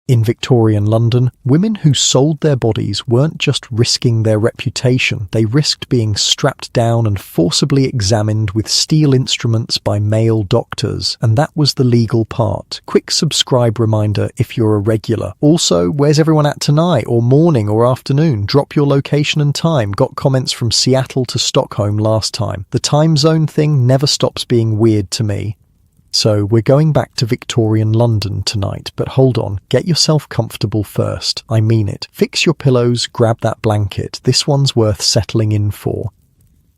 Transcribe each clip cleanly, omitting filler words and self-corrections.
In Victorian London, women who sold their bodies weren't just risking their reputation, they risked being strapped down and forcibly examined with steel instruments by male doctors, and that was the legal part. Quick subscribe reminder if you're a regular. Also, where's everyone at tonight, or morning or afternoon? Drop your location and time. Got comments from Seattle to Stockholm last time. The time zone thing never stops being weird to me. So we're going back to Victorian London tonight, but hold on, get yourself comfortable first. I mean it. Fix your pillows, grab that blanket. This one's worth settling in for.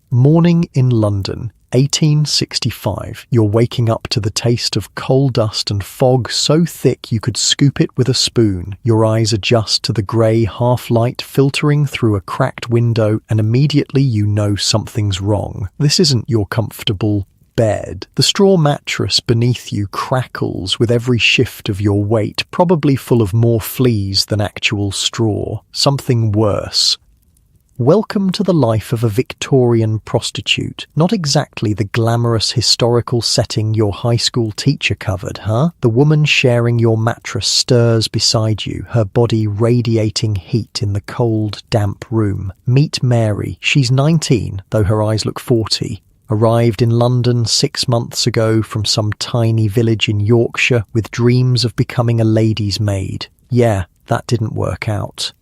Morning in London, 1865. You're waking up to the taste of coal dust and fog so thick you could scoop it with a spoon. Your eyes adjust to the grey half-light filtering through a cracked window, and immediately you know something's wrong. This isn't your comfortable bed. The straw mattress beneath you crackles with every shift of your weight, probably full of more fleas than actual straw. Something worse. Welcome to the life of a Victorian prostitute. Not exactly the glamorous historical setting your high school teacher covered, huh? The woman sharing your mattress stirs beside you, her body radiating heat in the cold, damp room. Meet Mary. She's 19, though her eyes look 40. Arrived in London 6 months ago from some tiny village in Yorkshire with dreams of becoming a lady's maid. Yeah, that didn't work out.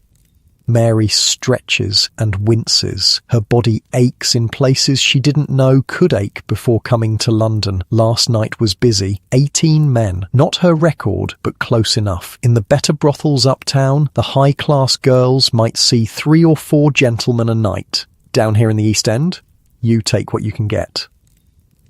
Mary stretches and winces. Her body aches in places she didn't know could ache before coming to London. Last night was busy. 18 men. Not her record, but close enough. In the better brothels uptown, the high-class girls might see 3 or 4 gentlemen a night. Down here in the East End, you take what you can get.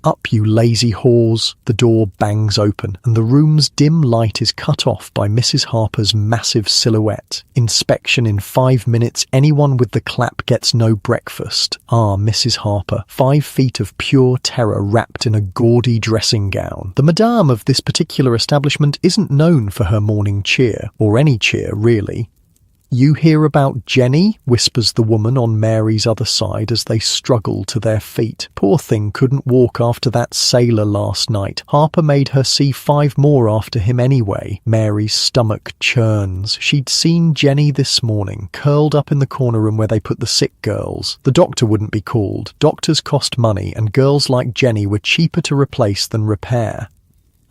Up, you lazy whores. The door bangs open, and the room's dim light is cut off by Mrs. Harper's massive silhouette. Inspection in 5 minutes. Anyone with the clap gets no breakfast. Ah, Mrs. Harper, 5 feet of pure terror wrapped in a gaudy dressing gown. The madame of this particular establishment isn't known for her morning cheer, or any cheer, really. You hear about Jenny, whispers the woman on Mary's other side as they struggle to their feet. Poor thing couldn't walk after that sailor last night. Harper made her see 5 more after him anyway. Mary's stomach churns. She'd seen Jenny this morning, curled up in the corner room where they put the sick girls. The doctor wouldn't be called. Doctors cost money, and girls like Jenny were cheaper to replace than repair.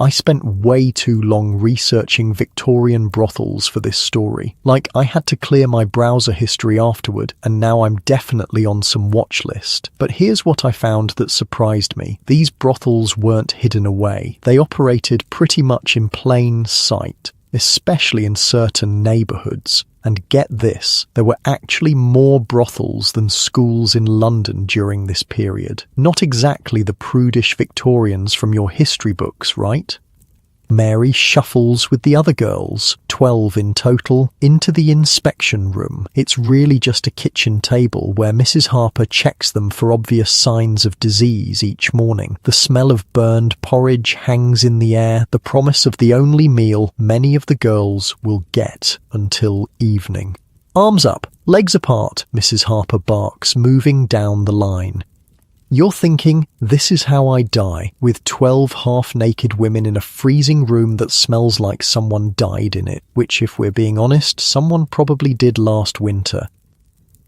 I spent way too long researching Victorian brothels for this story. Like, I had to clear my browser history afterward, and now I'm definitely on some watch list. But here's what I found that surprised me. These brothels weren't hidden away. They operated pretty much in plain sight, especially in certain neighbourhoods. And get this, there were actually more brothels than schools in London during this period. Not exactly the prudish Victorians from your history books, right? Mary shuffles with the other girls, 12 in total, into the inspection room. It's really just a kitchen table where Mrs. Harper checks them for obvious signs of disease each morning. The smell of burned porridge hangs in the air, the promise of the only meal many of the girls will get until evening. Arms up, legs apart, Mrs. Harper barks, moving down the line. You're thinking, this is how I die, with 12 half-naked women in a freezing room that smells like someone died in it, which, if we're being honest, someone probably did last winter.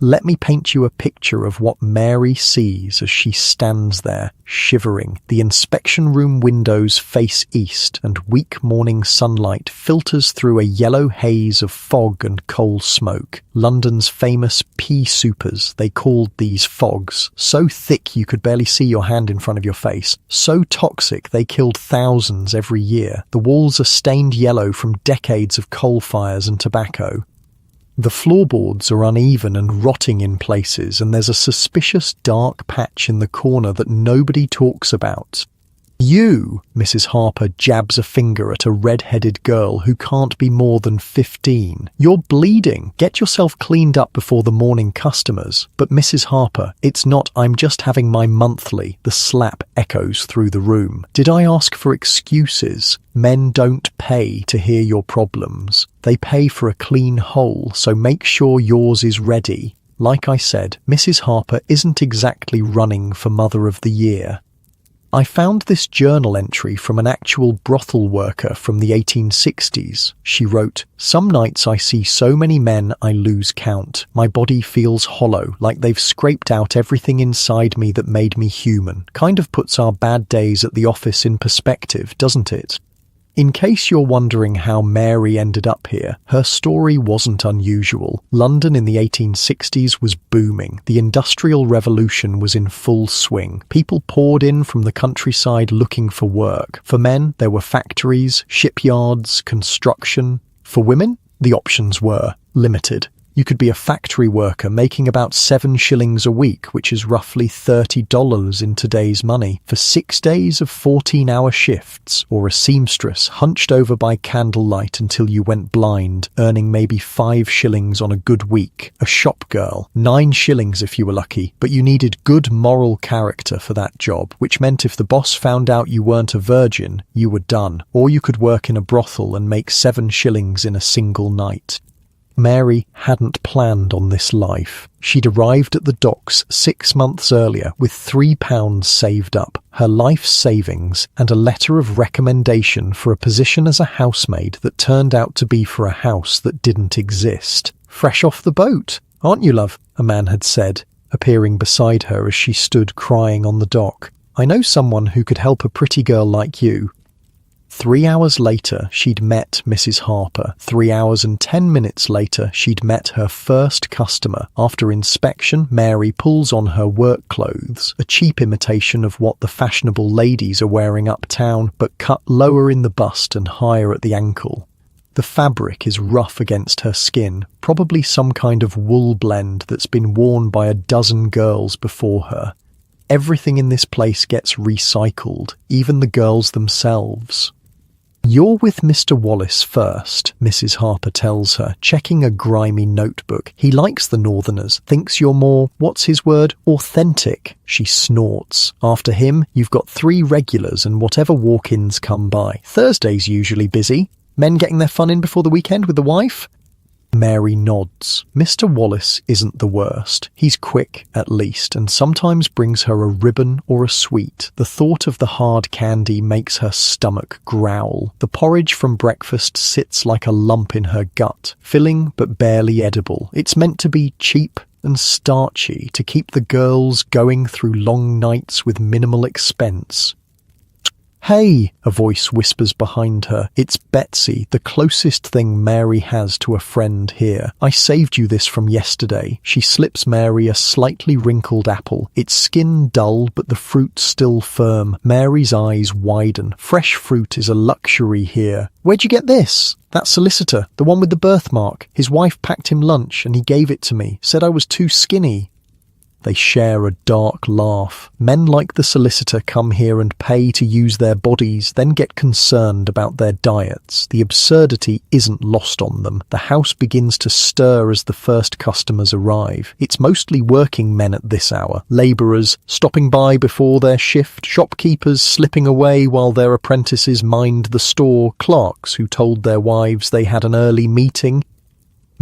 Let me paint you a picture of what Mary sees as she stands there, shivering. The inspection room windows face east, and weak morning sunlight filters through a yellow haze of fog and coal smoke. London's famous pea soupers, they called these fogs. So thick you could barely see your hand in front of your face. So toxic they killed thousands every year. The walls are stained yellow from decades of coal fires and tobacco. The floorboards are uneven and rotting in places, and there's a suspicious dark patch in the corner that nobody talks about. You, Mrs. Harper jabs a finger at a red-headed girl who can't be more than 15. You're bleeding. Get yourself cleaned up before the morning customers. But Mrs. Harper, it's not I'm just having my monthly. The slap echoes through the room. Did I ask for excuses? Men don't pay to hear your problems. They pay for a clean hole, so make sure yours is ready. Like I said, Mrs. Harper isn't exactly running for Mother of the Year. I found this journal entry from an actual brothel worker from the 1860s. She wrote, "Some nights I see so many men I lose count. My body feels hollow, like they've scraped out everything inside me that made me human. Kind of puts our bad days at the office in perspective, doesn't it?" In case you're wondering how Mary ended up here, her story wasn't unusual. London in the 1860s was booming. The Industrial Revolution was in full swing. People poured in from the countryside looking for work. For men, there were factories, shipyards, construction. For women, the options were limited. You could be a factory worker making about 7 shillings a week, which is roughly $30 in today's money, for 6 days of 14-hour shifts, or a seamstress hunched over by candlelight until you went blind, earning maybe 5 shillings on a good week. A shop girl, 9 shillings if you were lucky, but you needed good moral character for that job, which meant if the boss found out you weren't a virgin, you were done. Or you could work in a brothel and make 7 shillings in a single night. Mary hadn't planned on this life. She'd arrived at the docks 6 months earlier with £3 saved up, her life savings, and a letter of recommendation for a position as a housemaid that turned out to be for a house that didn't exist. "Fresh off the boat, aren't you, love?" a man had said, appearing beside her as she stood crying on the dock. "I know someone who could help a pretty girl like you." 3 hours later, she'd met Mrs. Harper. 3 hours and 10 minutes later, she'd met her first customer. After inspection, Mary pulls on her work clothes, a cheap imitation of what the fashionable ladies are wearing uptown, but cut lower in the bust and higher at the ankle. The fabric is rough against her skin, probably some kind of wool blend that's been worn by a dozen girls before her. Everything in this place gets recycled, even the girls themselves. "You're with Mr. Wallace first," Mrs. Harper tells her, checking a grimy notebook. "He likes the Northerners, thinks you're more, what's his word, authentic." She snorts. "After him, you've got 3 regulars and whatever walk-ins come by. Thursday's usually busy. Men getting their fun in before the weekend with the wife?" Mary nods. Mr. Wallace isn't the worst. He's quick, at least, and sometimes brings her a ribbon or a sweet. The thought of the hard candy makes her stomach growl. The porridge from breakfast sits like a lump in her gut, filling but barely edible. It's meant to be cheap and starchy, to keep the girls going through long nights with minimal expense. "Hey," a voice whispers behind her. It's Betsy, the closest thing Mary has to a friend here. "I saved you this from yesterday." She slips Mary a slightly wrinkled apple, its skin dull but the fruit still firm. Mary's eyes widen. Fresh fruit is a luxury here. "Where'd you get this?" "That solicitor, the one with the birthmark. His wife packed him lunch and he gave it to me. Said I was too skinny." They share a dark laugh. Men like the solicitor come here and pay to use their bodies, then get concerned about their diets. The absurdity isn't lost on them. The house begins to stir as the first customers arrive. It's mostly working men at this hour. Labourers stopping by before their shift, shopkeepers slipping away while their apprentices mind the store, clerks who told their wives they had an early meeting.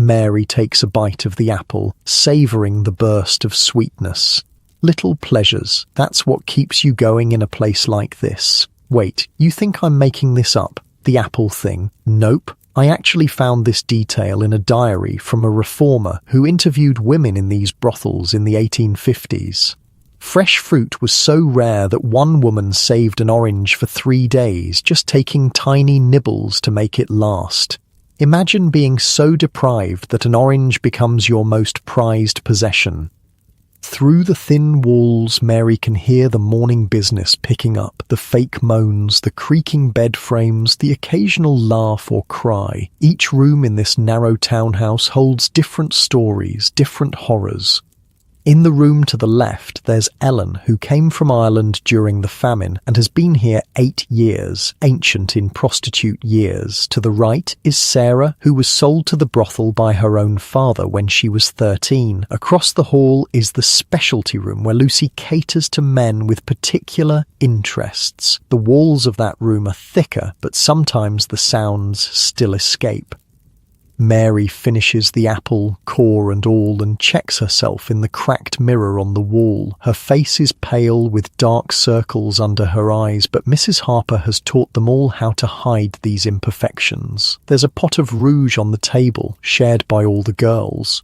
Mary takes a bite of the apple, savouring the burst of sweetness. Little pleasures, that's what keeps you going in a place like this. Wait, you think I'm making this up? The apple thing? Nope. I actually found this detail in a diary from a reformer who interviewed women in these brothels in the 1850s. Fresh fruit was so rare that one woman saved an orange for 3 days, just taking tiny nibbles to make it last. Imagine being so deprived that an orange becomes your most prized possession. Through the thin walls, Mary can hear the morning business picking up, the fake moans, the creaking bed frames, the occasional laugh or cry. Each room in this narrow townhouse holds different stories, different horrors. In the room to the left, there's Ellen, who came from Ireland during the famine and has been here 8 years, ancient in prostitute years. To the right is Sarah, who was sold to the brothel by her own father when she was 13. Across the hall is the specialty room where Lucy caters to men with particular interests. The walls of that room are thicker, but sometimes the sounds still escape. Mary finishes the apple, core and all, and checks herself in the cracked mirror on the wall. Her face is pale with dark circles under her eyes, but Mrs. Harper has taught them all how to hide these imperfections. There's a pot of rouge on the table, shared by all the girls.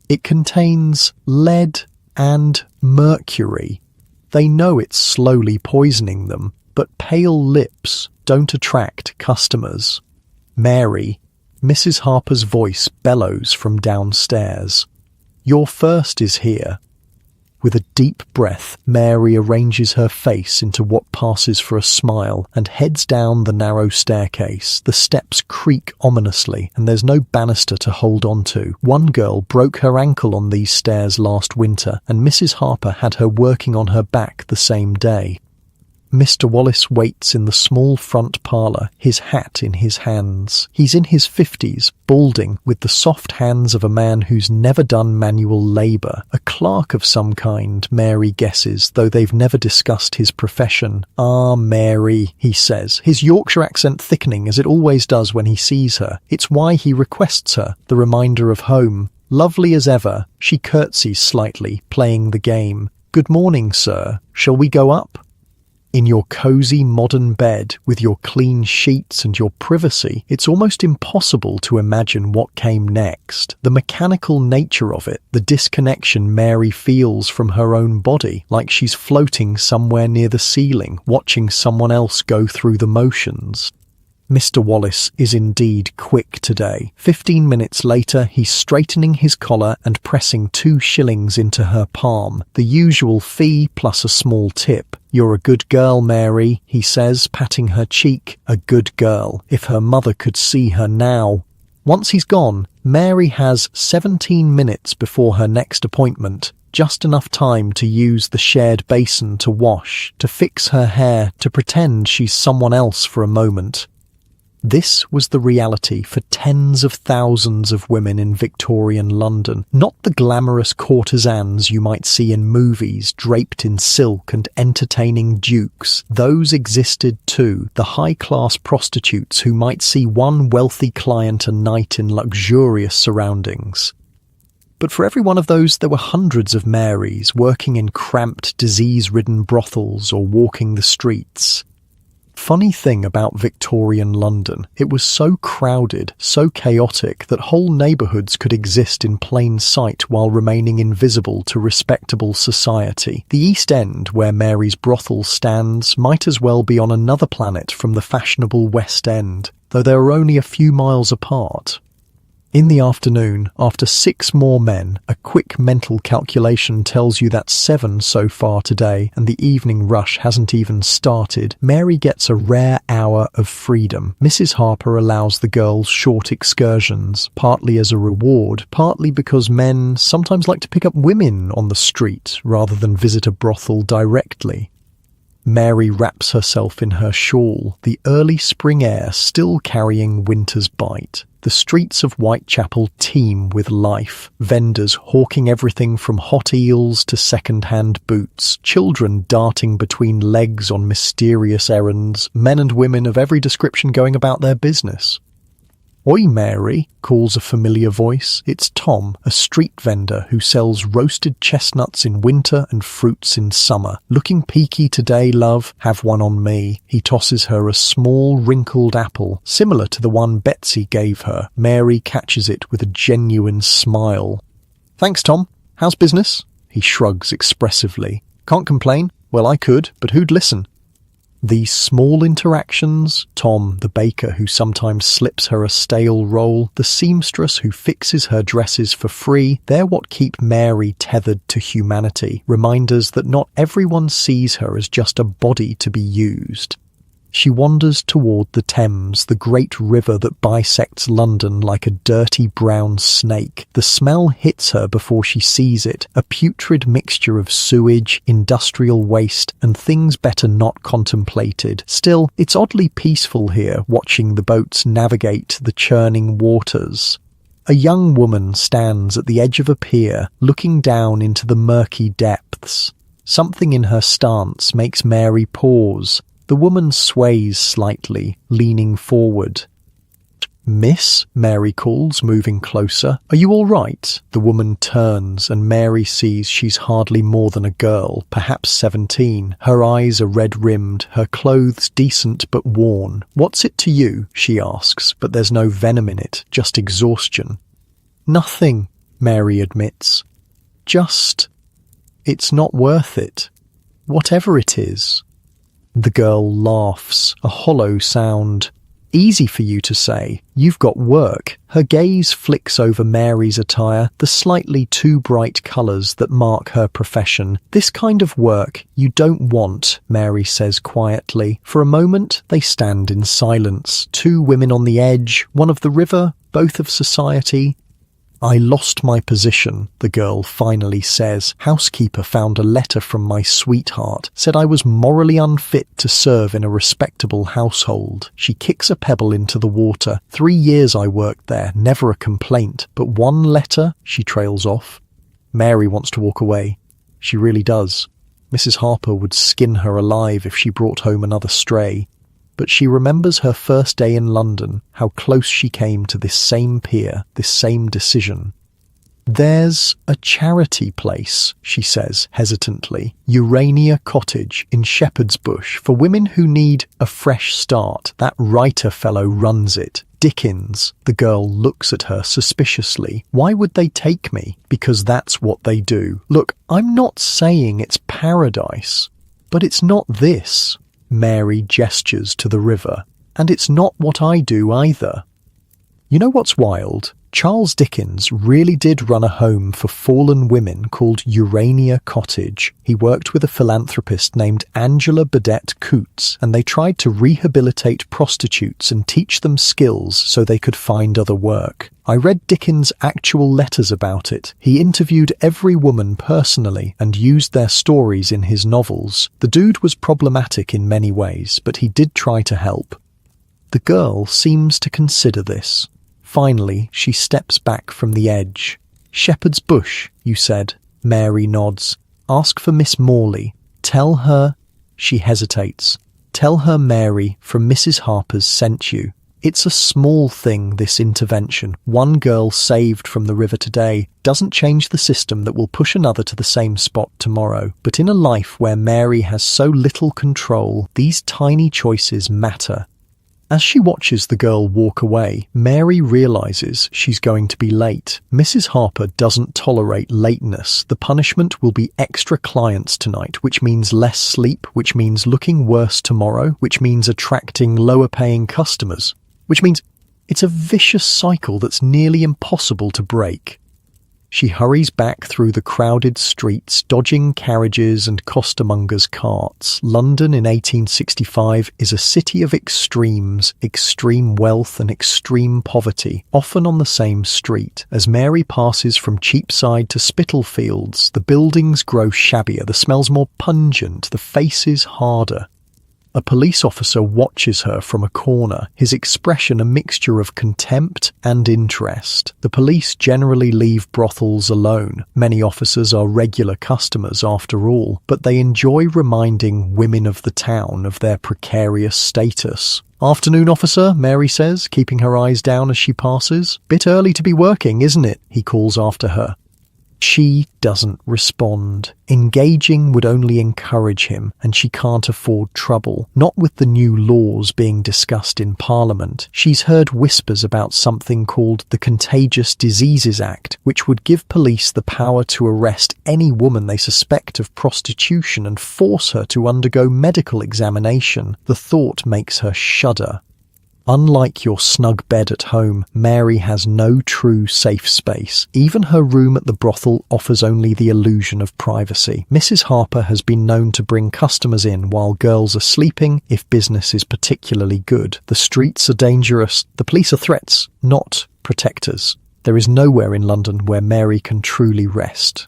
It contains lead and mercury. They know it's slowly poisoning them, but pale lips don't attract customers. Mary, Mrs. Harper's voice bellows from downstairs. Your first is here. With a deep breath, Mary arranges her face into what passes for a smile and heads down the narrow staircase. The steps creak ominously, and there's no banister to hold on to. One girl broke her ankle on these stairs last winter, and Mrs. Harper had her working on her back the same day. Mr. Wallace waits in the small front parlour, his hat in his hands. He's in his 50s, balding, with the soft hands of a man who's never done manual labour. A clerk of some kind, Mary guesses, though they've never discussed his profession. "Ah, Mary," he says, his Yorkshire accent thickening as it always does when he sees her. It's why he requests her, the reminder of home. Lovely as ever, she curtsies slightly, playing the game. "Good morning, sir. Shall we go up?" In your cosy modern bed, with your clean sheets and your privacy, it's almost impossible to imagine what came next. The mechanical nature of it, the disconnection Mary feels from her own body, like she's floating somewhere near the ceiling, watching someone else go through the motions. Mr. Wallace is indeed quick today. 15 minutes later, he's straightening his collar and pressing 2 shillings into her palm, the usual fee plus a small tip. "You're a good girl, Mary," he says, patting her cheek. A good girl. If her mother could see her now. Once he's gone, Mary has 17 minutes before her next appointment. Just enough time to use the shared basin to wash, to fix her hair, to pretend she's someone else for a moment. This was the reality for tens of thousands of women in Victorian London, not the glamorous courtesans you might see in movies draped in silk and entertaining dukes. Those existed too, the high-class prostitutes who might see one wealthy client a night in luxurious surroundings. But for every one of those, there were hundreds of Marys working in cramped, disease-ridden brothels or walking the streets. Funny thing about Victorian London, it was so crowded, so chaotic that whole neighbourhoods could exist in plain sight while remaining invisible to respectable society. The East End, where Mary's brothel stands, might as well be on another planet from the fashionable West End, though they are only a few miles apart. In the afternoon, after 6 more men, a quick mental calculation tells you that's 7 so far today, and the evening rush hasn't even started. Mary gets a rare hour of freedom. Mrs. Harper allows the girls short excursions, partly as a reward, partly because men sometimes like to pick up women on the street rather than visit a brothel directly. Mary wraps herself in her shawl, the early spring air still carrying winter's bite. The streets of Whitechapel teem with life, vendors hawking everything from hot eels to second-hand boots, children darting between legs on mysterious errands, men and women of every description going about their business. "Oi, Mary," calls a familiar voice. It's Tom, a street vendor who sells roasted chestnuts in winter and fruits in summer. "Looking peaky today, love? Have one on me." He tosses her a small, wrinkled apple, similar to the one Betsy gave her. Mary catches it with a genuine smile. "Thanks, Tom. How's business?" He shrugs expressively. "Can't complain. Well, I could, but who'd listen?" These small interactions, Tom, the baker who sometimes slips her a stale roll, the seamstress who fixes her dresses for free, they're what keep Mary tethered to humanity, reminders that not everyone sees her as just a body to be used. She wanders toward the Thames, the great river that bisects London like a dirty brown snake. The smell hits her before she sees it, a putrid mixture of sewage, industrial waste, and things better not contemplated. Still, it's oddly peaceful here, watching the boats navigate the churning waters. A young woman stands at the edge of a pier, looking down into the murky depths. Something in her stance makes Mary pause. The woman sways slightly, leaning forward. "Miss," Mary calls, moving closer. "Are you all right?" The woman turns, and Mary sees she's hardly more than a girl, perhaps 17. Her eyes are red-rimmed, her clothes decent but worn. "What's it to you?" she asks, but there's no venom in it, just exhaustion. "Nothing," Mary admits. It's not worth it. Whatever it is." The girl laughs, a hollow sound. "Easy for you to say. You've got work." Her gaze flicks over Mary's attire, the slightly too bright colours that mark her profession. "This kind of work you don't want," Mary says quietly. For a moment, they stand in silence. Two women on the edge, one of the river, both of society. "I lost my position," the girl finally says. "Housekeeper found a letter from my sweetheart, said I was morally unfit to serve in a respectable household." She kicks a pebble into the water. 3 years I worked there, never a complaint. But one letter, she trails off. Mary wants to walk away. She really does. Mrs. Harper would skin her alive if she brought home another stray. But she remembers her first day in London, how close she came to this same pier, this same decision. "There's a charity place," she says hesitantly, Urania Cottage in Shepherd's Bush, for women who need a fresh start. That writer fellow runs it. Dickens. The girl looks at her suspiciously. "Why would they take me?" "Because that's what they do. Look, I'm not saying it's paradise, but it's not this." Mary gestures to the river. "And it's not what I do either." You know what's wild? Charles Dickens really did run a home for fallen women called Urania Cottage. He worked with a philanthropist named Angela Burdett Coutts, and they tried to rehabilitate prostitutes and teach them skills so they could find other work. I read Dickens' actual letters about it. He interviewed every woman personally and used their stories in his novels. The dude was problematic in many ways, but he did try to help. The girl seems to consider this. Finally, she steps back from the edge. "Shepherd's Bush, you said?" Mary nods. "Ask for Miss Morley. Tell her—" She hesitates. "Tell her Mary from Mrs. Harper's sent you. It's a small thing, this intervention. One girl saved from the river today doesn't change the system that will push another to the same spot tomorrow. But in a life where Mary has so little control, these tiny choices matter." As she watches the girl walk away, Mary realizes she's going to be late. Mrs. Harper doesn't tolerate lateness. The punishment will be extra clients tonight, which means less sleep, which means looking worse tomorrow, which means attracting lower-paying customers, which means it's a vicious cycle that's nearly impossible to break. She hurries back through the crowded streets, dodging carriages and costermongers' carts. London in 1865 is a city of extremes, extreme wealth and extreme poverty, often on the same street. As Mary passes from Cheapside to Spitalfields, the buildings grow shabbier, the smells more pungent, the faces harder. A police officer watches her from a corner, his expression a mixture of contempt and interest. The police generally leave brothels alone. Many officers are regular customers after all, but they enjoy reminding women of the town of their precarious status. "Afternoon, officer," Mary says, keeping her eyes down as she passes. "Bit early to be working, isn't it?" he calls after her. She doesn't respond. Engaging would only encourage him, and she can't afford trouble. Not with the new laws being discussed in Parliament. She's heard whispers about something called the Contagious Diseases Act, which would give police the power to arrest any woman they suspect of prostitution and force her to undergo medical examination. The thought makes her shudder. Unlike your snug bed at home, Mary has no true safe space. Even her room at the brothel offers only the illusion of privacy. Mrs. Harper has been known to bring customers in while girls are sleeping if business is particularly good. The streets are dangerous. The police are threats, not protectors. There is nowhere in London where Mary can truly rest.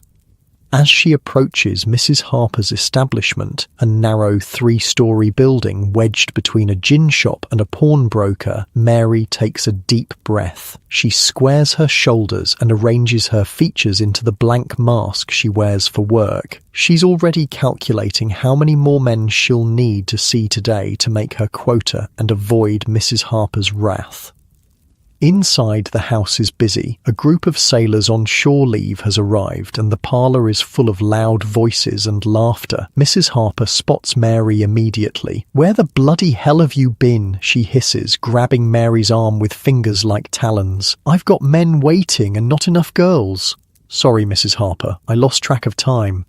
As she approaches Mrs. Harper's establishment, a narrow 3-story building wedged between a gin shop and a pawnbroker, Mary takes a deep breath. She squares her shoulders and arranges her features into the blank mask she wears for work. She's already calculating how many more men she'll need to see today to make her quota and avoid Mrs. Harper's wrath. Inside, the house is busy. A group of sailors on shore leave has arrived, and the parlour is full of loud voices and laughter. Mrs. Harper spots Mary immediately. "Where the bloody hell have you been?" she hisses, grabbing Mary's arm with fingers like talons. "I've got men waiting and not enough girls." "Sorry, Mrs. Harper, I lost track of time."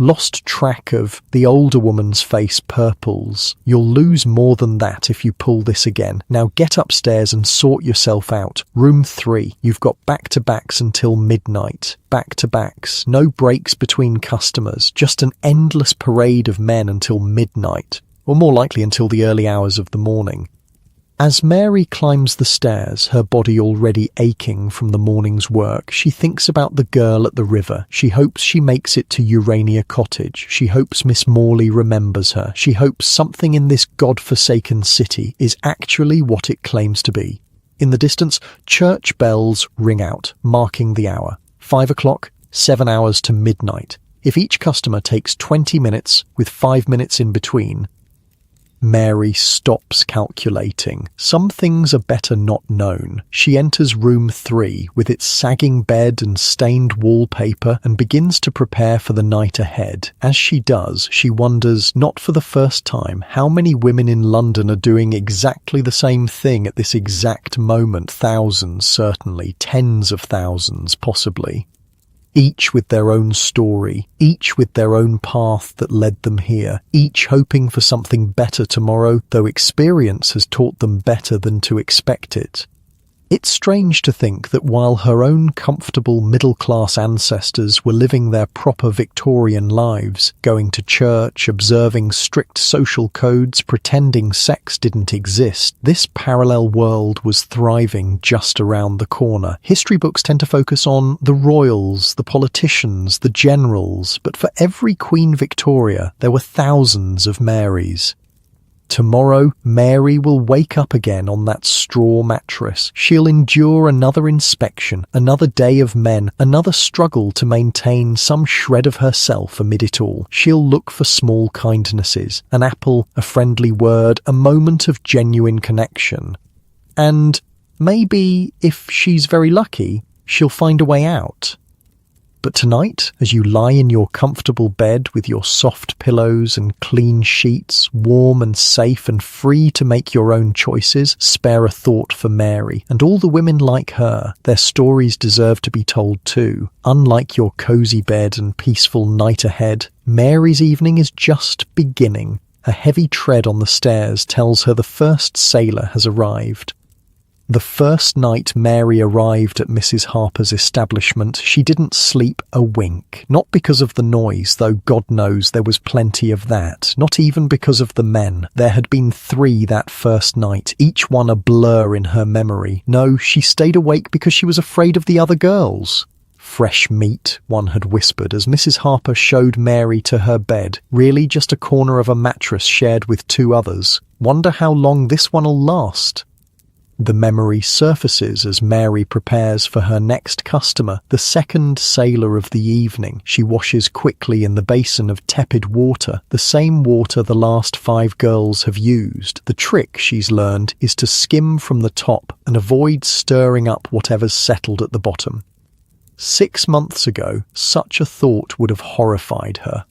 Lost track of, the older woman's face purples. "You'll lose more than that if you pull this again. Now get upstairs and sort yourself out. Room 3. You've got back-to-backs until midnight. Back-to-backs. No breaks between customers. Just an endless parade of men until midnight. Or more likely until the early hours of the morning." As Mary climbs the stairs, her body already aching from the morning's work, she thinks about the girl at the river. She hopes she makes it to Urania Cottage. She hopes Miss Morley remembers her. She hopes something in this god-forsaken city is actually what it claims to be. In the distance, church bells ring out, marking the hour. 5 o'clock, 7 hours to midnight. If each customer takes 20 minutes, with 5 minutes in between, Mary stops calculating. Some things are better not known. She enters room 3 with its sagging bed and stained wallpaper and begins to prepare for the night ahead. As she does, she wonders, not for the first time, how many women in London are doing exactly the same thing at this exact moment. Thousands, certainly. Tens of thousands, possibly. Each with their own story, each with their own path that led them here, each hoping for something better tomorrow, though experience has taught them better than to expect it. It's strange to think that while her own comfortable middle-class ancestors were living their proper Victorian lives, going to church, observing strict social codes, pretending sex didn't exist, this parallel world was thriving just around the corner. History books tend to focus on the royals, the politicians, the generals, but for every Queen Victoria, there were thousands of Marys. Tomorrow, Mary will wake up again on that straw mattress. She'll endure another inspection, another day of men, another struggle to maintain some shred of herself amid it all. She'll look for small kindnesses, an apple, a friendly word, a moment of genuine connection. And maybe, if she's very lucky, she'll find a way out. But tonight, as you lie in your comfortable bed with your soft pillows and clean sheets, warm and safe and free to make your own choices, spare a thought for Mary and all the women like her. Their stories deserve to be told too. Unlike your cosy bed and peaceful night ahead, Mary's evening is just beginning. A heavy tread on the stairs tells her the first sailor has arrived. The first night Mary arrived at Mrs. Harper's establishment, she didn't sleep a wink. Not because of the noise, though God knows there was plenty of that. Not even because of the men. There had been 3 that first night, each one a blur in her memory. No, she stayed awake because she was afraid of the other girls. "Fresh meat," one had whispered as Mrs. Harper showed Mary to her bed. Really just a corner of a mattress shared with 2 others. Wonder how long this one'll last. The memory surfaces as Mary prepares for her next customer, the second sailor of the evening. She washes quickly in the basin of tepid water, the same water the last 5 girls have used. The trick, she's learned, is to skim from the top and avoid stirring up whatever's settled at the bottom. 6 months ago, such a thought would have horrified her.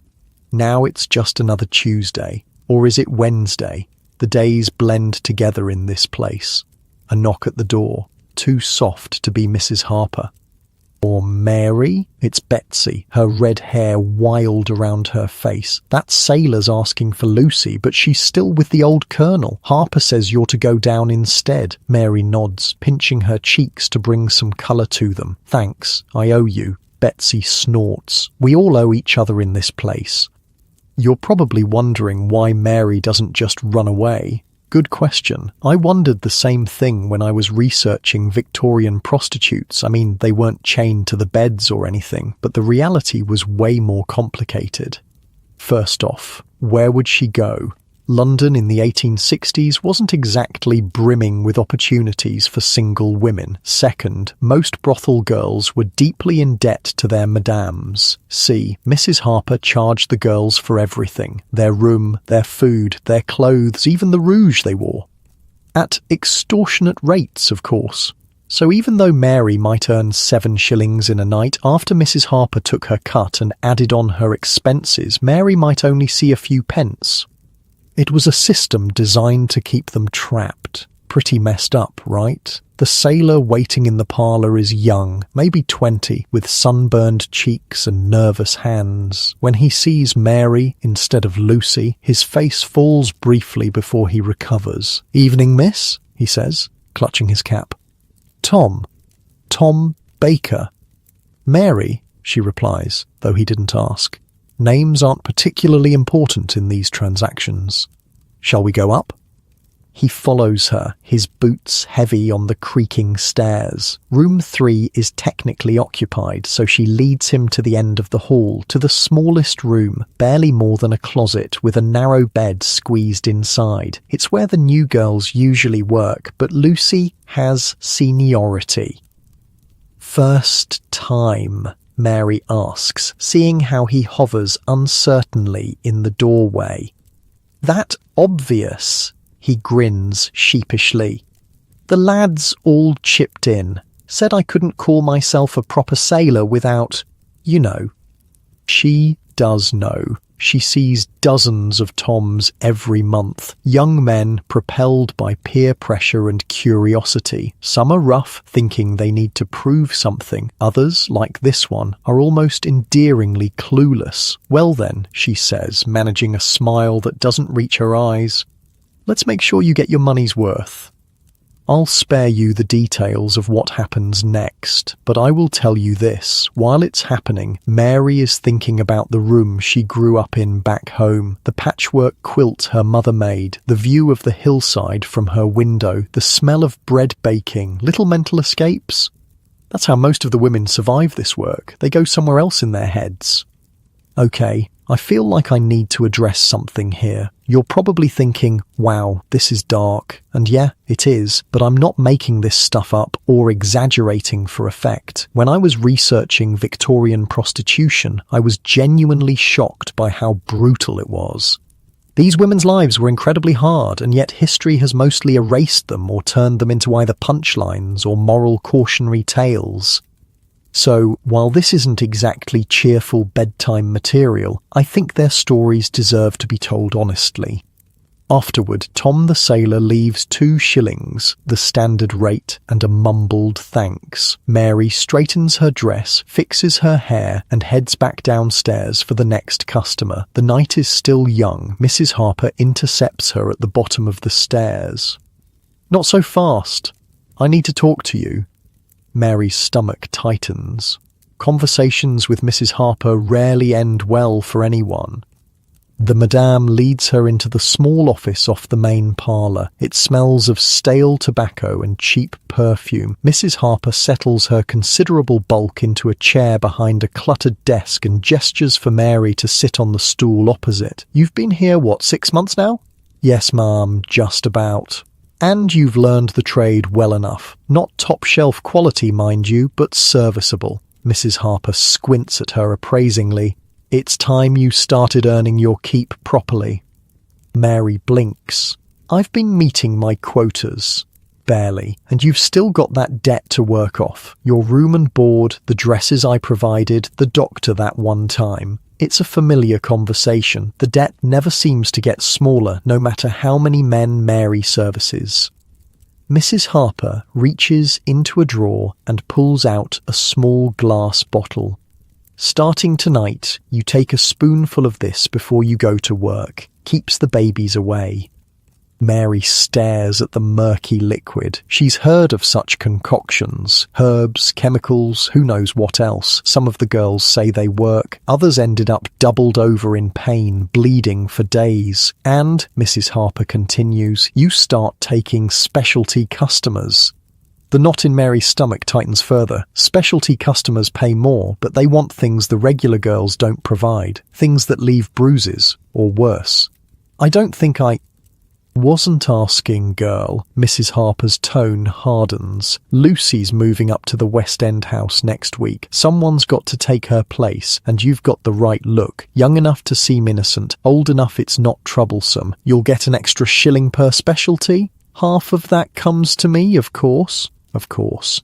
Now it's just another Tuesday. Or is it Wednesday? The days blend together in this place. A knock at the door, too soft to be Mrs. Harper. Or Mary? It's Betsy, her red hair wild around her face. That sailor's asking for Lucy, but she's still with the old colonel. Harper says you're to go down instead. Mary nods, pinching her cheeks to bring some colour to them. Thanks, I owe you. Betsy snorts. We all owe each other in this place. You're probably wondering why Mary doesn't just run away. Good question. I wondered the same thing when I was researching Victorian prostitutes. I mean, they weren't chained to the beds or anything, but the reality was way more complicated. First off, where would she go? London in the 1860s wasn't exactly brimming with opportunities for single women. Second, most brothel girls were deeply in debt to their madams. See, Mrs. Harper charged the girls for everything. Their room, their food, their clothes, even the rouge they wore. At extortionate rates, of course. So even though Mary might earn 7 shillings in a night, after Mrs. Harper took her cut and added on her expenses, Mary might only see a few pence. It was a system designed to keep them trapped. Pretty messed up, right? The sailor waiting in the parlour is young, maybe 20, with sunburned cheeks and nervous hands. When he sees Mary instead of Lucy, his face falls briefly before he recovers. "Evening, miss," he says, clutching his cap. "Tom Baker." "Mary," she replies, though he didn't ask. Names aren't particularly important in these transactions. "Shall we go up?" He follows her, his boots heavy on the creaking stairs. Room 3 is technically occupied, so she leads him to the end of the hall, to the smallest room, barely more than a closet, with a narrow bed squeezed inside. It's where the new girls usually work, but Lucy has seniority. "First time?" Mary asks, seeing how he hovers uncertainly in the doorway. "That obvious?" He grins sheepishly. "The lads all chipped in, said I couldn't call myself a proper sailor without, you know." She does know. She sees dozens of Toms every month, young men propelled by peer pressure and curiosity. Some are rough, thinking they need to prove something. Others, like this one, are almost endearingly clueless. "Well then," she says, managing a smile that doesn't reach her eyes, "let's make sure you get your money's worth. I'll spare you the details of what happens next, but I will tell you this. While it's happening, Mary is thinking about the room she grew up in back home, the patchwork quilt her mother made, the view of the hillside from her window, the smell of bread baking, little mental escapes. That's how most of the women survive this work. They go somewhere else in their heads. Okay, I feel like I need to address something here. You're probably thinking, wow, this is dark. And yeah, it is, but I'm not making this stuff up or exaggerating for effect. When I was researching Victorian prostitution, I was genuinely shocked by how brutal it was. These women's lives were incredibly hard, and yet history has mostly erased them or turned them into either punchlines or moral cautionary tales. So, while this isn't exactly cheerful bedtime material, I think their stories deserve to be told honestly. Afterward, Tom the sailor leaves 2 shillings, the standard rate, and a mumbled thanks. Mary straightens her dress, fixes her hair, and heads back downstairs for the next customer. The night is still young. Mrs. Harper intercepts her at the bottom of the stairs. "Not so fast. I need to talk to you." Mary's stomach tightens. Conversations with Mrs. Harper rarely end well for anyone. The madame leads her into the small office off the main parlour. It smells of stale tobacco and cheap perfume. Mrs. Harper settles her considerable bulk into a chair behind a cluttered desk and gestures for Mary to sit on the stool opposite. "You've been here, 6 months now?" "Yes, ma'am, just about." "And you've learned the trade well enough. Not top-shelf quality, mind you, but serviceable." Mrs. Harper squints at her appraisingly. "It's time you started earning your keep properly." Mary blinks. "I've been meeting my quotas." "Barely. And you've still got that debt to work off. Your room and board, the dresses I provided, the doctor that one time. It's a familiar conversation. The debt never seems to get smaller, no matter how many men Mary services." Mrs. Harper reaches into a drawer and pulls out a small glass bottle. "Starting tonight, you take a spoonful of this before you go to work. Keeps the babies away." Mary stares at the murky liquid. She's heard of such concoctions. Herbs, chemicals, who knows what else. Some of the girls say they work. Others ended up doubled over in pain, bleeding for days. And, Mrs. Harper continues, you start taking specialty customers. The knot in Mary's stomach tightens further. Specialty customers pay more, but they want things the regular girls don't provide. Things that leave bruises, or worse. "I don't think I wasn't asking, girl." Mrs. Harper's tone hardens. "Lucy's moving up to the West End house next week. Someone's got to take her place, and you've got the right look. Young enough to seem innocent, old enough it's not troublesome. You'll get an extra shilling per specialty? Half of that comes to me, of course. Of course.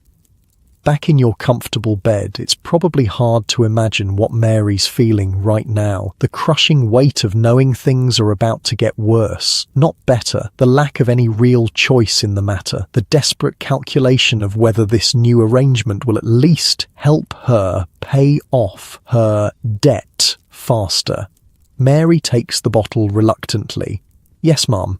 Back in your comfortable bed, it's probably hard to imagine what Mary's feeling right now. The crushing weight of knowing things are about to get worse, not better. The lack of any real choice in the matter. The desperate calculation of whether this new arrangement will at least help her pay off her debt faster. Mary takes the bottle reluctantly. Yes, Mum.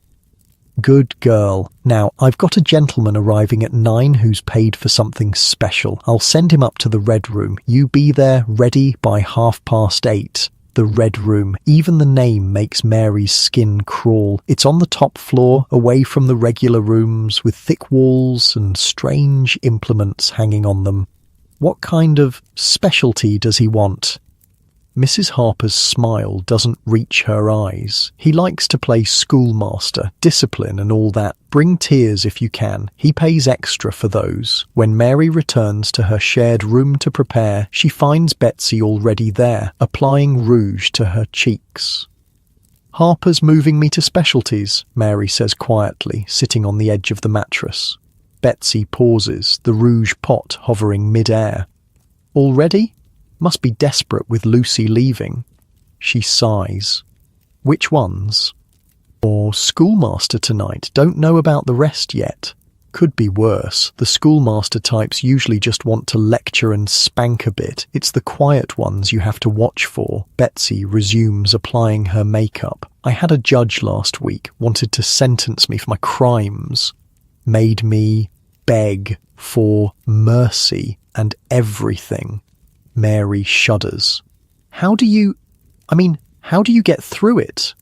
Good girl. Now, I've got a gentleman arriving at 9 who's paid for something special. I'll send him up to the Red Room. You be there ready by 8:30. The Red Room. Even the name makes Mary's skin crawl. It's on the top floor, away from the regular rooms, with thick walls and strange implements hanging on them. What kind of specialty does he want? Mrs. Harper's smile doesn't reach her eyes. He likes to play schoolmaster, discipline and all that. Bring tears if you can. He pays extra for those. When Mary returns to her shared room to prepare, she finds Betsy already there, applying rouge to her cheeks. Harper's moving me to specialties, Mary says quietly, sitting on the edge of the mattress. Betsy pauses, the rouge pot hovering mid-air. Already? Must be desperate with Lucy leaving. She sighs. Which ones? Or schoolmaster tonight. Don't know about the rest yet. Could be worse. The schoolmaster types usually just want to lecture and spank a bit. It's the quiet ones you have to watch for. Betsy resumes applying her makeup. I had a judge last week, wanted to sentence me for my crimes. Made me beg for mercy and everything. Mary shudders. How do you get through it?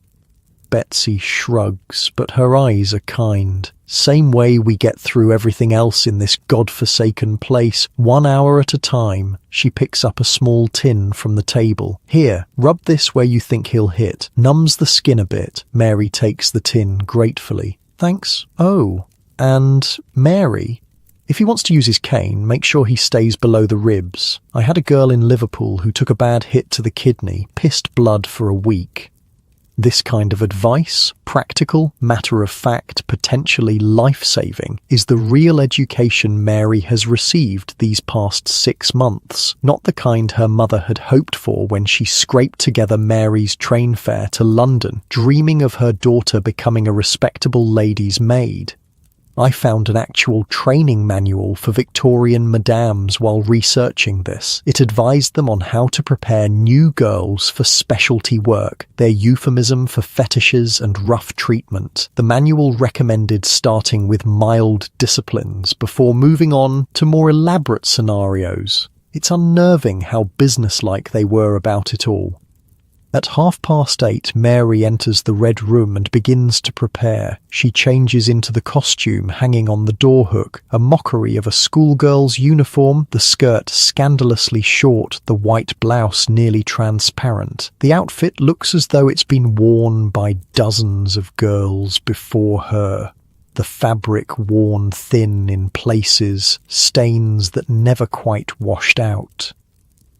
Betsy shrugs, but her eyes are kind. Same way we get through everything else in this godforsaken place, 1 hour at a time. She picks up a small tin from the table. Here, rub this where you think he'll hit. Numbs the skin a bit. Mary takes the tin gratefully. Thanks. Oh, and Mary... If he wants to use his cane, make sure he stays below the ribs. I had a girl in Liverpool who took a bad hit to the kidney, pissed blood for a week. This kind of advice, practical, matter-of-fact, potentially life-saving, is the real education Mary has received these past 6 months, not the kind her mother had hoped for when she scraped together Mary's train fare to London, dreaming of her daughter becoming a respectable lady's maid. I found an actual training manual for Victorian madams while researching this. It advised them on how to prepare new girls for specialty work, their euphemism for fetishes and rough treatment. The manual recommended starting with mild disciplines before moving on to more elaborate scenarios. It's unnerving how businesslike they were about it all. At 8:30, Mary enters the Red Room and begins to prepare. She changes into the costume hanging on the door hook, a mockery of a schoolgirl's uniform, the skirt scandalously short, the white blouse nearly transparent. The outfit looks as though it's been worn by dozens of girls before her. The fabric worn thin in places, stains that never quite washed out.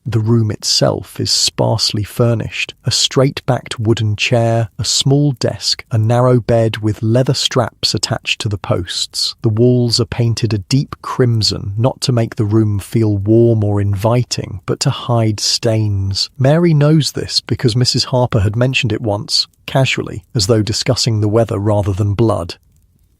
The room itself is sparsely furnished. A straight-backed wooden chair, a small desk, a narrow bed with leather straps attached to the posts. The walls are painted a deep crimson, not to make the room feel warm or inviting, but to hide stains. Mary knows this because Mrs. Harper had mentioned it once, casually, as though discussing the weather rather than blood.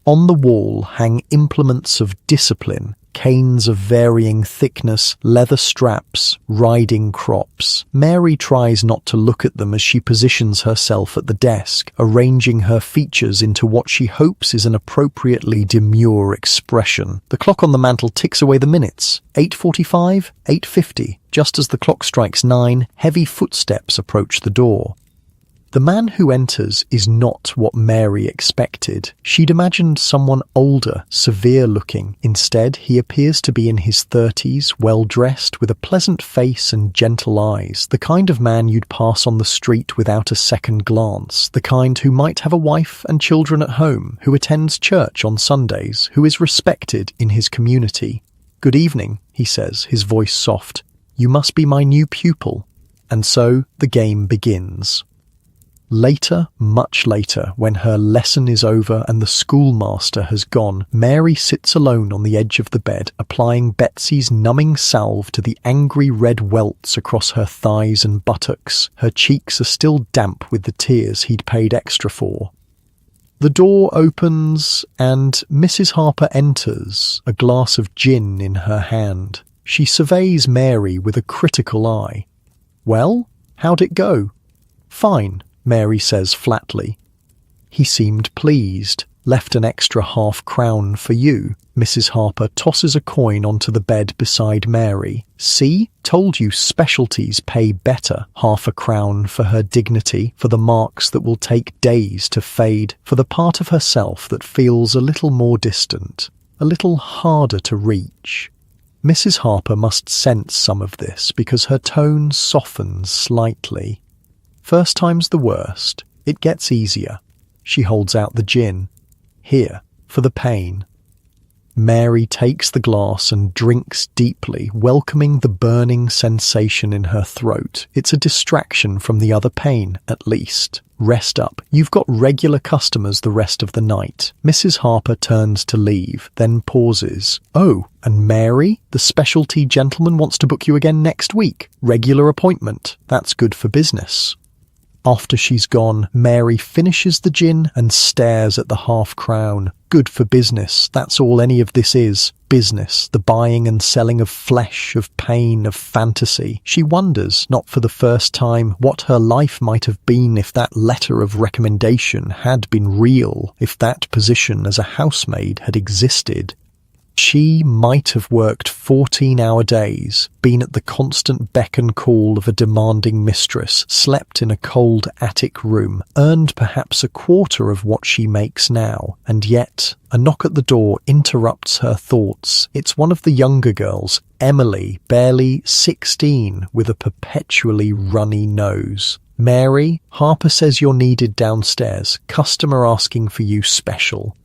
On the wall hang implements of discipline, canes of varying thickness, leather straps, riding crops. Mary tries not to look at them as she positions herself at the desk, arranging her features into what she hopes is an appropriately demure expression. The clock on the mantel ticks away the minutes. 8:45, 8:50. Just as the clock strikes 9, heavy footsteps approach the door. The man who enters is not what Mary expected. She'd imagined someone older, severe-looking. Instead, he appears to be in his 30s, well-dressed, with a pleasant face and gentle eyes, the kind of man you'd pass on the street without a second glance, the kind who might have a wife and children at home, who attends church on Sundays, who is respected in his community. "Good evening," he says, his voice soft. "You must be my new pupil." And so the game begins. Later, much later, when her lesson is over and the schoolmaster has gone, Mary sits alone on the edge of the bed, applying Betsy's numbing salve to the angry red welts across her thighs and buttocks. Her cheeks are still damp with the tears he'd paid extra for. The door opens and Mrs. Harper enters, a glass of gin in her hand. She surveys Mary with a critical eye. "Well, how'd it go?" "Fine," Mary says flatly. "He seemed pleased. Left an extra half-crown for you." Mrs. Harper tosses a coin onto the bed beside Mary. "See? Told you specialties pay better. Half a crown for her dignity, for the marks that will take days to fade, for the part of herself that feels a little more distant, a little harder to reach." Mrs. Harper must sense some of this because her tone softens slightly. First time's the worst. It gets easier. She holds out the gin. "Here, for the pain." Mary takes the glass and drinks deeply, welcoming the burning sensation in her throat. It's a distraction from the other pain, at least. "Rest up. You've got regular customers the rest of the night." Mrs. Harper turns to leave, then pauses. "Oh, and Mary? The specialty gentleman wants to book you again next week. Regular appointment. That's good for business." After she's gone, Mary finishes the gin and stares at the half-crown. Good for business, that's all any of this is. Business, the buying and selling of flesh, of pain, of fantasy. She wonders, not for the first time, what her life might have been if that letter of recommendation had been real, if that position as a housemaid had existed. She might have worked 14-hour days, been at the constant beck and call of a demanding mistress, slept in a cold attic room, earned perhaps a quarter of what she makes now, and yet a knock at the door interrupts her thoughts. It's one of the younger girls, Emily, barely 16, with a perpetually runny nose. "Mary, Harper says you're needed downstairs. Customer asking for you special."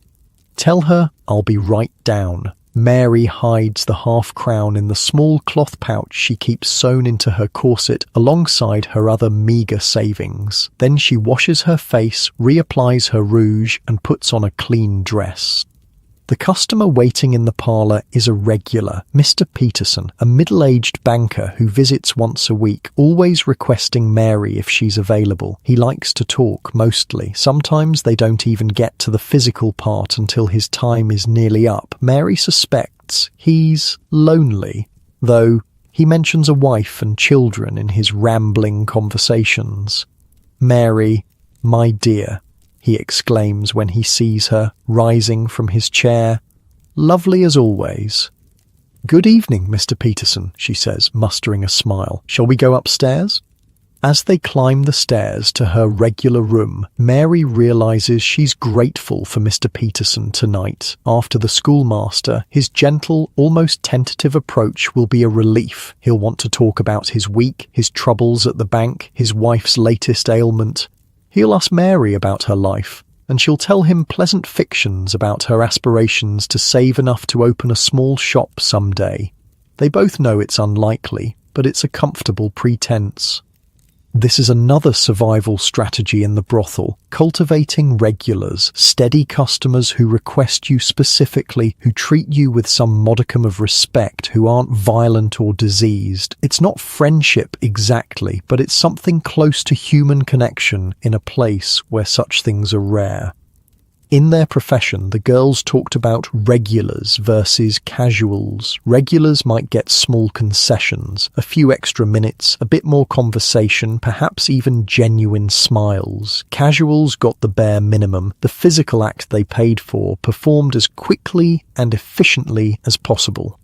"Tell her I'll be right down." Mary hides the half-crown in the small cloth pouch she keeps sewn into her corset alongside her other meagre savings. Then she washes her face, reapplies her rouge, and puts on a clean dress. The customer waiting in the parlour is a regular, Mr. Peterson, a middle-aged banker who visits once a week, always requesting Mary if she's available. He likes to talk, mostly. Sometimes they don't even get to the physical part until his time is nearly up. Mary suspects he's lonely, though he mentions a wife and children in his rambling conversations. "Mary, my dear," he exclaims when he sees her, rising from his chair. "Lovely as always." "Good evening, Mr. Peterson," she says, mustering a smile. "Shall we go upstairs?" As they climb the stairs to her regular room, Mary realizes she's grateful for Mr. Peterson tonight. After the schoolmaster, his gentle, almost tentative approach will be a relief. He'll want to talk about his week, his troubles at the bank, his wife's latest ailment. He'll ask Mary about her life, and she'll tell him pleasant fictions about her aspirations to save enough to open a small shop someday. They both know it's unlikely, but it's a comfortable pretense. This is another survival strategy in the brothel, cultivating regulars, steady customers who request you specifically, who treat you with some modicum of respect, who aren't violent or diseased. It's not friendship exactly, but it's something close to human connection in a place where such things are rare. In their profession, the girls talked about regulars versus casuals. Regulars might get small concessions, a few extra minutes, a bit more conversation, perhaps even genuine smiles. Casuals got the bare minimum, the physical act they paid for, performed as quickly and efficiently as possible.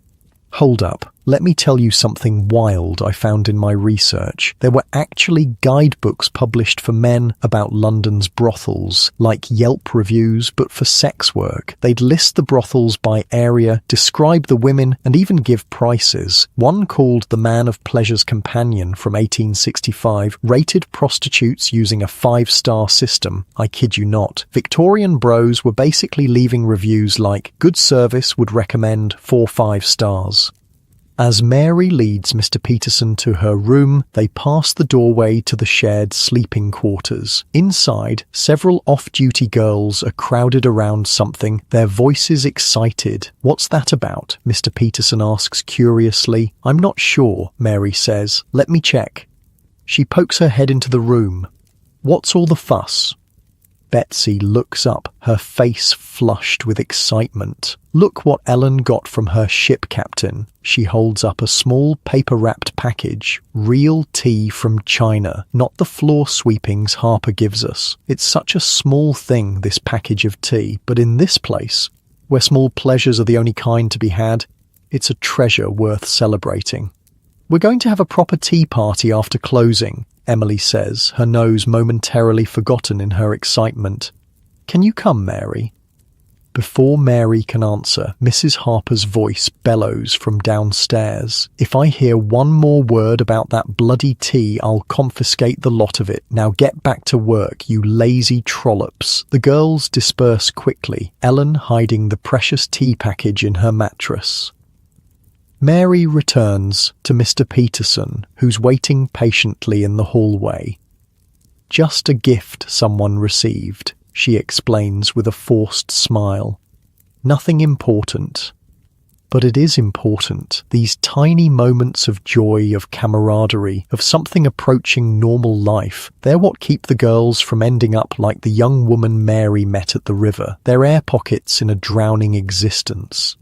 Hold up, let me tell you something wild I found in my research. There were actually guidebooks published for men about London's brothels, like Yelp reviews, but for sex work. They'd list the brothels by area, describe the women, and even give prices. One called The Man of Pleasure's Companion from 1865 rated prostitutes using a 5-star system. I kid you not. Victorian bros were basically leaving reviews like, "Good service, would recommend 4 5 stars." As Mary leads Mr. Peterson to her room, they pass the doorway to the shared sleeping quarters. Inside, several off-duty girls are crowded around something, their voices excited. "What's that about?" Mr. Peterson asks curiously. "I'm not sure," Mary says. "Let me check." She pokes her head into the room. "What's all the fuss?" Betsy looks up, her face flushed with excitement. "Look what Ellen got from her ship captain." She holds up a small paper-wrapped package. "Real tea from China, not the floor sweepings Harper gives us. It's such a small thing, this package of tea, but in this place, where small pleasures are the only kind to be had, it's a treasure worth celebrating." "We're going to have a proper tea party after closing," Emily says, her nose momentarily forgotten in her excitement. "Can you come, Mary?" Before Mary can answer, Mrs. Harper's voice bellows from downstairs. "If I hear one more word about that bloody tea, I'll confiscate the lot of it. Now get back to work, you lazy trollops." The girls disperse quickly, Ellen hiding the precious tea package in her mattress. Mary returns to Mr. Peterson, who's waiting patiently in the hallway. "Just a gift someone received," she explains with a forced smile. "Nothing important. But it is important. These tiny moments of joy, of camaraderie, of something approaching normal life, they're what keep the girls from ending up like the young woman Mary met at the river. They're air pockets in a drowning existence."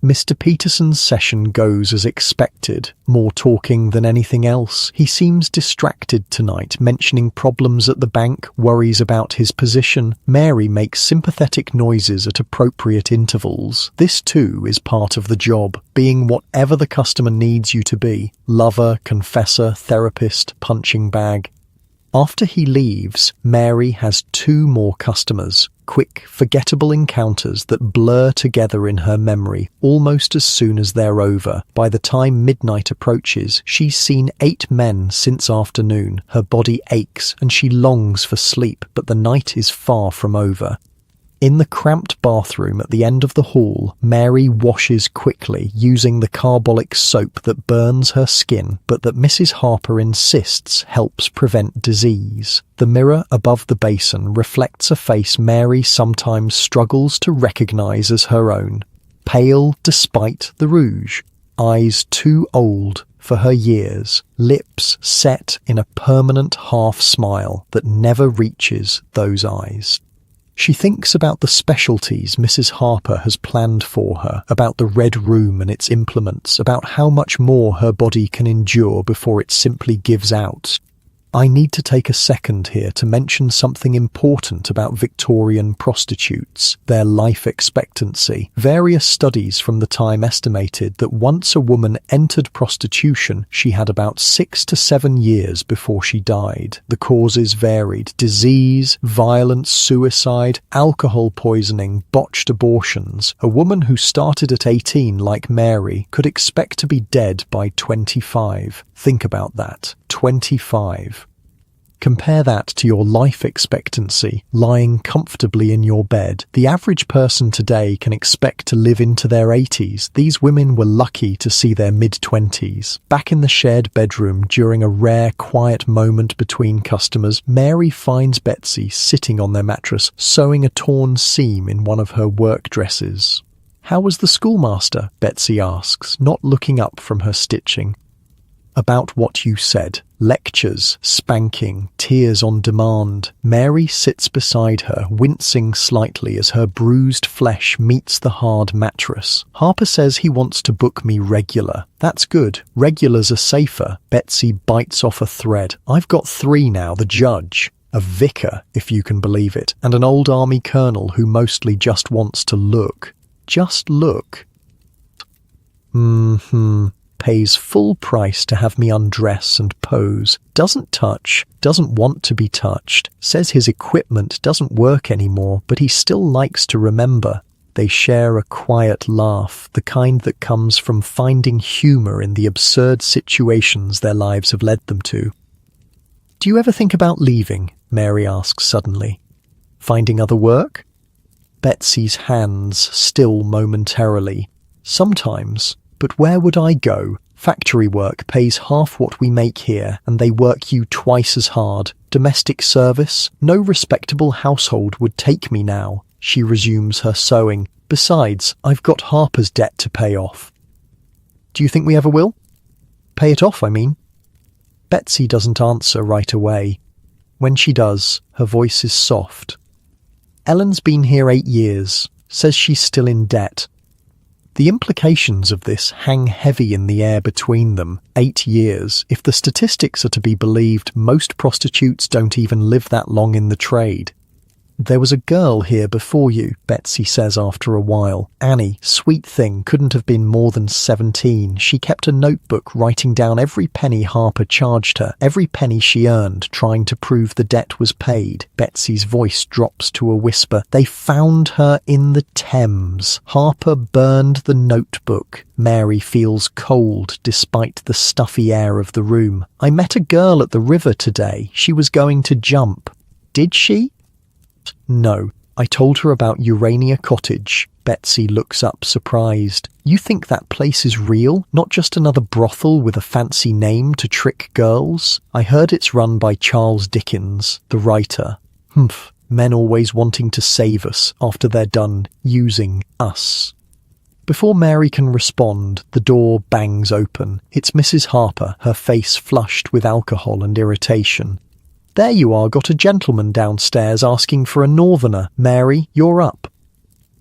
Mr. Peterson's session goes as expected, more talking than anything else. He seems distracted tonight, mentioning problems at the bank, worries about his position. Mary makes sympathetic noises at appropriate intervals. This too is part of the job, being whatever the customer needs you to be: lover, confessor, therapist, punching bag. After he leaves, Mary has 2 more customers, quick, forgettable encounters that blur together in her memory almost as soon as they're over. By the time midnight approaches, she's seen 8 men since afternoon. Her body aches and she longs for sleep, but the night is far from over. In the cramped bathroom at the end of the hall, Mary washes quickly, using the carbolic soap that burns her skin, but that Mrs. Harper insists helps prevent disease. The mirror above the basin reflects a face Mary sometimes struggles to recognize as her own. Pale despite the rouge, eyes too old for her years, lips set in a permanent half-smile that never reaches those eyes. She thinks about the specialties Mrs. Harper has planned for her, about the red room and its implements, about how much more her body can endure before it simply gives out. I need to take a second here to mention something important about Victorian prostitutes, their life expectancy. Various studies from the time estimated that once a woman entered prostitution, she had about 6 to 7 years before she died. The causes varied: disease, violence, suicide, alcohol poisoning, botched abortions. A woman who started at 18, like Mary, could expect to be dead by 25. Think about that. 25. Compare that to your life expectancy, lying comfortably in your bed. The average person today can expect to live into their 80s. These women were lucky to see their mid-20s. Back in the shared bedroom, during a rare, quiet moment between customers, Mary finds Betsy sitting on their mattress, sewing a torn seam in one of her work dresses. "How was the schoolmaster?" Betsy asks, not looking up from her stitching. "About what you said. Lectures, spanking, tears on demand." Mary sits beside her, wincing slightly as her bruised flesh meets the hard mattress. "Harper says he wants to book me regular." "That's good. Regulars are safer." Betsy bites off a thread. "I've got 3 now, the judge, a vicar, if you can believe it, and an old army colonel who mostly just wants to look. Just look. Pays full price to have me undress and pose. Doesn't touch, doesn't want to be touched. Says his equipment doesn't work anymore, but he still likes to remember." They share a quiet laugh, the kind that comes from finding humor in the absurd situations their lives have led them to. "Do you ever think about leaving?" Mary asks suddenly. "Finding other work?" Betsy's hands still momentarily. "Sometimes. But where would I go? Factory work pays half what we make here, and they work you twice as hard. Domestic service? No respectable household would take me now. She resumes her sewing. Besides, I've got Harper's debt to pay off. Do you think we ever will? Pay it off, I mean. Betsy doesn't answer right away. When she does, her voice is soft. Ellen's been here 8 years, says she's still in debt. The implications of this hang heavy in the air between them. 8 years. If the statistics are to be believed, most prostitutes don't even live that long in the trade. There was a girl here before you, Betsy says after a while. Annie, sweet thing, couldn't have been more than 17. She kept a notebook writing down every penny Harper charged her, every penny she earned, trying to prove the debt was paid. Betsy's voice drops to a whisper. They found her in the Thames. Harper burned the notebook. Mary feels cold despite the stuffy air of the room. I met a girl at the river today. She was going to jump. Did she? No. I told her about Urania Cottage. Betsy looks up surprised. You think that place is real? Not just another brothel with a fancy name to trick girls? I heard it's run by Charles Dickens, the writer. Humph. Men always wanting to save us after they're done using us. Before Mary can respond, the door bangs open. It's Mrs. Harper, her face flushed with alcohol and irritation. There you are, got a gentleman downstairs asking for a northerner. Mary, you're up.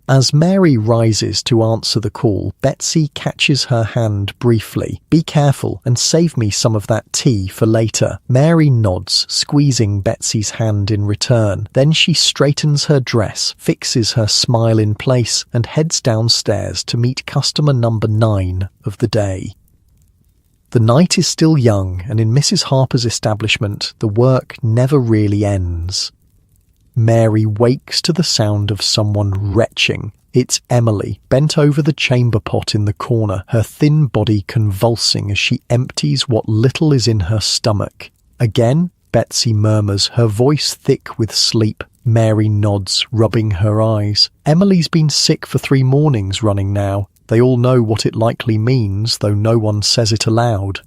As Mary rises to answer the call, Betsy catches her hand briefly. Be careful and save me some of that tea for later. Mary nods, squeezing Betsy's hand in return. Then she straightens her dress, fixes her smile in place, and heads downstairs to meet customer number 9 of the day. The night is still young, and in Mrs. Harper's establishment, the work never really ends. Mary wakes to the sound of someone retching. It's Emily, bent over the chamber pot in the corner, her thin body convulsing as she empties what little is in her stomach. Again, Betsy murmurs, her voice thick with sleep. Mary nods, rubbing her eyes. Emily's been sick for 3 mornings running now. They all know what it likely means, though no one says it aloud.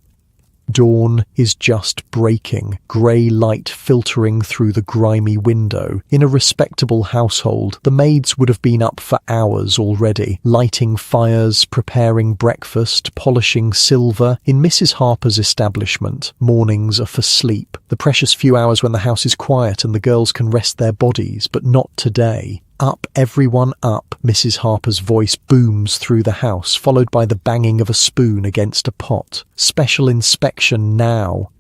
Dawn is just breaking, grey light filtering through the grimy window. In a respectable household, the maids would have been up for hours already, lighting fires, preparing breakfast, polishing silver. In Mrs. Harper's establishment, mornings are for sleep, the precious few hours when the house is quiet and the girls can rest their bodies, but not today. Up, everyone up, Mrs. Harper's voice booms through the house, followed by the banging of a spoon against a pot. Special inspection now.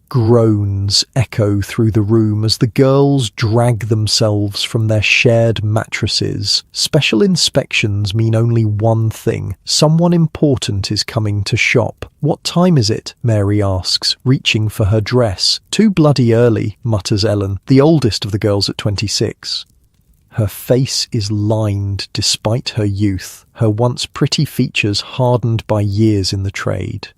Groans echo through the room as the girls drag themselves from their shared mattresses. Special inspections mean only one thing. Someone important is coming to shop. What time is it? Mary asks, reaching for her dress. Too bloody early, mutters Ellen, the oldest of the girls at 26. Her face is lined despite her youth, her once pretty features hardened by years in the trade.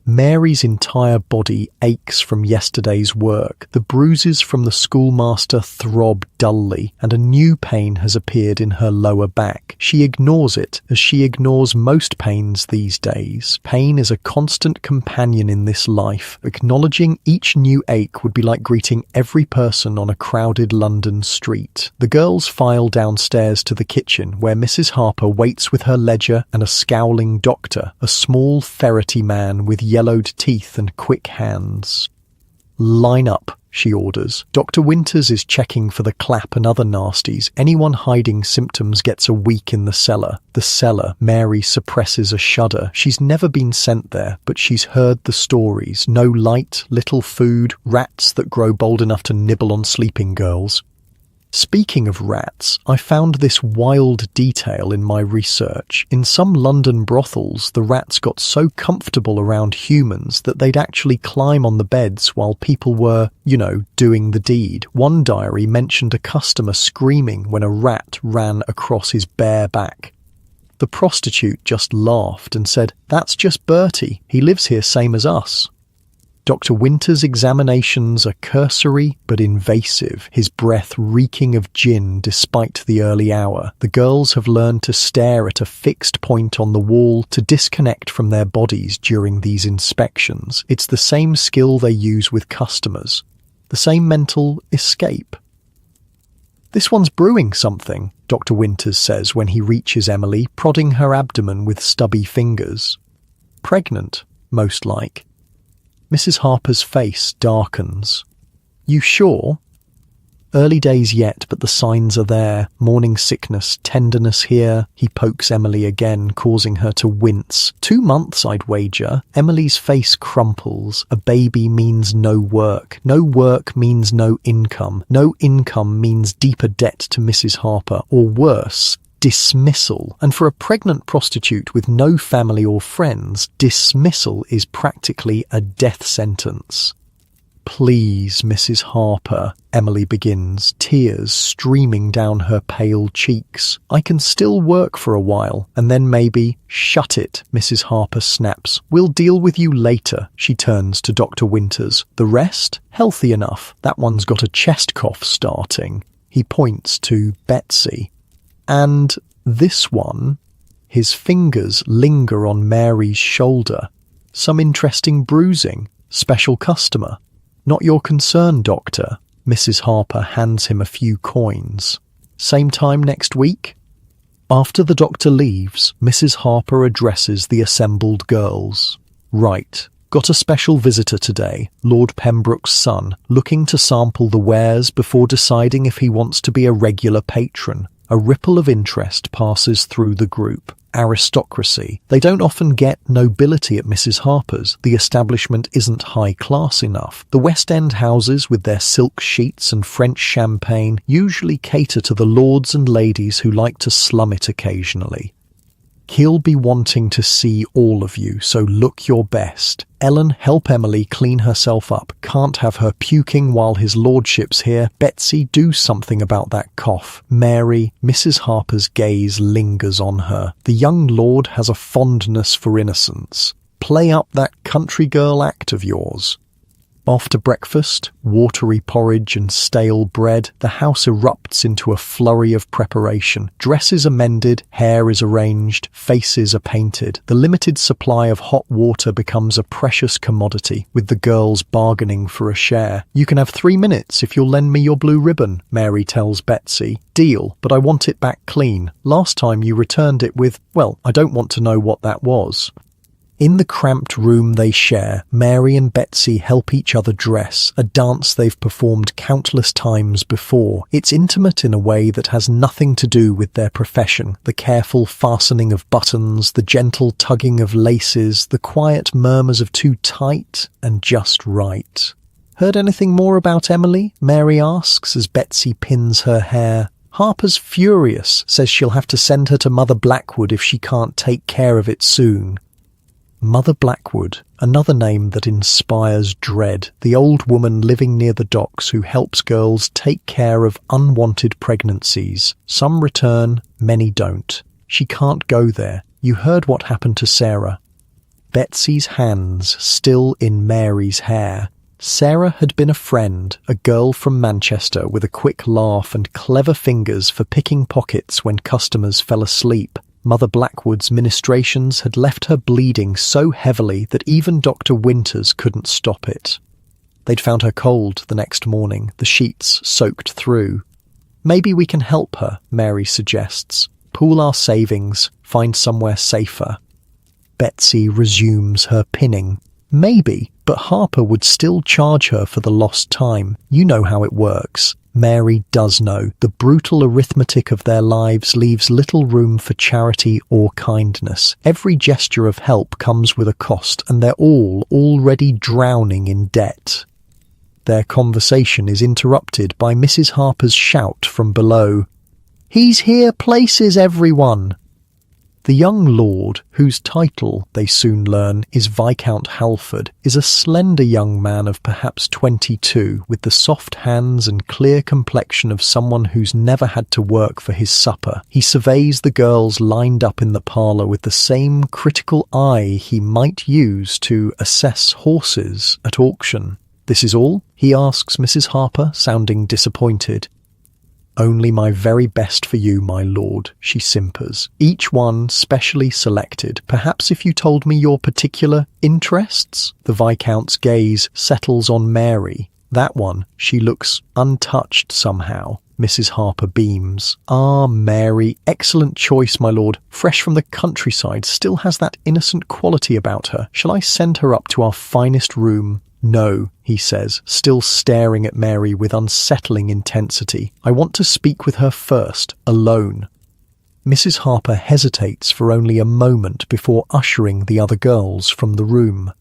Mary's entire body aches from yesterday's work. The bruises from the schoolmaster throb dully, and a new pain has appeared in her lower back. She ignores it, as she ignores most pains these days. Pain is a constant companion in this life. Acknowledging each new ache would be like greeting every person on a crowded London street. The girls file downstairs to the kitchen, where Mrs. Harper waits with her ledger and a scowling doctor, a small ferrety man with yellowed teeth and quick hands. Line up, she orders. Dr. Winters is checking for the clap and other nasties. Anyone hiding symptoms gets a week in the cellar. The cellar. Mary suppresses a shudder. She's never been sent there, but she's heard the stories. No light, little food, rats that grow bold enough to nibble on sleeping girls. Speaking of rats, I found this wild detail in my research. In some London brothels, the rats got so comfortable around humans that they'd actually climb on the beds while people were, doing the deed. One diary mentioned a customer screaming when a rat ran across his bare back. The prostitute just laughed and said, "That's just Bertie. He lives here same as us." Dr. Winter's examinations are cursory but invasive, his breath reeking of gin despite the early hour. The girls have learned to stare at a fixed point on the wall, to disconnect from their bodies during these inspections. It's the same skill they use with customers, the same mental escape. "This one's brewing something," Dr. Winters says when he reaches Emily, prodding her abdomen with stubby fingers. "Pregnant, most like." Mrs. Harper's face darkens. "You sure?" "Early days yet, but the signs are there. Morning sickness, tenderness here." He pokes Emily again, causing her to wince. 2 months, I'd wager." Emily's face crumples. A baby means no work. No work means no income. No income means deeper debt to Mrs. Harper, or worse, dismissal. And for a pregnant prostitute with no family or friends, dismissal is practically a death sentence. "Please, Mrs. Harper," Emily begins, tears streaming down her pale cheeks. "I can still work for a while, and then maybe—" "Shut it," Mrs. Harper snaps. "We'll deal with you later." She turns to Dr. Winters. "The rest? Healthy enough. That one's got a chest cough starting." He points to Betsy. "And this one?" His fingers linger on Mary's shoulder. "Some interesting bruising. Special customer." "Not your concern, doctor." Mrs. Harper hands him a few coins. "Same time next week?" After the doctor leaves, Mrs. Harper addresses the assembled girls. "Right. Got a special visitor today, Lord Pembroke's son, looking to sample the wares before deciding if he wants to be a regular patron." A ripple of interest passes through the group. Aristocracy. They don't often get nobility at Mrs. Harper's. The establishment isn't high class enough. The West End houses, with their silk sheets and French champagne, usually cater to the lords and ladies who like to slum it occasionally. "He'll be wanting to see all of you, so look your best. Ellen, help Emily clean herself up. Can't have her puking while his lordship's here. Betsy, do something about that cough. Mary," Mrs. Harper's gaze lingers on her. "The young lord has a fondness for innocence. Play up that country girl act of yours." After breakfast, watery porridge and stale bread, the house erupts into a flurry of preparation. Dresses are mended, hair is arranged, faces are painted. The limited supply of hot water becomes a precious commodity, with the girls bargaining for a share. "You can have 3 minutes if you'll lend me your blue ribbon," Mary tells Betsy. "Deal, but I want it back clean. Last time you returned it with, well, I don't want to know what that was." In the cramped room they share, Mary and Betsy help each other dress, a dance they've performed countless times before. It's intimate in a way that has nothing to do with their profession. The careful fastening of buttons, the gentle tugging of laces, the quiet murmurs of too tight and just right. "Heard anything more about Emily?" Mary asks as Betsy pins her hair. "Harper's furious, says she'll have to send her to Mother Blackwood if she can't take care of it soon." Mother Blackwood, another name that inspires dread, the old woman living near the docks who helps girls take care of unwanted pregnancies. Some return, many don't. She can't go there. You heard what happened to Sarah. Betsy's hands still in Mary's hair. Sarah had been a friend, a girl from Manchester with a quick laugh and clever fingers for picking pockets when customers fell asleep. Mother Blackwood's ministrations had left her bleeding so heavily that even Dr. Winters couldn't stop it. They'd found her cold the next morning, the sheets soaked through. "Maybe we can help her," Mary suggests. "Pool our savings, find somewhere safer." Betsy resumes her pinning. "Maybe, but Harper would still charge her for the lost time. You know how it works." Mary does know. The brutal arithmetic of their lives leaves little room for charity or kindness. Every gesture of help comes with a cost, and they're all already drowning in debt. Their conversation is interrupted by Mrs. Harper's shout from below. "He's here places, everyone!" The young lord, whose title, they soon learn, is Viscount Halford, is a slender young man of perhaps 22, with the soft hands and clear complexion of someone who's never had to work for his supper. He surveys the girls lined up in the parlour with the same critical eye he might use to assess horses at auction. "This is all?" he asks Mrs. Harper, sounding disappointed. "Only my very best for you, my lord," she simpers. "Each one specially selected. Perhaps if you told me your particular interests?" The Viscount's gaze settles on Mary. "That one, she looks untouched somehow." Mrs. Harper beams. "Ah, Mary, excellent choice, my lord. Fresh from the countryside, still has that innocent quality about her. Shall I send her up to our finest room?" "No," he says, still staring at Mary with unsettling intensity. "I want to speak with her first, alone." Mrs. Harper hesitates for only a moment before ushering the other girls from the room.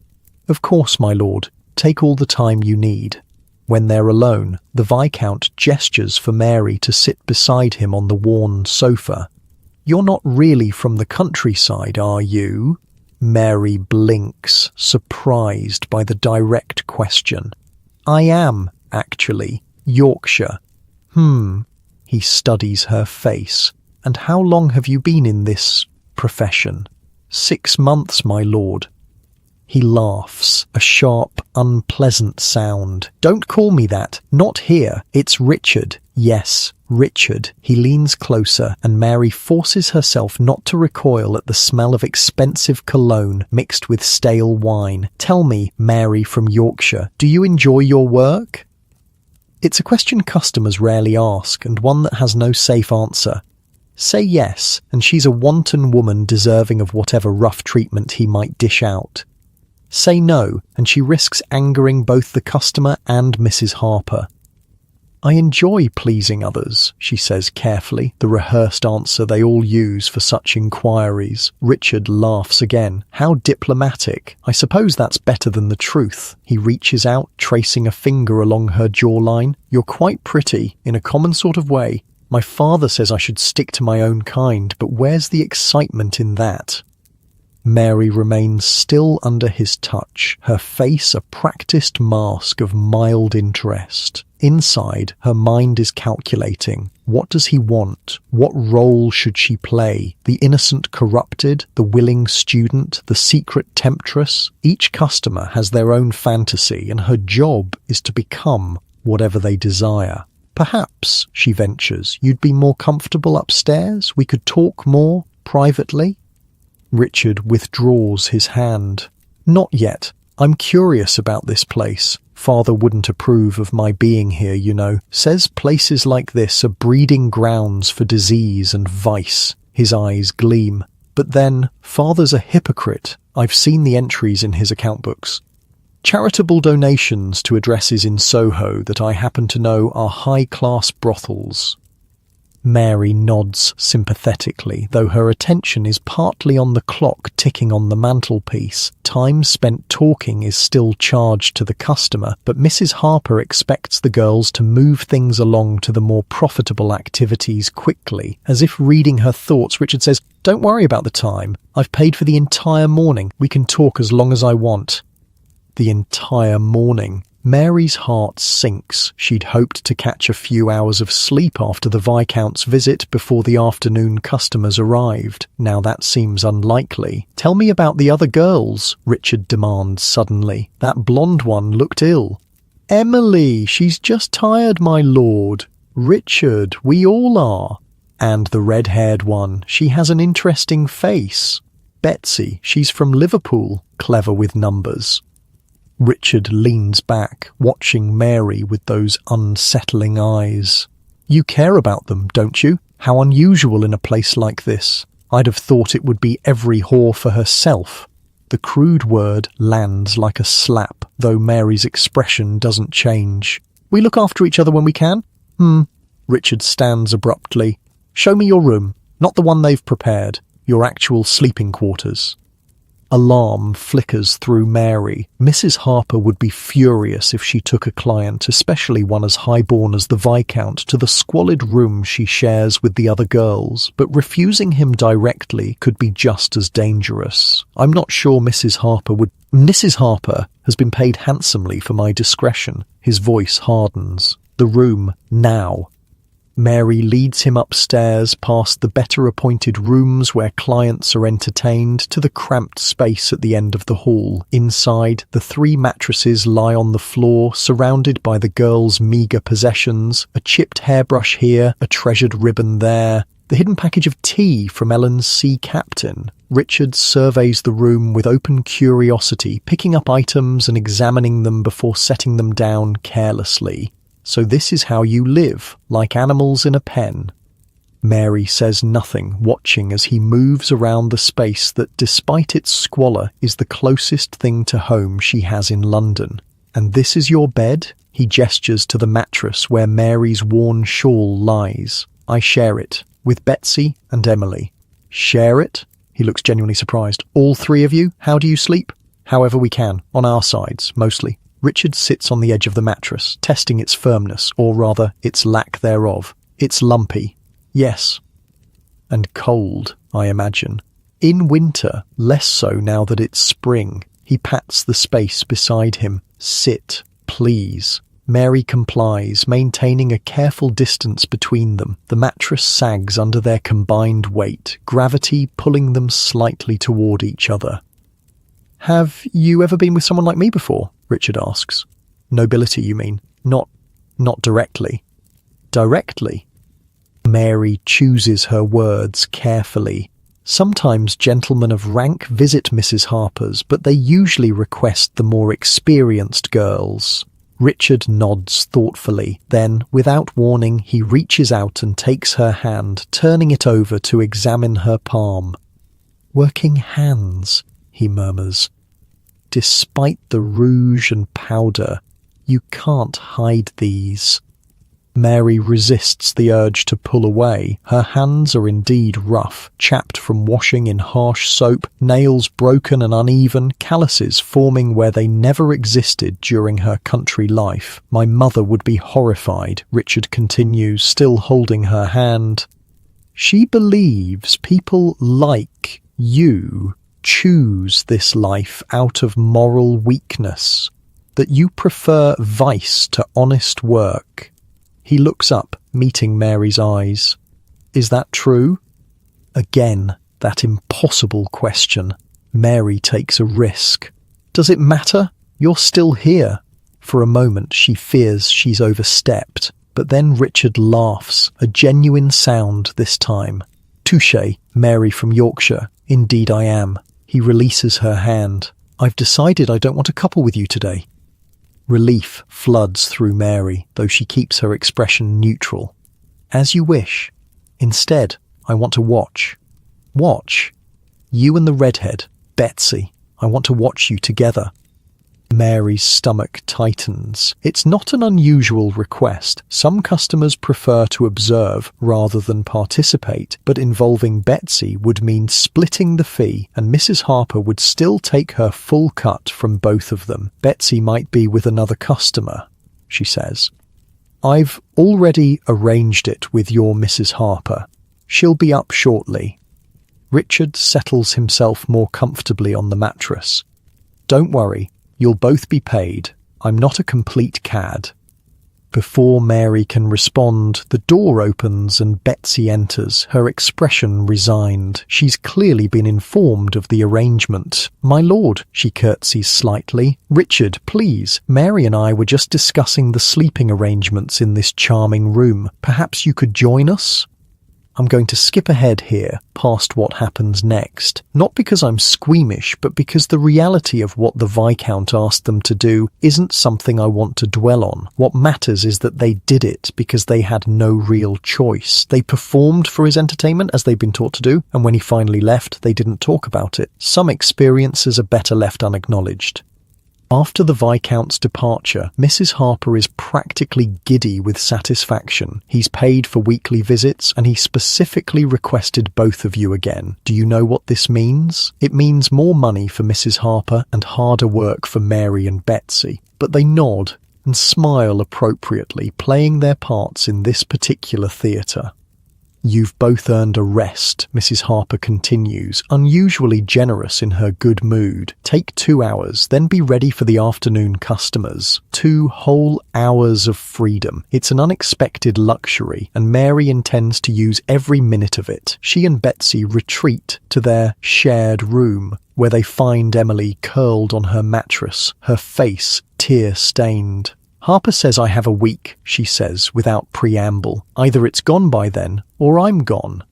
"Of course, my lord. Take all the time you need." When they're alone, the Viscount gestures for Mary to sit beside him on the worn sofa. "You're not really from the countryside, are you?" Mary blinks, surprised by the direct question. "I am, actually. Yorkshire." He studies her face. "And how long have you been in this profession?" 6 months, my lord." He laughs, a sharp, unpleasant sound. "Don't call me that. Not here. It's Richard. Yes, Richard." He leans closer, and Mary forces herself not to recoil at the smell of expensive cologne mixed with stale wine. "Tell me, Mary from Yorkshire, do you enjoy your work?" It's a question customers rarely ask, and one that has no safe answer. Say yes, and she's a wanton woman deserving of whatever rough treatment he might dish out. Say no, and she risks angering both the customer and Mrs. Harper. "I enjoy pleasing others," she says carefully, the rehearsed answer they all use for such inquiries. Richard laughs again. "How diplomatic. I suppose that's better than the truth." He reaches out, tracing a finger along her jawline. "You're quite pretty, in a common sort of way. My father says I should stick to my own kind, but where's the excitement in that?" Mary remains still under his touch, her face a practiced mask of mild interest. Inside, her mind is calculating. What does he want? What role should she play? The innocent corrupted, the willing student, the secret temptress? Each customer has their own fantasy, and her job is to become whatever they desire. "Perhaps," she ventures, "you'd be more comfortable upstairs? We could talk more privately?" Richard withdraws his hand. "Not yet. I'm curious about this place. Father wouldn't approve of my being here, you know. Says places like this are breeding grounds for disease and vice." His eyes gleam. "But then, Father's a hypocrite. I've seen the entries in his account books. Charitable donations to addresses in Soho that I happen to know are high-class brothels." Mary nods sympathetically, though her attention is partly on the clock ticking on the mantelpiece. Time spent talking is still charged to the customer, but Mrs. Harper expects the girls to move things along to the more profitable activities quickly. As if reading her thoughts, Richard says, "Don't worry about the time. I've paid for the entire morning. We can talk as long as I want." The entire morning. Mary's heart sinks. She'd hoped to catch a few hours of sleep after the Viscount's visit before the afternoon customers arrived. Now that seems unlikely. "Tell me about the other girls," Richard demands suddenly. "That blonde one looked ill." "Emily, she's just tired, my lord." "Richard, we all are." "And the red-haired one, she has an interesting face." "Betsy, she's from Liverpool, clever with numbers." Richard leans back, watching Mary with those unsettling eyes. "You care about them, don't you? How unusual in a place like this. I'd have thought it would be every whore for herself." The crude word lands like a slap, though Mary's expression doesn't change. "We look after each other when we can?" Richard stands abruptly. "Show me your room, not the one they've prepared, your actual sleeping quarters." Alarm flickers through Mary. Mrs. Harper would be furious if she took a client, especially one as highborn as the Viscount, to the squalid room she shares with the other girls, but refusing him directly could be just as dangerous. I'm not sure Mrs. Harper would... Mrs. Harper has been paid handsomely for my discretion. His voice hardens. The room, now. Mary leads him upstairs past the better-appointed rooms where clients are entertained to the cramped space at the end of the hall. Inside, the 3 mattresses lie on the floor, surrounded by the girls' meagre possessions, a chipped hairbrush here, a treasured ribbon there, the hidden package of tea from Ellen's sea captain. Richard surveys the room with open curiosity, picking up items and examining them before setting them down carelessly. So this is how you live, like animals in a pen. Mary says nothing, watching as he moves around the space that, despite its squalor, is the closest thing to home she has in London. And this is your bed? He gestures to the mattress where Mary's worn shawl lies. I share it, with Betsy and Emily. Share it? He looks genuinely surprised. All 3 of you? How do you sleep? However we can, on our sides, mostly. Richard sits on the edge of the mattress, testing its firmness, or rather, its lack thereof. It's lumpy. Yes. And cold, I imagine. In winter, less so now that it's spring. He pats the space beside him. Sit, please. Mary complies, maintaining a careful distance between them. The mattress sags under their combined weight, gravity pulling them slightly toward each other. Have you ever been with someone like me before? Richard asks. Nobility, you mean? Not directly. Directly? Mary chooses her words carefully. Sometimes gentlemen of rank visit Mrs. Harper's, but they usually request the more experienced girls. Richard nods thoughtfully. Then, without warning, he reaches out and takes her hand, turning it over to examine her palm. Working hands, he murmurs. Despite the rouge and powder, you can't hide these. Mary resists the urge to pull away. Her hands are indeed rough, chapped from washing in harsh soap, nails broken and uneven, calluses forming where they never existed during her country life. My mother would be horrified, Richard continues, still holding her hand. She believes people like you choose this life out of moral weakness, that you prefer vice to honest work. He looks up, meeting Mary's eyes. Is that true? Again, that impossible question. Mary takes a risk. Does it matter? You're still here. For a moment, she fears she's overstepped, but then Richard laughs, a genuine sound this time. Touché, Mary from Yorkshire. Indeed I am. He releases her hand. I've decided I don't want to couple with you today. Relief floods through Mary, though she keeps her expression neutral. As you wish. Instead, I want to watch. Watch? You and the redhead, Betsy. I want to watch you together. Mary's stomach tightens. It's not an unusual request. Some customers prefer to observe rather than participate, but involving Betsy would mean splitting the fee, and Mrs. Harper would still take her full cut from both of them. Betsy might be with another customer, she says. I've already arranged it with your Mrs. Harper. She'll be up shortly. Richard settles himself more comfortably on the mattress. Don't worry. You'll both be paid. I'm not a complete cad. Before Mary can respond, the door opens and Betsy enters, her expression resigned. She's clearly been informed of the arrangement. My lord, she curtsies slightly. Richard, please. Mary and I were just discussing the sleeping arrangements in this charming room. Perhaps you could join us? I'm going to skip ahead here, past what happens next. Not because I'm squeamish, but because the reality of what the Viscount asked them to do isn't something I want to dwell on. What matters is that they did it because they had no real choice. They performed for his entertainment as they'd been taught to do, and when he finally left, they didn't talk about it. Some experiences are better left unacknowledged. After the Viscount's departure, Mrs. Harper is practically giddy with satisfaction. He's paid for weekly visits, and he specifically requested both of you again. Do you know what this means? It means more money for Mrs. Harper and harder work for Mary and Betsy. But they nod and smile appropriately, playing their parts in this particular theatre. You've both earned a rest, Mrs. Harper continues, unusually generous in her good mood. Take 2 hours, then be ready for the afternoon customers. 2 whole hours of freedom. It's an unexpected luxury, and Mary intends to use every minute of it. She and Betsy retreat to their shared room, where they find Emily curled on her mattress, her face tear-stained. Harper says I have a week, she says, without preamble. Either it's gone by then, or I'm gone.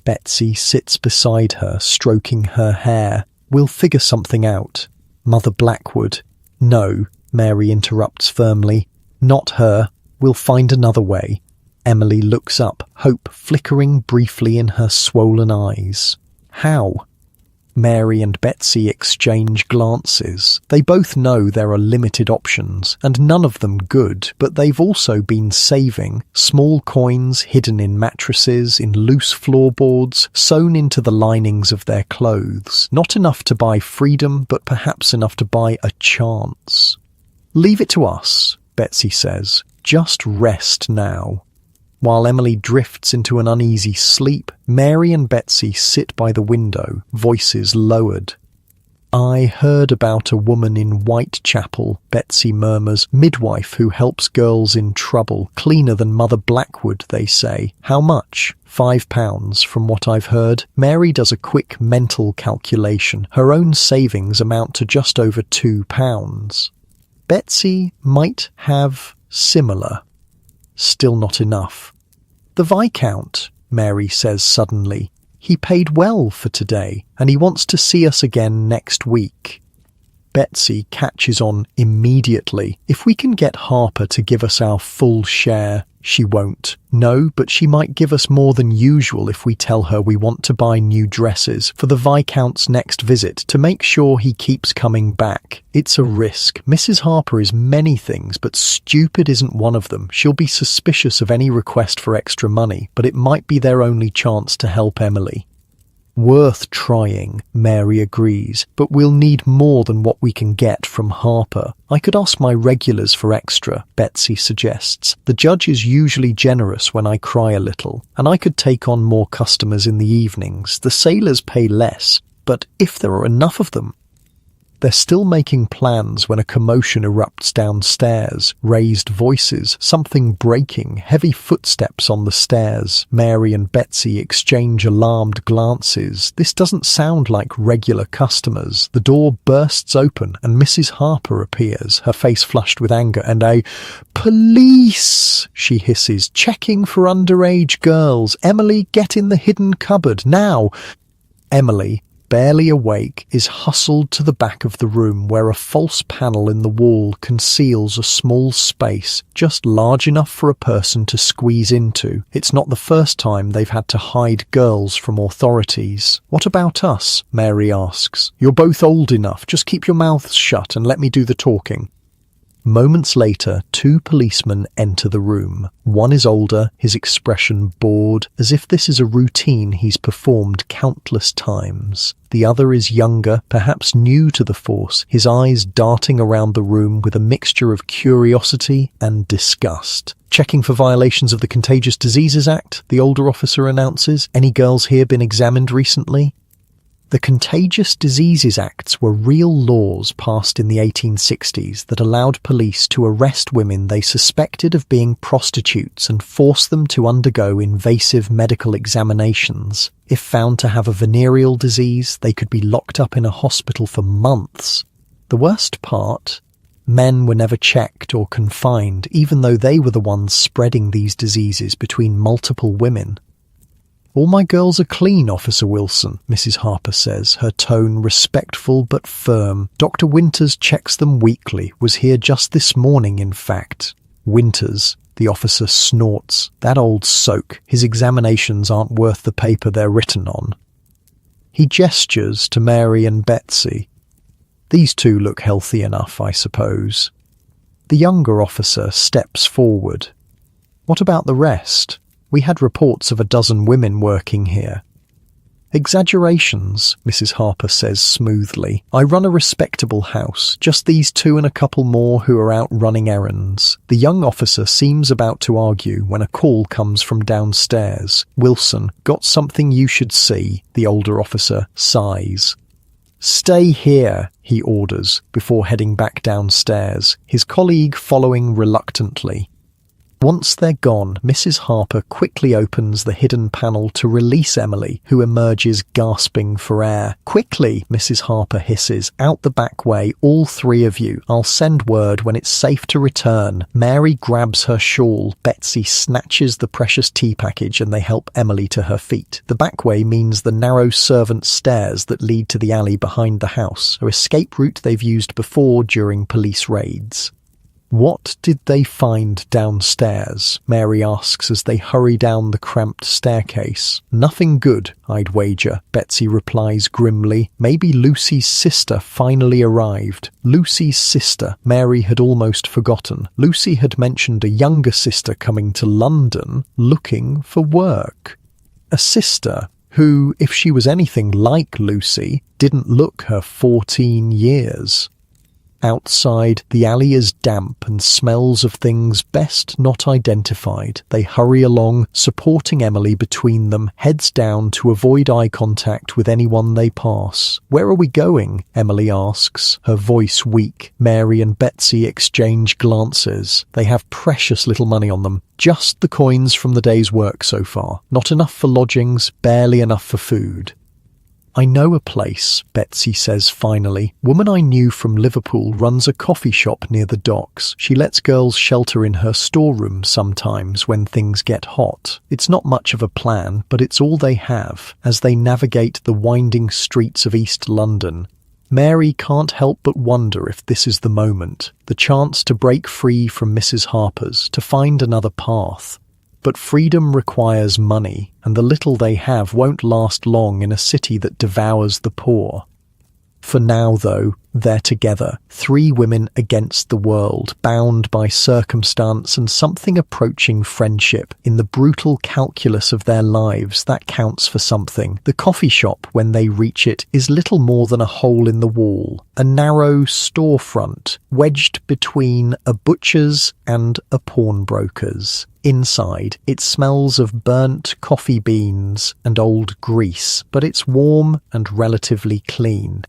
Betsy sits beside her, stroking her hair. We'll figure something out. Mother Blackwood. No, Mary interrupts firmly. Not her. We'll find another way. Emily looks up, hope flickering briefly in her swollen eyes. How? Mary and Betsy exchange glances. They both know there are limited options, and none of them good, but they've also been saving. Small coins hidden in mattresses, in loose floorboards, sewn into the linings of their clothes. Not enough to buy freedom, but perhaps enough to buy a chance. Leave it to us, Betsy says. Just rest now. While Emily drifts into an uneasy sleep, Mary and Betsy sit by the window, voices lowered. I heard about a woman in Whitechapel, Betsy murmurs, midwife who helps girls in trouble, cleaner than Mother Blackwood, they say. How much? £5, from what I've heard. Mary does a quick mental calculation. Her own savings amount to just over £2. Betsy might have similar. Still not enough. The Viscount, Mary says suddenly. He paid well for today, and he wants to see us again next week. Betsy catches on immediately. If we can get Harper to give us our full share, she won't. No, but she might give us more than usual if we tell her we want to buy new dresses for the Viscount's next visit to make sure he keeps coming back. It's a risk. Mrs. Harper is many things, but stupid isn't one of them. She'll be suspicious of any request for extra money, but it might be their only chance to help Emily. Worth trying, Mary agrees, but we'll need more than what we can get from Harper. I could ask my regulars for extra, Betsy suggests. The judge is usually generous when I cry a little, and I could take on more customers in the evenings. The sailors pay less, but if there are enough of them. They're still making plans when a commotion erupts downstairs. Raised voices, something breaking, heavy footsteps on the stairs. Mary and Betsy exchange alarmed glances. This doesn't sound like regular customers. The door bursts open and Mrs. Harper appears, her face flushed with anger, and a "Police!" she hisses, "checking for underage girls. Emily, get in the hidden cupboard, now!" Emily, barely awake, is hustled to the back of the room where a false panel in the wall conceals a small space just large enough for a person to squeeze into. It's not the first time they've had to hide girls from authorities. "What about us?" Mary asks. "You're both old enough. Just keep your mouths shut and let me do the talking." Moments later, 2 policemen enter the room. One is older, his expression bored, as if this is a routine he's performed countless times. The other is younger, perhaps new to the force, his eyes darting around the room with a mixture of curiosity and disgust. "Checking for violations of the Contagious Diseases Act," the older officer announces. "Any girls here been examined recently?" The Contagious Diseases Acts were real laws passed in the 1860s that allowed police to arrest women they suspected of being prostitutes and force them to undergo invasive medical examinations. If found to have a venereal disease, they could be locked up in a hospital for months. The worst part? Men were never checked or confined, even though they were the ones spreading these diseases between multiple women. "All my girls are clean, Officer Wilson," Mrs. Harper says, her tone respectful but firm. "Dr. Winters checks them weekly, was here just this morning, in fact." "Winters," the officer snorts. "That old soak. His examinations aren't worth the paper they're written on." He gestures to Mary and Betsy. These two look healthy enough, I suppose. The younger officer steps forward. What about the rest? We had reports of 12 women working here. Exaggerations, Mrs. Harper says smoothly. I run a respectable house, just these two and a couple more who are out running errands. The young officer seems about to argue when a call comes from downstairs. Wilson, got something you should see, the older officer sighs. Stay here, he orders, before heading back downstairs, his colleague following reluctantly. Once they're gone, Mrs. Harper quickly opens the hidden panel to release Emily, who emerges gasping for air. Quickly, Mrs. Harper hisses, out the back way, all three of you. I'll send word when it's safe to return. Mary grabs her shawl. Betsy snatches the precious tea package and they help Emily to her feet. The back way means the narrow servant stairs that lead to the alley behind the house, an escape route they've used before during police raids. What did they find downstairs? Mary asks as they hurry down the cramped staircase. Nothing good, I'd wager, Betsy replies grimly. Maybe Lucy's sister finally arrived. Lucy's sister, Mary had almost forgotten. Lucy had mentioned a younger sister coming to London looking for work. A sister who, if she was anything like Lucy, didn't look her 14 years. Outside, the alley is damp and smells of things best not identified. They hurry along, supporting Emily between them, heads down to avoid eye contact with anyone they pass. Where are we going? Emily asks, her voice weak. Mary and Betsy exchange glances. They have precious little money on them. Just the coins from the day's work so far. Not enough for lodgings, barely enough for food. I know a place, Betsy says finally. Woman I knew from Liverpool runs a coffee shop near the docks. She lets girls shelter in her storeroom sometimes when things get hot. It's not much of a plan, but it's all they have as they navigate the winding streets of East London. Mary can't help but wonder if this is the moment, the chance to break free from Mrs. Harper's, to find another path. But freedom requires money, and the little they have won't last long in a city that devours the poor. For now, though, they're together, 3 women against the world, bound by circumstance and something approaching friendship. In the brutal calculus of their lives, that counts for something. The coffee shop, when they reach it, is little more than a hole in the wall, a narrow storefront, wedged between a butcher's and a pawnbroker's. Inside, it smells of burnt coffee beans and old grease, but it's warm and relatively clean.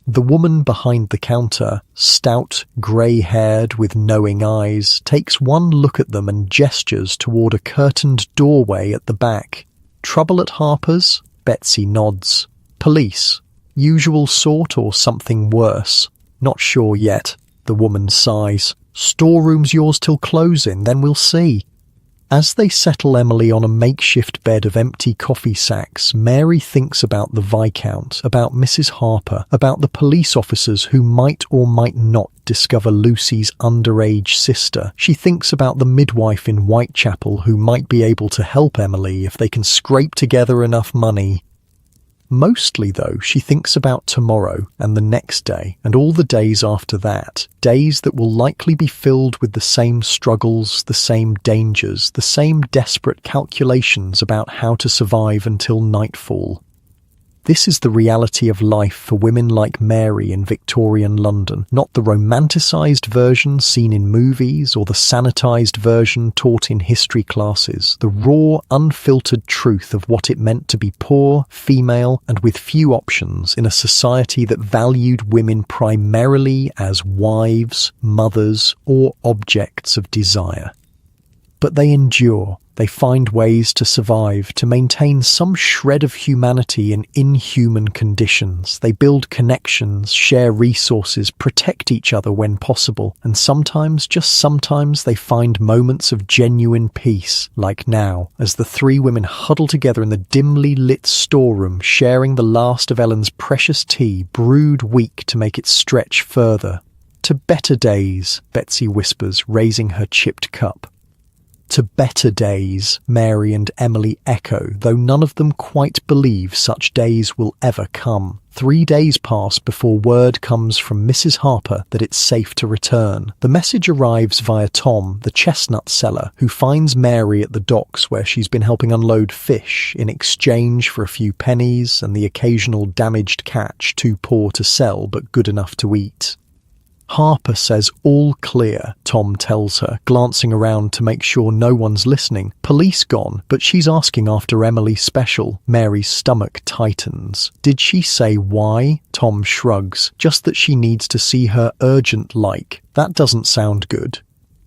The woman behind the counter, stout, grey-haired with knowing eyes, takes one look at them and gestures toward a curtained doorway at the back. Trouble at Harper's? Betsy nods. Police? Usual sort or something worse? Not sure yet. The woman sighs. Storeroom's yours till closing, then we'll see. As they settle Emily on a makeshift bed of empty coffee sacks, Mary thinks about the Viscount, about Mrs. Harper, about the police officers who might or might not discover Lucy's underage sister. She thinks about the midwife in Whitechapel who might be able to help Emily if they can scrape together enough money. Mostly, though, she thinks about tomorrow and the next day and all the days after that, days that will likely be filled with the same struggles, the same dangers, the same desperate calculations about how to survive until nightfall. This is the reality of life for women like Mary in Victorian London, not the romanticised version seen in movies or the sanitised version taught in history classes, the raw, unfiltered truth of what it meant to be poor, female, and with few options in a society that valued women primarily as wives, mothers, or objects of desire. But they endure. They find ways to survive, to maintain some shred of humanity in inhuman conditions. They build connections, share resources, protect each other when possible, and sometimes, just sometimes, they find moments of genuine peace, like now, as the 3 women huddle together in the dimly lit storeroom, sharing the last of Ellen's precious tea, brewed weak to make it stretch further. To better days, Betsy whispers, raising her chipped cup. To better days, Mary and Emily echo, though none of them quite believe such days will ever come. 3 days pass before word comes from Mrs. Harper that it's safe to return. The message arrives via Tom, the chestnut seller, who finds Mary at the docks where she's been helping unload fish in exchange for a few pennies and the occasional damaged catch too poor to sell but good enough to eat. Harper says all clear, Tom tells her, glancing around to make sure no one's listening. Police gone, but she's asking after Emily Special. Mary's stomach tightens. Did she say why? Tom shrugs. Just that she needs to see her urgent like. That doesn't sound good.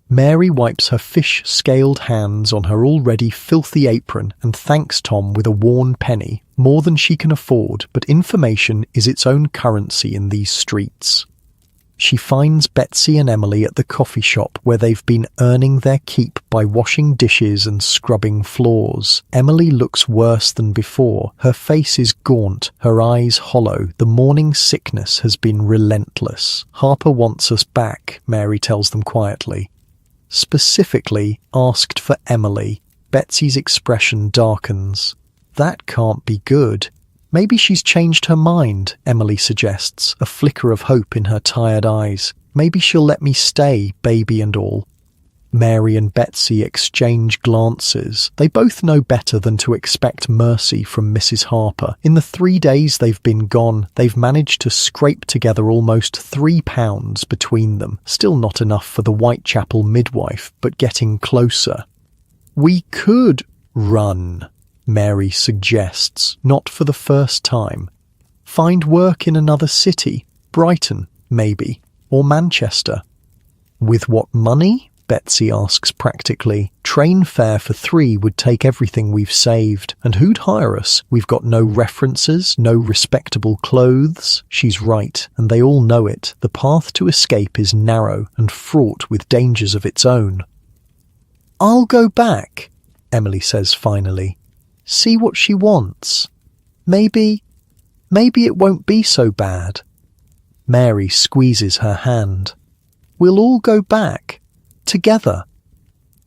Mary wipes her fish-scaled hands on her already filthy apron and thanks Tom with a worn penny. More than she can afford, but information is its own currency in these streets. She finds Betsy and Emily at the coffee shop where they've been earning their keep by washing dishes and scrubbing floors. Emily looks worse than before. Her face is gaunt, her eyes hollow. The morning sickness has been relentless. Harper wants us back, Mary tells them quietly. Specifically asked for Emily. Betsy's expression darkens. That can't be good. Maybe she's changed her mind, Emily suggests, a flicker of hope in her tired eyes. Maybe she'll let me stay, baby and all. Mary and Betsy exchange glances. They both know better than to expect mercy from Mrs. Harper. In the 3 days they've been gone, they've managed to scrape together almost £3 between them. Still not enough for the Whitechapel midwife, but getting closer. We could run, Mary suggests, not for the first time. Find work in another city, Brighton, maybe, or Manchester. With what money? Betsy asks practically. Train fare for 3 would take everything we've saved. And who'd hire us? We've got no references, no respectable clothes. She's right, and they all know it. The path to escape is narrow and fraught with dangers of its own. I'll go back, Emily says finally. See what she wants. Maybe it won't be so bad. Mary squeezes her hand. We'll all go back. Together.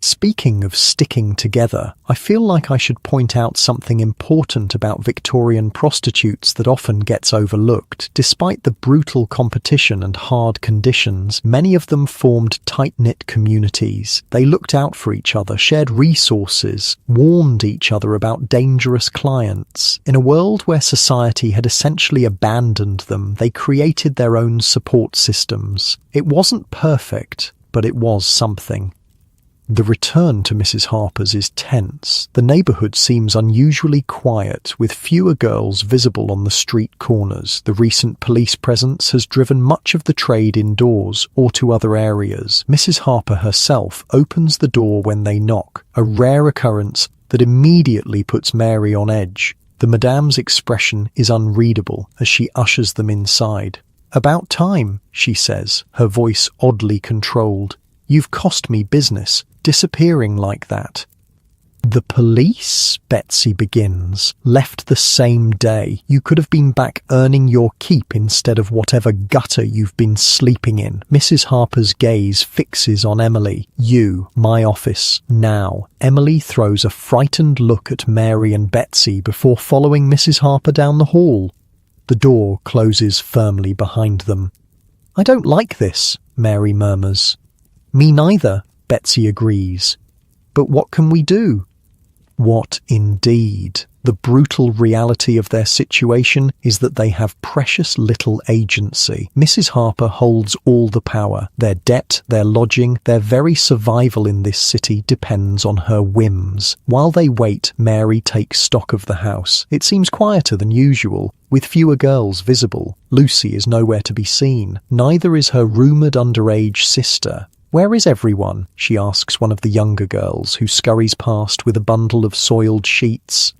Speaking of sticking together, I feel like I should point out something important about Victorian prostitutes that often gets overlooked. Despite the brutal competition and hard conditions, many of them formed tight-knit communities. They looked out for each other, shared resources, warned each other about dangerous clients. In a world where society had essentially abandoned them, they created their own support systems. It wasn't perfect, but it was something. The return to Mrs. Harper's is tense. The neighbourhood seems unusually quiet, with fewer girls visible on the street corners. The recent police presence has driven much of the trade indoors or to other areas. Mrs. Harper herself opens the door when they knock, a rare occurrence that immediately puts Mary on edge. The madame's expression is unreadable as she ushers them inside. About time, she says, her voice oddly controlled. You've cost me business, disappearing like that. The police, Betsy begins, left the same day. You could have been back earning your keep instead of whatever gutter you've been sleeping in. Mrs. Harper's gaze fixes on Emily. You, my office, now. Emily throws a frightened look at Mary and Betsy before following Mrs. Harper down the hall. The door closes firmly behind them. I don't like this, Mary murmurs. Me neither, Betsy agrees. But what can we do? What indeed? The brutal reality of their situation is that they have precious little agency. Mrs. Harper holds all the power. Their debt, their lodging, their very survival in this city depends on her whims. While they wait, Mary takes stock of the house. It seems quieter than usual, with fewer girls visible. Lucy is nowhere to be seen. Neither is her rumoured underage sister. Where is everyone? She asks one of the younger girls, who scurries past with a bundle of soiled sheets.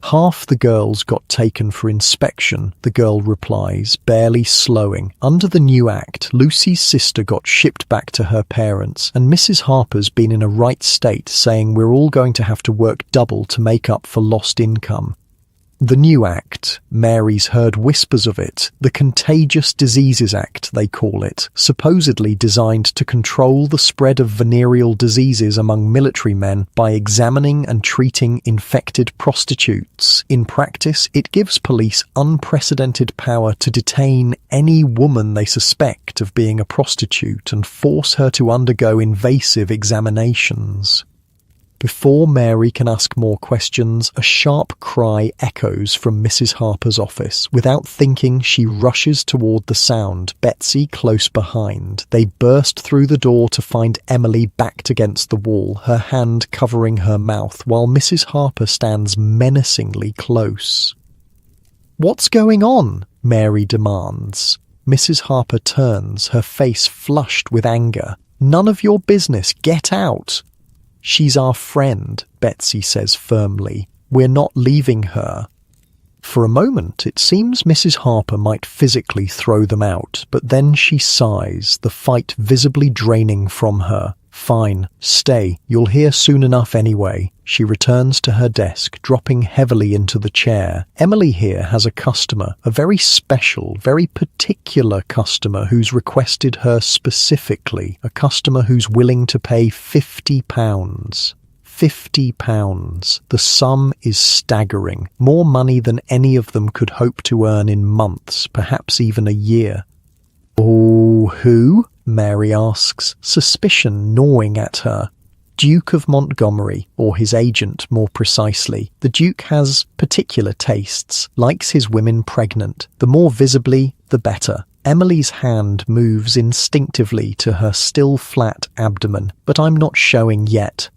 Half the girls got taken for inspection, the girl replies, barely slowing. Under the new act, Lucy's sister got shipped back to her parents, and Mrs. Harper's been in a right state, saying we're all going to have to work double to make up for lost income. The new act, Mary's heard whispers of it, the Contagious Diseases Act they call it, supposedly designed to control the spread of venereal diseases among military men by examining and treating infected prostitutes. In practice, it gives police unprecedented power to detain any woman they suspect of being a prostitute and force her to undergo invasive examinations. Before Mary can ask more questions, a sharp cry echoes from Mrs. Harper's office. Without thinking, she rushes toward the sound, Betsy close behind. They burst through the door to find Emily backed against the wall, her hand covering her mouth, while Mrs. Harper stands menacingly close. "What's going on?" Mary demands. Mrs. Harper turns, her face flushed with anger. "None of your business. Get out." "She's our friend," Betsy says firmly. "We're not leaving her." For a moment, it seems Mrs. Harper might physically throw them out, but then she sighs, the fight visibly draining from her. "Fine, stay. You'll hear soon enough anyway." She returns to her desk, dropping heavily into the chair. Emily here has a customer, a very special, very particular customer who's requested her specifically, a customer who's willing to pay £50. £50. The sum is staggering, more money than any of them could hope to earn in months, perhaps even a year. "Oh, who?" Mary asks, suspicion gnawing at her. "Duke of Montgomery, or his agent more precisely. The Duke has particular tastes, likes his women pregnant. The more visibly, the better." Emily's hand moves instinctively to her still flat abdomen, "But I'm not showing yet."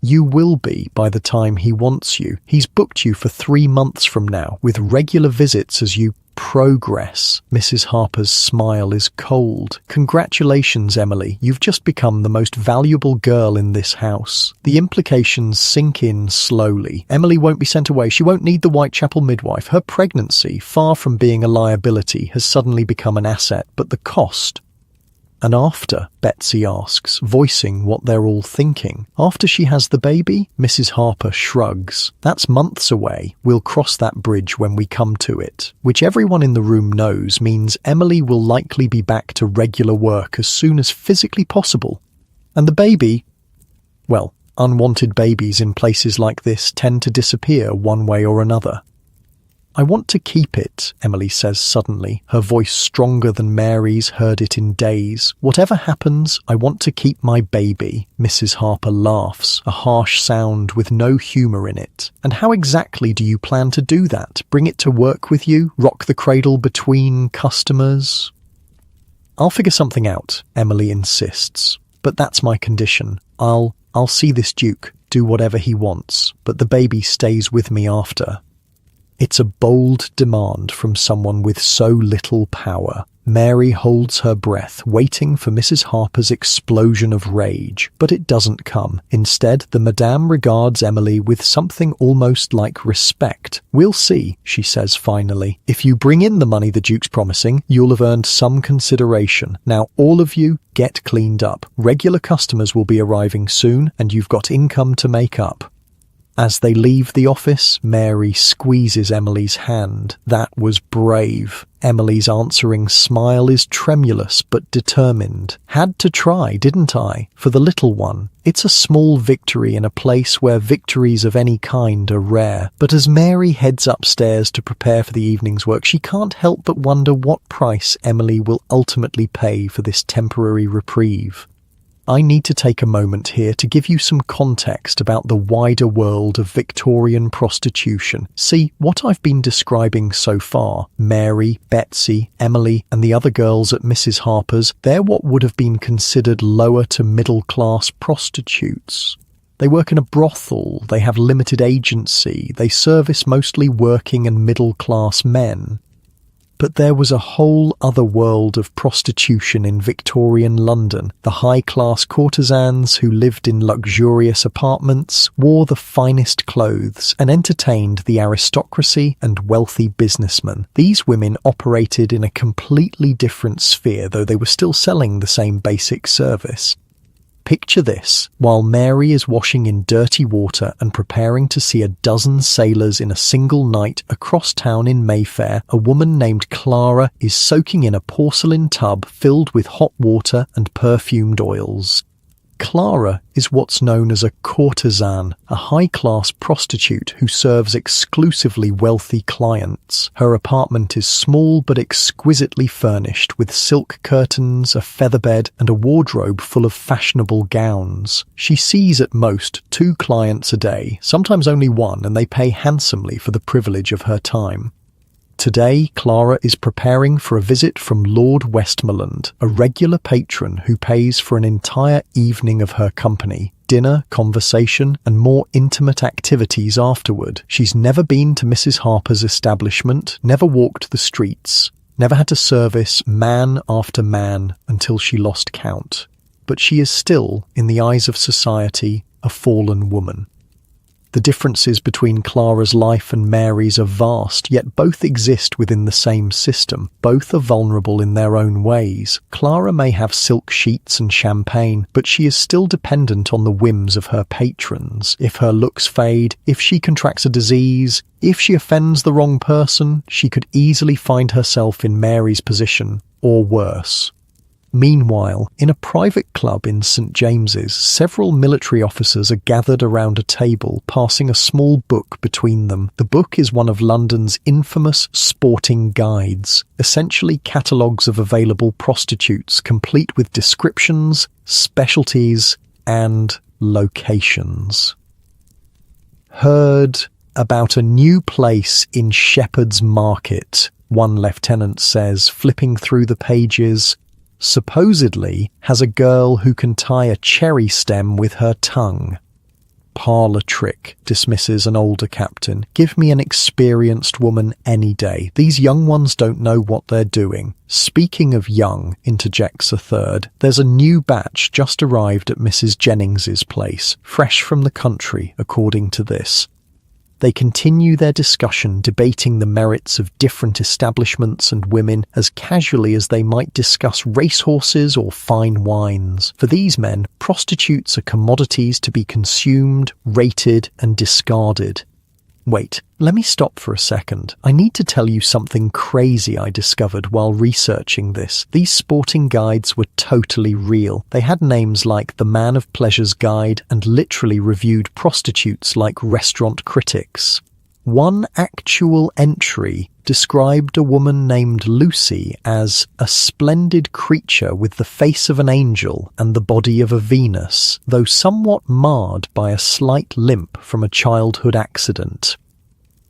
"You will be by the time he wants you. He's booked you for 3 months from now, with regular visits as you progress." Mrs. Harper's smile is cold. "Congratulations, Emily. You've just become the most valuable girl in this house." The implications sink in slowly. Emily won't be sent away. She won't need the Whitechapel midwife. Her pregnancy, far from being a liability, has suddenly become an asset. But the cost... "And after?" Betsy asks, voicing what they're all thinking. "After she has the baby?" Mrs. Harper shrugs. "That's months away. We'll cross that bridge when we come to it." Which everyone in the room knows means Emily will likely be back to regular work as soon as physically possible. And the baby? Well, unwanted babies in places like this tend to disappear one way or another. "I want to keep it," Emily says suddenly, her voice stronger than Mary's heard it in days. "Whatever happens, I want to keep my baby." Mrs. Harper laughs, a harsh sound with no humour in it. "And how exactly do you plan to do that? Bring it to work with you? Rock the cradle between customers?" "I'll figure something out," Emily insists. "But that's my condition. I'll see this Duke, do whatever he wants, but the baby stays with me after." It's a bold demand from someone with so little power. Mary holds her breath, waiting for Mrs. Harper's explosion of rage, but it doesn't come. Instead, the Madame regards Emily with something almost like respect. "We'll see," she says finally. "If you bring in the money the Duke's promising, you'll have earned some consideration. Now all of you, get cleaned up. Regular customers will be arriving soon, and you've got income to make up." As they leave the office, Mary squeezes Emily's hand. That was brave. Emily's answering smile is tremulous but determined. "Had to try, didn't I? For the little one." It's a small victory in a place where victories of any kind are rare. But as Mary heads upstairs to prepare for the evening's work, she can't help but wonder what price Emily will ultimately pay for this temporary reprieve. I need to take a moment here to give you some context about the wider world of Victorian prostitution. See, what I've been describing so far, Mary, Betsy, Emily, and the other girls at Mrs. Harper's, they're what would have been considered lower to middle class prostitutes. They work in a brothel, they have limited agency, they service mostly working and middle class men. But there was a whole other world of prostitution in Victorian London. The high-class courtesans who lived in luxurious apartments, wore the finest clothes, and entertained the aristocracy and wealthy businessmen. These women operated in a completely different sphere, though they were still selling the same basic service. Picture this: while Mary is washing in dirty water and preparing to see a dozen sailors in a single night across town in Mayfair, a woman named Clara is soaking in a porcelain tub filled with hot water and perfumed oils. Clara is what's known as a courtesan, a high-class prostitute who serves exclusively wealthy clients. Her apartment is small but exquisitely furnished with silk curtains, a featherbed, and a wardrobe full of fashionable gowns. She sees at most 2 clients a day, sometimes only 1, and they pay handsomely for the privilege of her time. Today, Clara is preparing for a visit from Lord Westmoreland, a regular patron who pays for an entire evening of her company, dinner, conversation, and more intimate activities afterward. She's never been to Mrs. Harper's establishment, never walked the streets, never had to service man after man until she lost count. But she is still, in the eyes of society, a fallen woman. The differences between Clara's life and Mary's are vast, yet both exist within the same system. Both are vulnerable in their own ways. Clara may have silk sheets and champagne, but she is still dependent on the whims of her patrons. If her looks fade, if she contracts a disease, if she offends the wrong person, she could easily find herself in Mary's position, or worse. Meanwhile, in a private club in St. James's, several military officers are gathered around a table, passing a small book between them. The book is one of London's infamous sporting guides, essentially catalogues of available prostitutes, complete with descriptions, specialties, and locations. Heard about a new place in Shepherd's Market, one lieutenant says, flipping through the pages. Supposedly has a girl who can tie a cherry stem with her tongue. Parlour trick, dismisses an older captain. Give me an experienced woman any day. These young ones don't know what they're doing. Speaking of young, interjects a third, there's a new batch just arrived at Mrs. Jennings's place, fresh from the country, according to this. They continue their discussion, debating the merits of different establishments and women as casually as they might discuss racehorses or fine wines. For these men, prostitutes are commodities to be consumed, rated, and discarded. Wait, let me stop for a second. I need to tell you something crazy I discovered while researching this. These sporting guides were totally real. They had names like the Man of Pleasure's Guide and literally reviewed prostitutes like restaurant critics. One actual entry described a woman named Lucy as a splendid creature with the face of an angel and the body of a Venus, though somewhat marred by a slight limp from a childhood accident.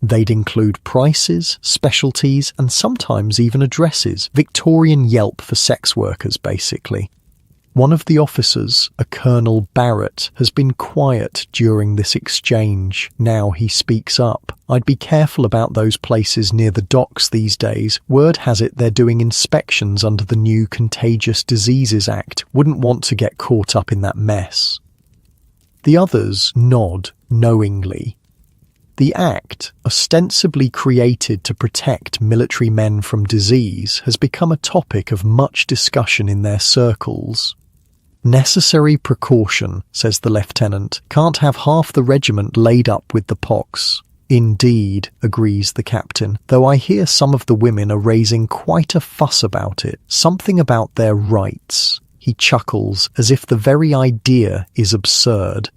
They'd include prices, specialties, and sometimes even addresses. Victorian Yelp for sex workers, basically. One of the officers, a Colonel Barrett, has been quiet during this exchange. Now he speaks up. I'd be careful about those places near the docks these days. Word has it they're doing inspections under the new Contagious Diseases Act. Wouldn't want to get caught up in that mess. The others nod knowingly. The act, ostensibly created to protect military men from disease, has become a topic of much discussion in their circles. Necessary precaution, says the lieutenant. Can't have half the regiment laid up with the pox. Indeed, agrees the captain, though I hear some of the women are raising quite a fuss about it. Something about their rights. He chuckles, as if the very idea is absurd.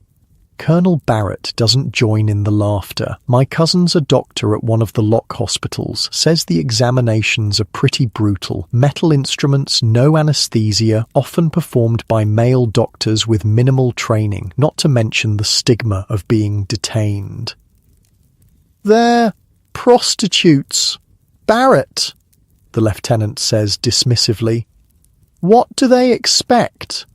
Colonel Barrett doesn't join in the laughter. My cousin's a doctor at one of the lock hospitals, says the examinations are pretty brutal. Metal instruments, no anaesthesia, often performed by male doctors with minimal training, not to mention the stigma of being detained. They're prostitutes. Barrett, the lieutenant says dismissively. What do they expect?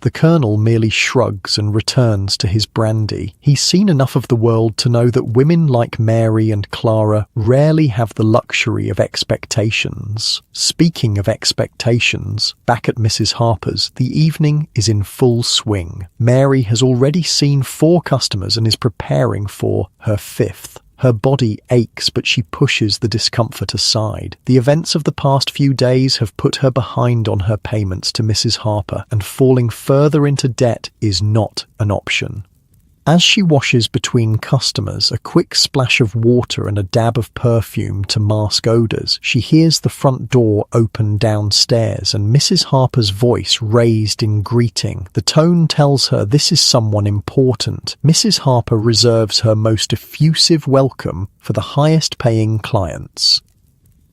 The colonel merely shrugs and returns to his brandy. He's seen enough of the world to know that women like Mary and Clara rarely have the luxury of expectations. Speaking of expectations, back at Mrs. Harper's, the evening is in full swing. Mary has already seen 4 customers and is preparing for her 5th. Her body aches, but she pushes the discomfort aside. The events of the past few days have put her behind on her payments to Mrs. Harper, and falling further into debt is not an option. As she washes between customers, a quick splash of water and a dab of perfume to mask odours, she hears the front door open downstairs and Mrs. Harper's voice raised in greeting. The tone tells her this is someone important. Mrs. Harper reserves her most effusive welcome for the highest-paying clients.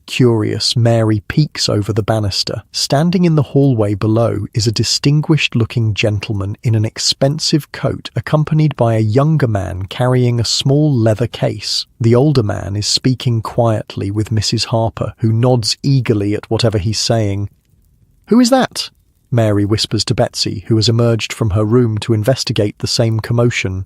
Curious, Mary peeks over the banister. Standing in the hallway below is a distinguished-looking gentleman in an expensive coat, accompanied by a younger man carrying a small leather case. The older man is speaking quietly with Mrs. Harper, who nods eagerly at whatever he's saying. "Who is that?" Mary whispers to Betsy, who has emerged from her room to investigate the same commotion.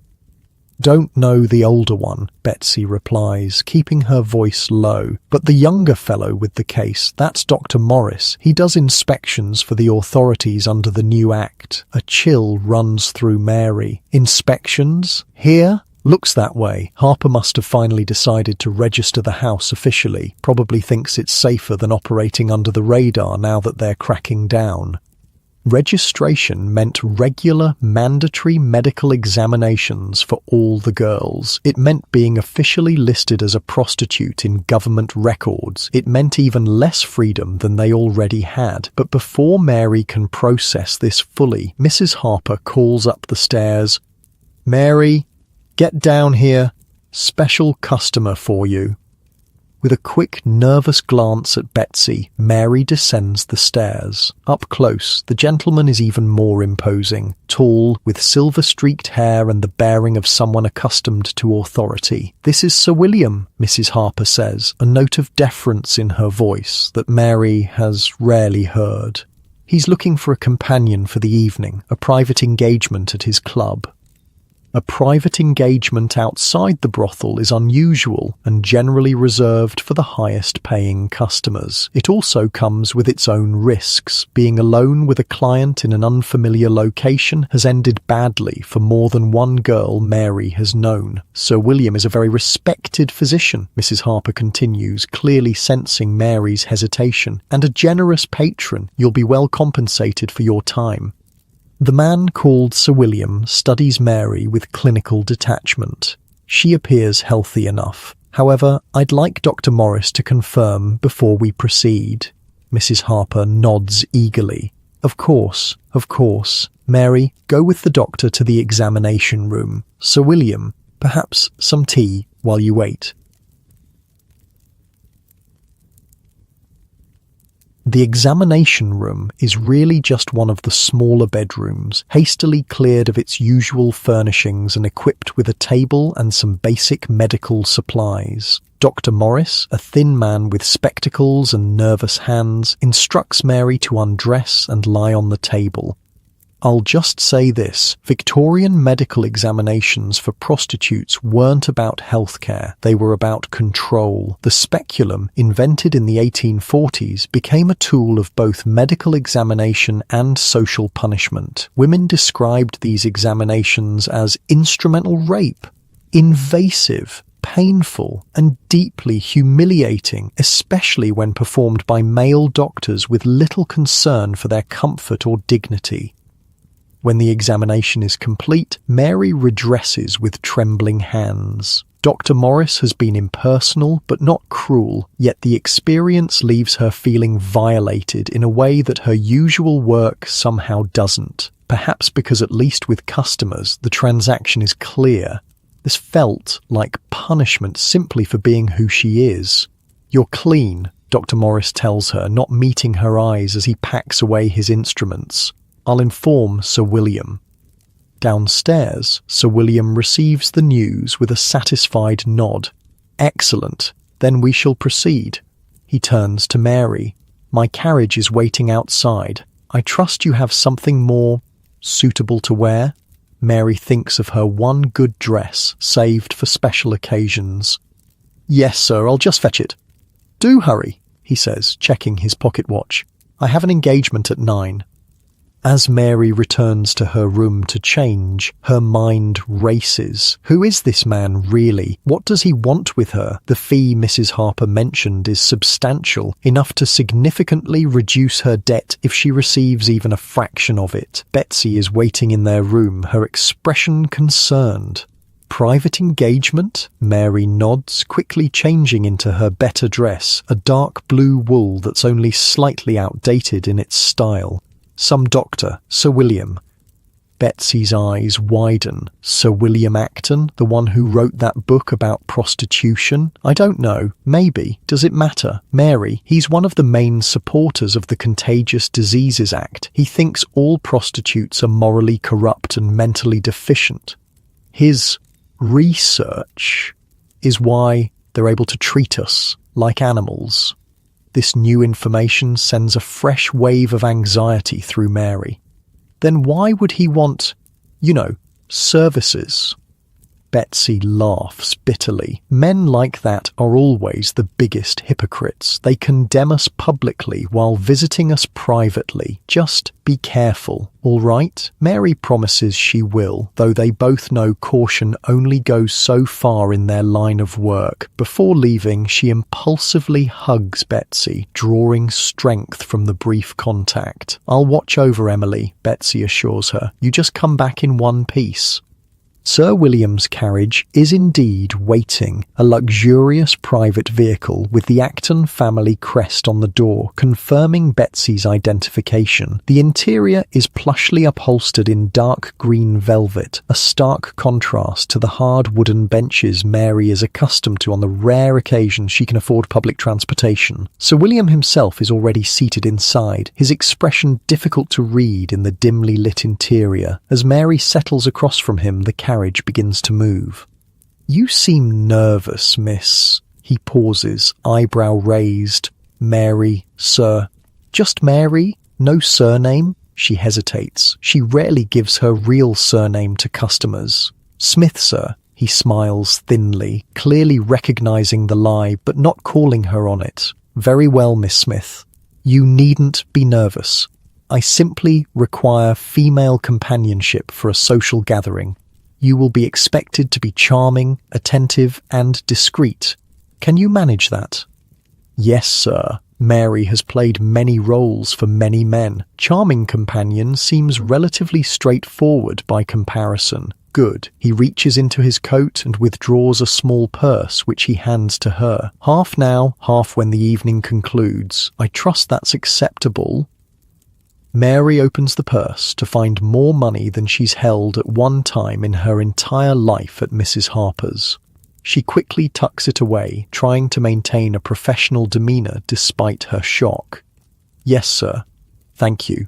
"Don't know the older one," Betsy replies, keeping her voice low. "But the younger fellow with the case, that's Dr. Morris. He does inspections for the authorities under the new act." A chill runs through Mary. "Inspections? Here?" Looks that way. Harper must have finally decided to register the house officially. Probably thinks it's safer than operating under the radar now that they're cracking down. Registration meant regular, mandatory medical examinations for all the girls. It meant being officially listed as a prostitute in government records. It meant even less freedom than they already had. But before Mary can process this fully, Mrs. Harper calls up the stairs. "Mary, get down here. Special customer for you." With a quick, nervous glance at Betsy, Mary descends the stairs. Up close, the gentleman is even more imposing. Tall, with silver-streaked hair and the bearing of someone accustomed to authority. "This is Sir William," Mrs. Harper says, a note of deference in her voice that Mary has rarely heard. "He's looking for a companion for the evening, a private engagement at his club." A private engagement outside the brothel is unusual and generally reserved for the highest-paying customers. It also comes with its own risks. Being alone with a client in an unfamiliar location has ended badly for more than one girl Mary has known. Sir William is a very respected physician, Mrs. Harper continues, clearly sensing Mary's hesitation, and a generous patron. You'll be well compensated for your time. The man called Sir William studies Mary with clinical detachment. She appears healthy enough. "However, I'd like Dr. Morris to confirm before we proceed." Mrs. Harper nods eagerly. Of course. Mary, go with the doctor to the examination room. Sir William, perhaps some tea while you wait." The examination room is really just one of the smaller bedrooms, hastily cleared of its usual furnishings and equipped with a table and some basic medical supplies. Dr. Morris, a thin man with spectacles and nervous hands, instructs Mary to undress and lie on the table. I'll just say this, Victorian medical examinations for prostitutes weren't about healthcare, they were about control. The speculum, invented in the 1840s, became a tool of both medical examination and social punishment. Women described these examinations as instrumental rape, invasive, painful, and deeply humiliating, especially when performed by male doctors with little concern for their comfort or dignity. When the examination is complete, Mary redresses with trembling hands. Dr. Morris has been impersonal but not cruel, yet the experience leaves her feeling violated in a way that her usual work somehow doesn't. Perhaps because at least with customers, the transaction is clear. This felt like punishment simply for being who she is. "You're clean," Dr. Morris tells her, not meeting her eyes as he packs away his instruments. "I'll inform Sir William." Downstairs, Sir William receives the news with a satisfied nod. "Excellent. Then we shall proceed." He turns to Mary. "My carriage is waiting outside. I trust you have something more suitable to wear?" Mary thinks of her one good dress, saved for special occasions. "Yes, sir, I'll just fetch it." "Do hurry," he says, checking his pocket watch. "I have an engagement at 9. As Mary returns to her room to change, her mind races. Who is this man really? What does he want with her? The fee Mrs. Harper mentioned is substantial, enough to significantly reduce her debt if she receives even a fraction of it. Betsy is waiting in their room, her expression concerned. Private engagement? Mary nods, quickly changing into her better dress, a dark blue wool that's only slightly outdated in its style. Some doctor, Sir William. Betsy's eyes widen. Sir William Acton, the one who wrote that book about prostitution? I don't know. Maybe. Does it matter? Mary, he's one of the main supporters of the Contagious Diseases Act. He thinks all prostitutes are morally corrupt and mentally deficient. His research is why they're able to treat us like animals. This new information sends a fresh wave of anxiety through Mary. Then why would he want, services? Betsy laughs bitterly. Men like that are always the biggest hypocrites. They condemn us publicly while visiting us privately. Just be careful, all right? Mary promises she will, though they both know caution only goes so far in their line of work. Before leaving, she impulsively hugs Betsy, drawing strength from the brief contact. "I'll watch over Emily," Betsy assures her. "You just come back in one piece." Sir William's carriage is indeed waiting, a luxurious private vehicle with the Acton family crest on the door, confirming Betsy's identification. The interior is plushly upholstered in dark green velvet, a stark contrast to the hard wooden benches Mary is accustomed to on the rare occasions she can afford public transportation. Sir William himself is already seated inside, his expression difficult to read in the dimly lit interior. As Mary settles across from him, the carriage begins to move. "You seem nervous, miss." He pauses, eyebrow raised. "Mary, sir." "Just Mary? No surname?" She hesitates. She rarely gives her real surname to customers. "Smith, sir." He smiles thinly, clearly recognizing the lie, but not calling her on it. "Very well, Miss Smith. You needn't be nervous. I simply require female companionship for a social gathering. You will be expected to be charming, attentive, and discreet. Can you manage that?" "Yes, sir." Mary has played many roles for many men. Charming companion seems relatively straightforward by comparison. "Good." He reaches into his coat and withdraws a small purse, which he hands to her. "Half now, half when the evening concludes. I trust that's acceptable." Mary opens the purse to find more money than she's held at one time in her entire life at Mrs. Harper's. She quickly tucks it away, trying to maintain a professional demeanour despite her shock. "Yes, sir. Thank you."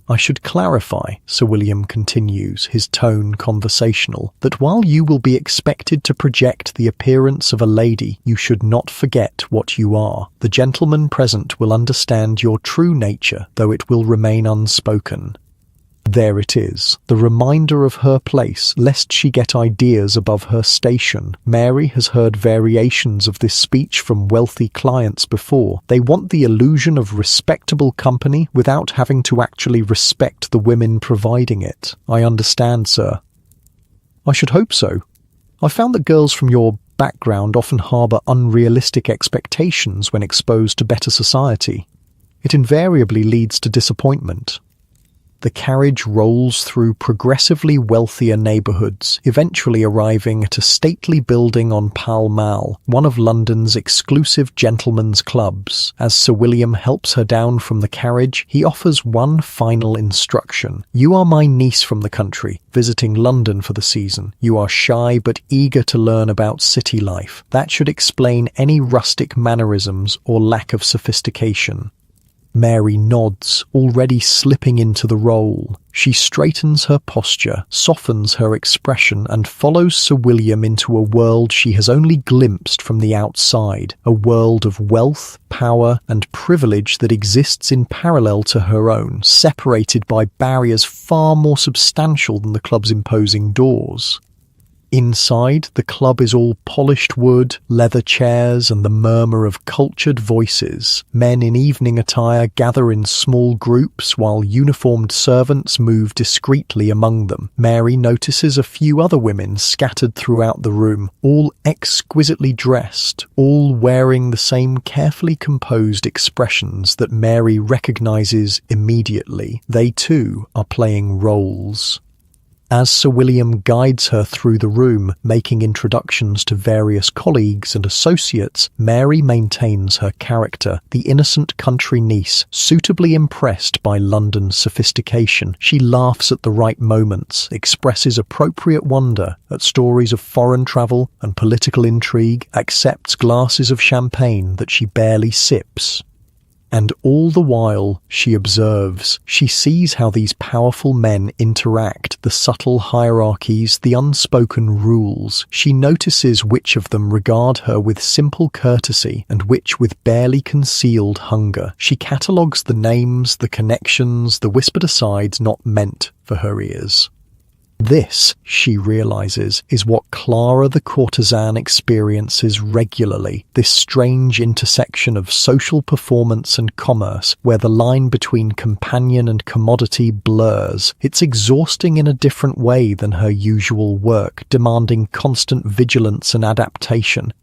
"I should clarify," Sir William continues, his tone conversational, "that while you will be expected to project the appearance of a lady, you should not forget what you are. The gentleman present will understand your true nature, though it will remain unspoken." There it is, the reminder of her place, lest she get ideas above her station. Mary has heard variations of this speech from wealthy clients before. They want the illusion of respectable company without having to actually respect the women providing it. "I understand, sir." "I should hope so. I found that girls from your background often harbour unrealistic expectations when exposed to better society. It invariably leads to disappointment." The carriage rolls through progressively wealthier neighbourhoods, eventually arriving at a stately building on Pall Mall, one of London's exclusive gentlemen's clubs. As Sir William helps her down from the carriage, he offers one final instruction. "You are my niece from the country, visiting London for the season. You are shy but eager to learn about city life. That should explain any rustic mannerisms or lack of sophistication." Mary nods, already slipping into the role. She straightens her posture, softens her expression, and follows Sir William into a world she has only glimpsed from the outside, a world of wealth, power, and privilege that exists in parallel to her own, separated by barriers far more substantial than the club's imposing doors. Inside, the club is all polished wood, leather chairs, and the murmur of cultured voices. Men in evening attire gather in small groups while uniformed servants move discreetly among them. Mary notices a few other women scattered throughout the room, all exquisitely dressed, all wearing the same carefully composed expressions that Mary recognizes immediately. They too are playing roles. As Sir William guides her through the room, making introductions to various colleagues and associates, Mary maintains her character, the innocent country niece, suitably impressed by London's sophistication. She laughs at the right moments, expresses appropriate wonder at stories of foreign travel and political intrigue, accepts glasses of champagne that she barely sips. And all the while, she observes. She sees how these powerful men interact, the subtle hierarchies, the unspoken rules. She notices which of them regard her with simple courtesy and which with barely concealed hunger. She catalogues the names, the connections, the whispered asides not meant for her ears. This, she realizes, is what Clara the courtesan experiences regularly, this strange intersection of social performance and commerce, where the line between companion and commodity blurs. It's exhausting in a different way than her usual work, demanding constant vigilance and adaptation.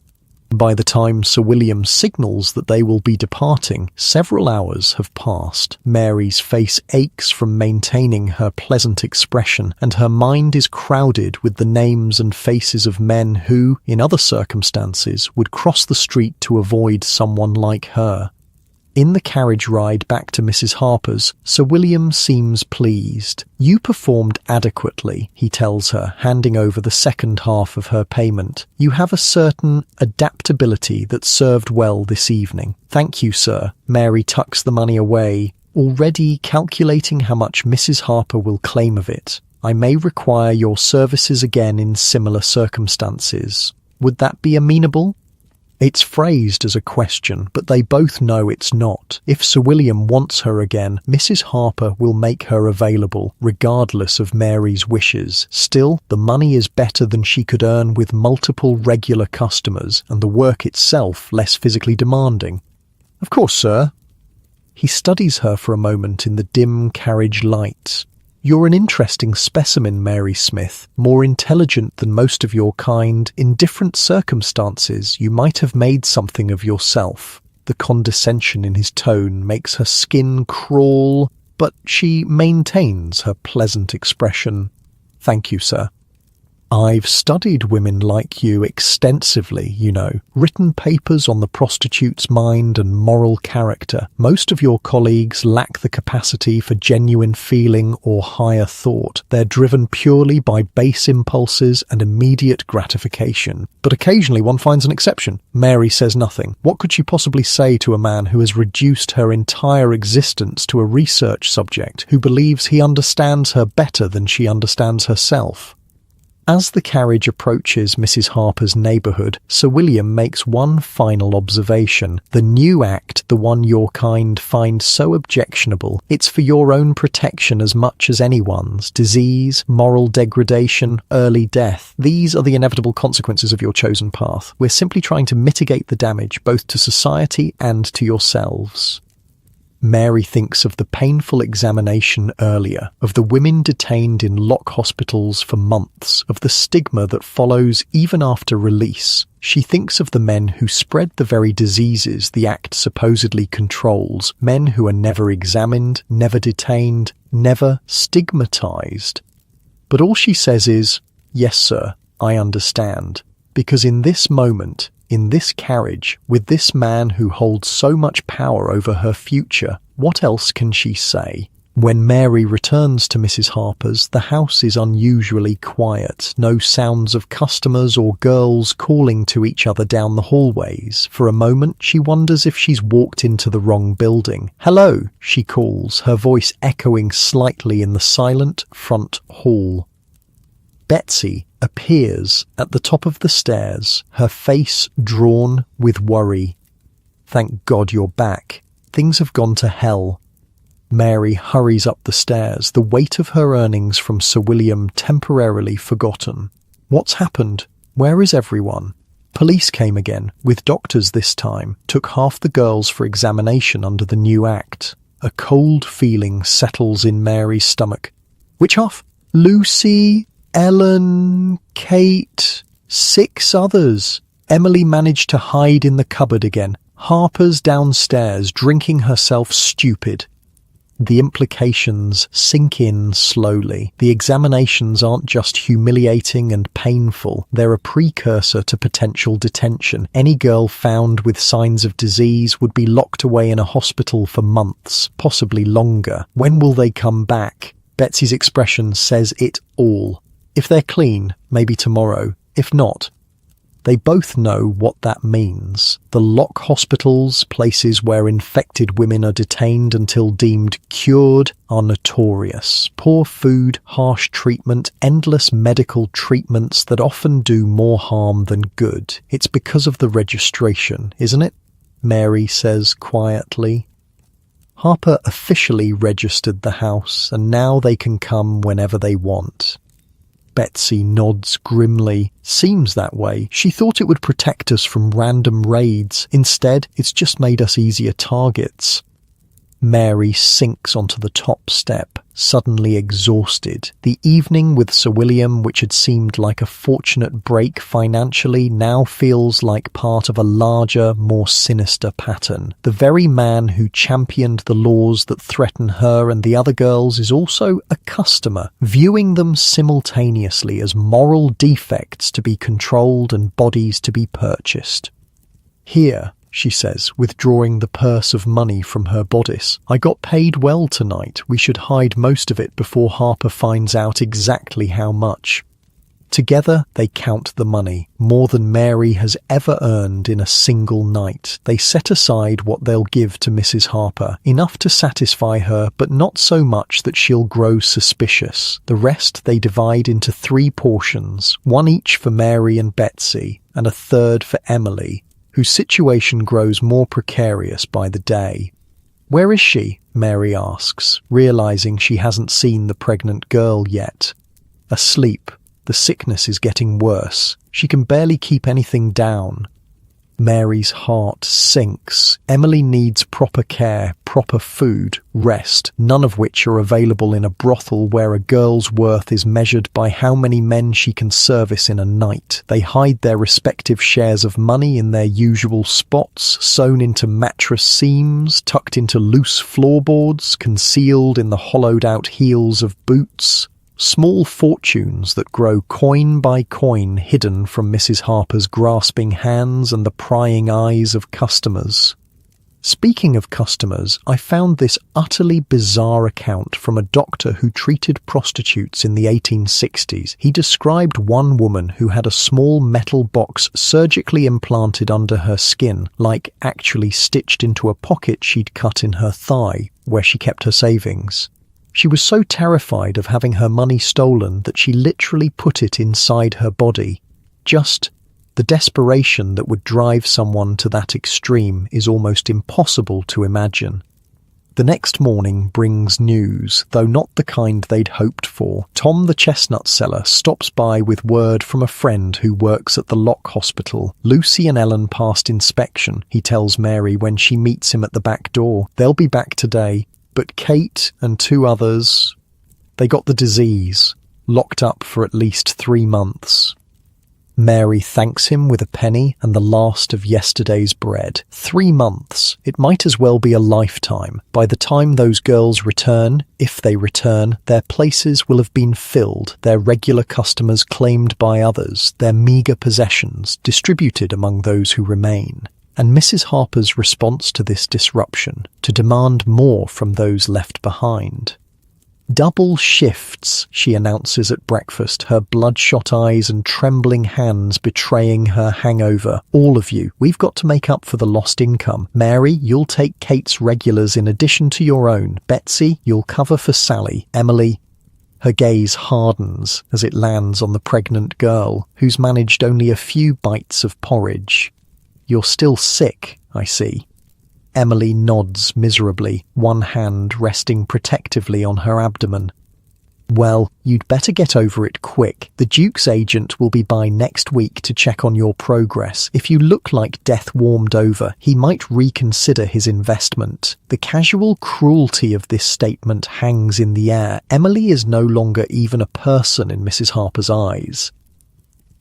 By the time Sir William signals that they will be departing, several hours have passed. Mary's face aches from maintaining her pleasant expression, and her mind is crowded with the names and faces of men who, in other circumstances, would cross the street to avoid someone like her. In the carriage ride back to Mrs. Harper's, Sir William seems pleased. "You performed adequately," he tells her, handing over the second half of her payment. "You have a certain adaptability that served well this evening." "Thank you, sir." Mary tucks the money away, already calculating how much Mrs. Harper will claim of it. "I may require your services again in similar circumstances. Would that be amenable?" It's phrased as a question, but they both know it's not. If Sir William wants her again, Mrs. Harper will make her available, regardless of Mary's wishes. Still, the money is better than she could earn with multiple regular customers, and the work itself less physically demanding. "Of course, sir." He studies her for a moment in the dim carriage light. "You're an interesting specimen, Mary Smith, more intelligent than most of your kind. In different circumstances, you might have made something of yourself." The condescension in his tone makes her skin crawl, but she maintains her pleasant expression. "Thank you, sir. I've studied women like you extensively, written papers on the prostitute's mind and moral character. Most of your colleagues lack the capacity for genuine feeling or higher thought. They're driven purely by base impulses and immediate gratification. But occasionally one finds an exception." Mary says nothing. What could she possibly say to a man who has reduced her entire existence to a research subject, who believes he understands her better than she understands herself? As the carriage approaches Mrs. Harper's neighbourhood, Sir William makes one final observation. "The new act, the one your kind find so objectionable, it's for your own protection as much as anyone's. Disease, moral degradation, early death. These are the inevitable consequences of your chosen path. We're simply trying to mitigate the damage, both to society and to yourselves." Mary thinks of the painful examination earlier, of the women detained in lock hospitals for months, of the stigma that follows even after release. She thinks of the men who spread the very diseases the act supposedly controls, men who are never examined, never detained, never stigmatized. But all she says is, "Yes, sir, I understand," because in this moment, in this carriage, with this man who holds so much power over her future, what else can she say? When Mary returns to Mrs. Harper's, the house is unusually quiet. No sounds of customers or girls calling to each other down the hallways. For a moment, she wonders if she's walked into the wrong building. "Hello," she calls, her voice echoing slightly in the silent front hall. Betsy appears at the top of the stairs, her face drawn with worry. "Thank God you're back. Things have gone to hell." Mary hurries up the stairs, the weight of her earnings from Sir William temporarily forgotten. What's happened? Where is everyone? Police came again, with doctors this time, took half the girls for examination under the new act. A cold feeling settles in Mary's stomach. Which half? Lucy, Ellen, Kate, 6 others. Emily managed to hide in the cupboard again. Harper's downstairs, drinking herself stupid. The implications sink in slowly. The examinations aren't just humiliating and painful. They're a precursor to potential detention. Any girl found with signs of disease would be locked away in a hospital for months, possibly longer. When will they come back? Betsy's expression says it all. If they're clean, maybe tomorrow. If not, they both know what that means. The lock hospitals, places where infected women are detained until deemed cured, are notorious. Poor food, harsh treatment, endless medical treatments that often do more harm than good. It's because of the registration, isn't it? Mary says quietly. Harper officially registered the house, and now they can come whenever they want. Betsy nods grimly. Seems that way. She thought it would protect us from random raids. Instead, it's just made us easier targets. Mary sinks onto the top step, suddenly exhausted. The evening with Sir William, which had seemed like a fortunate break financially, now feels like part of a larger, more sinister pattern. The very man who championed the laws that threaten her and the other girls is also a customer, viewing them simultaneously as moral defects to be controlled and bodies to be purchased. Here, she says, withdrawing the purse of money from her bodice. I got paid well tonight. We should hide most of it before Harper finds out exactly how much. Together, they count the money, more than Mary has ever earned in a single night. They set aside what they'll give to Mrs. Harper, enough to satisfy her, but not so much that she'll grow suspicious. The rest they divide into 3 portions, one each for Mary and Betsy, and a third for Emily, whose situation grows more precarious by the day. Where is she? Mary asks, realizing she hasn't seen the pregnant girl yet. Asleep. The sickness is getting worse. She can barely keep anything down. Mary's heart sinks. Emily needs proper care, proper food, rest, none of which are available in a brothel where a girl's worth is measured by how many men she can service in a night. They hide their respective shares of money in their usual spots, sewn into mattress seams, tucked into loose floorboards, concealed in the hollowed-out heels of boots. Small fortunes that grow coin by coin, hidden from Mrs. Harper's grasping hands and the prying eyes of customers. Speaking of customers, I found this utterly bizarre account from a doctor who treated prostitutes in the 1860s. He described one woman who had a small metal box surgically implanted under her skin, like actually stitched into a pocket she'd cut in her thigh, where she kept her savings. She was so terrified of having her money stolen that she literally put it inside her body. Just the desperation that would drive someone to that extreme is almost impossible to imagine. The next morning brings news, though not the kind they'd hoped for. Tom the chestnut seller stops by with word from a friend who works at the Lock Hospital. Lucy and Ellen passed inspection, he tells Mary when she meets him at the back door. They'll be back today. But Kate and 2 others, they got the disease, locked up for at least 3 months. Mary thanks him with a penny and the last of yesterday's bread. 3 months. It might as well be a lifetime. By the time those girls return, if they return, their places will have been filled, their regular customers claimed by others, their meagre possessions distributed among those who remain. And Mrs. Harper's response to this disruption, to demand more from those left behind. Double shifts, she announces at breakfast, her bloodshot eyes and trembling hands betraying her hangover. All of you, we've got to make up for the lost income. Mary, you'll take Kate's regulars in addition to your own. Betsy, you'll cover for Sally. Emily. Her gaze hardens as it lands on the pregnant girl, who's managed only a few bites of porridge. You're still sick, I see. Emily nods miserably, one hand resting protectively on her abdomen. Well, you'd better get over it quick. The Duke's agent will be by next week to check on your progress. If you look like death warmed over, he might reconsider his investment. The casual cruelty of this statement hangs in the air. Emily is no longer even a person in Mrs. Harper's eyes.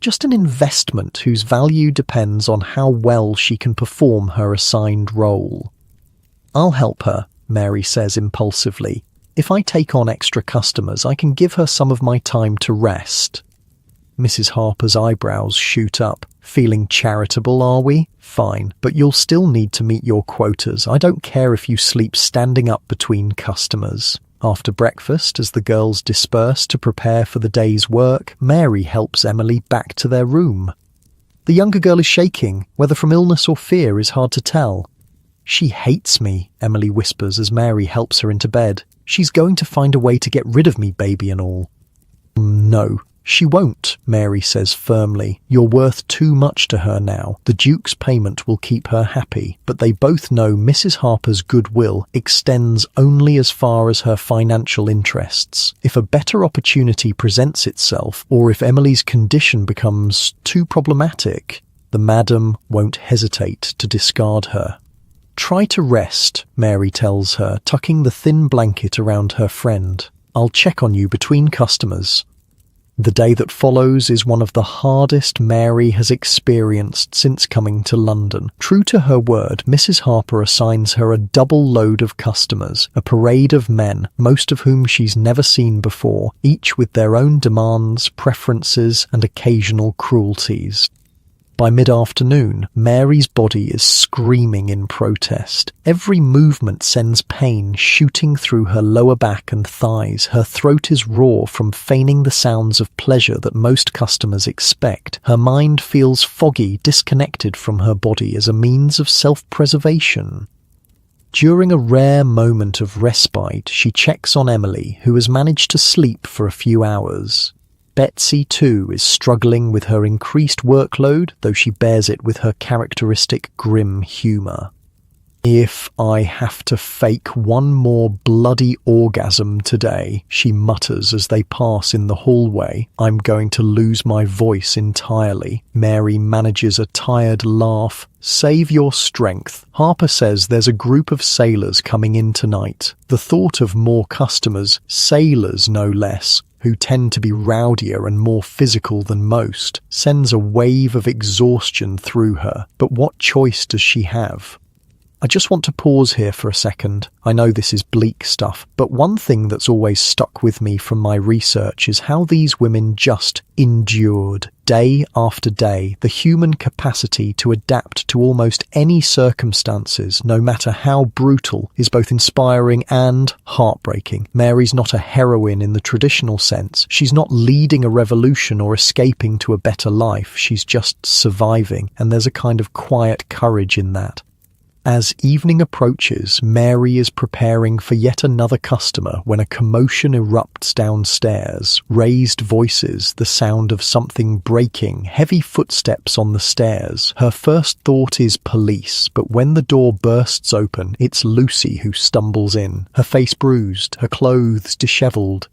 Just an investment whose value depends on how well she can perform her assigned role. I'll help her, Mary says impulsively. If I take on extra customers, I can give her some of my time to rest. Mrs. Harper's eyebrows shoot up. Feeling charitable, are we? Fine, but you'll still need to meet your quotas. I don't care if you sleep standing up between customers. After breakfast, as the girls disperse to prepare for the day's work, Mary helps Emily back to their room. The younger girl is shaking. Whether from illness or fear is hard to tell. She hates me, Emily whispers as Mary helps her into bed. She's going to find a way to get rid of me, baby and all. No, she won't, Mary says firmly. You're worth too much to her now. The Duke's payment will keep her happy, but they both know Mrs. Harper's goodwill extends only as far as her financial interests. If a better opportunity presents itself, or if Emily's condition becomes too problematic, the madam won't hesitate to discard her. Try to rest, Mary tells her, tucking the thin blanket around her friend. I'll check on you between customers. The day that follows is one of the hardest Mary has experienced since coming to London. True to her word, Mrs. Harper assigns her a double load of customers, a parade of men, most of whom she's never seen before, each with their own demands, preferences, and occasional cruelties. By mid-afternoon, Mary's body is screaming in protest. Every movement sends pain shooting through her lower back and thighs. Her throat is raw from feigning the sounds of pleasure that most customers expect. Her mind feels foggy, disconnected from her body as a means of self-preservation. During a rare moment of respite, she checks on Emily, who has managed to sleep for a few hours. Betsy, too, is struggling with her increased workload, though she bears it with her characteristic grim humour. If I have to fake one more bloody orgasm today, she mutters as they pass in the hallway, I'm going to lose my voice entirely. Mary manages a tired laugh. Save your strength. Harper says there's a group of sailors coming in tonight. The thought of more customers, sailors no less, who tend to be rowdier and more physical than most, sends a wave of exhaustion through her. But what choice does she have? I just want to pause here for a second. I know this is bleak stuff, but one thing that's always stuck with me from my research is how these women just endured, day after day. The human capacity to adapt to almost any circumstances, no matter how brutal, is both inspiring and heartbreaking. Mary's not a heroine in the traditional sense. She's not leading a revolution or escaping to a better life. She's just surviving, and there's a kind of quiet courage in that. As evening approaches, Mary is preparing for yet another customer when a commotion erupts downstairs. Raised voices, the sound of something breaking, heavy footsteps on the stairs. Her first thought is police, but when the door bursts open, it's Lucy who stumbles in, her face bruised, her clothes dishevelled.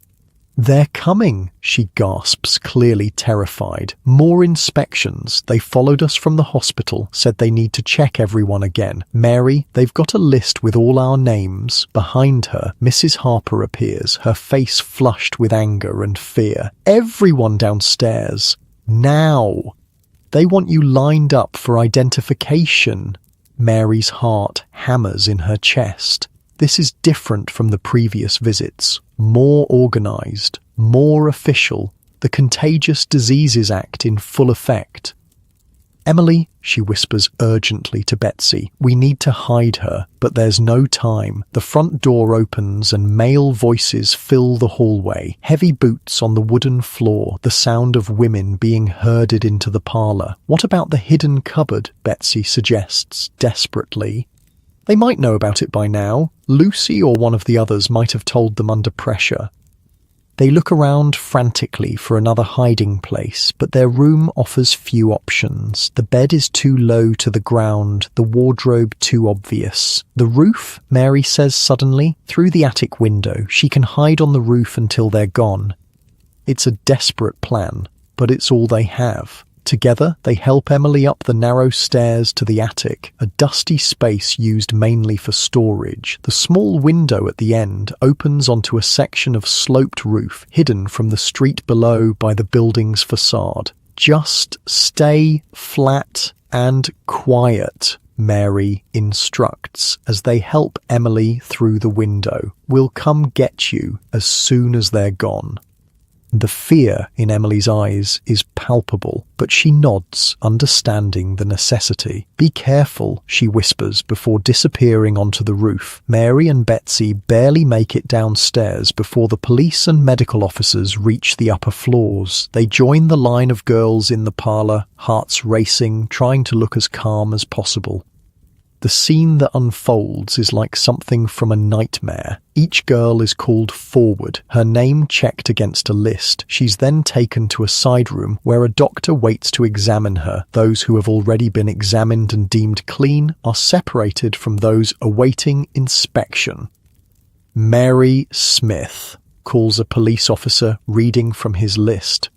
They're coming, she gasps, clearly terrified. More inspections. They followed us from the hospital, said they need to check everyone again. Mary, they've got a list with all our names. Behind her, Mrs. Harper appears, her face flushed with anger and fear. Everyone downstairs. Now. They want you lined up for identification. Mary's heart hammers in her chest. This is different from the previous visits. More organised, more official, the Contagious Diseases Act in full effect. Emily, she whispers urgently to Betsy, we need to hide her, but there's no time. The front door opens and male voices fill the hallway. Heavy boots on the wooden floor, the sound of women being herded into the parlour. What about the hidden cupboard? Betsy suggests, desperately. They might know about it by now. Lucy or one of the others might have told them under pressure. They look around frantically for another hiding place, but their room offers few options. The bed is too low to the ground, the wardrobe too obvious. The roof, Mary says suddenly. Through the attic window, she can hide on the roof until they're gone. It's a desperate plan, but it's all they have. Together, they help Emily up the narrow stairs to the attic, a dusty space used mainly for storage. The small window at the end opens onto a section of sloped roof, hidden from the street below by the building's facade. "Just stay flat and quiet," Mary instructs as they help Emily through the window. "We'll come get you as soon as they're gone." The fear in Emily's eyes is palpable, but she nods, understanding the necessity. "Be careful," she whispers before disappearing onto the roof. Mary and Betsy barely make it downstairs before the police and medical officers reach the upper floors. They join the line of girls in the parlor, hearts racing, trying to look as calm as possible. The scene that unfolds is like something from a nightmare. Each girl is called forward, her name checked against a list. She's then taken to a side room where a doctor waits to examine her. Those who have already been examined and deemed clean are separated from those awaiting inspection. "Mary Smith," calls a police officer, reading from his list.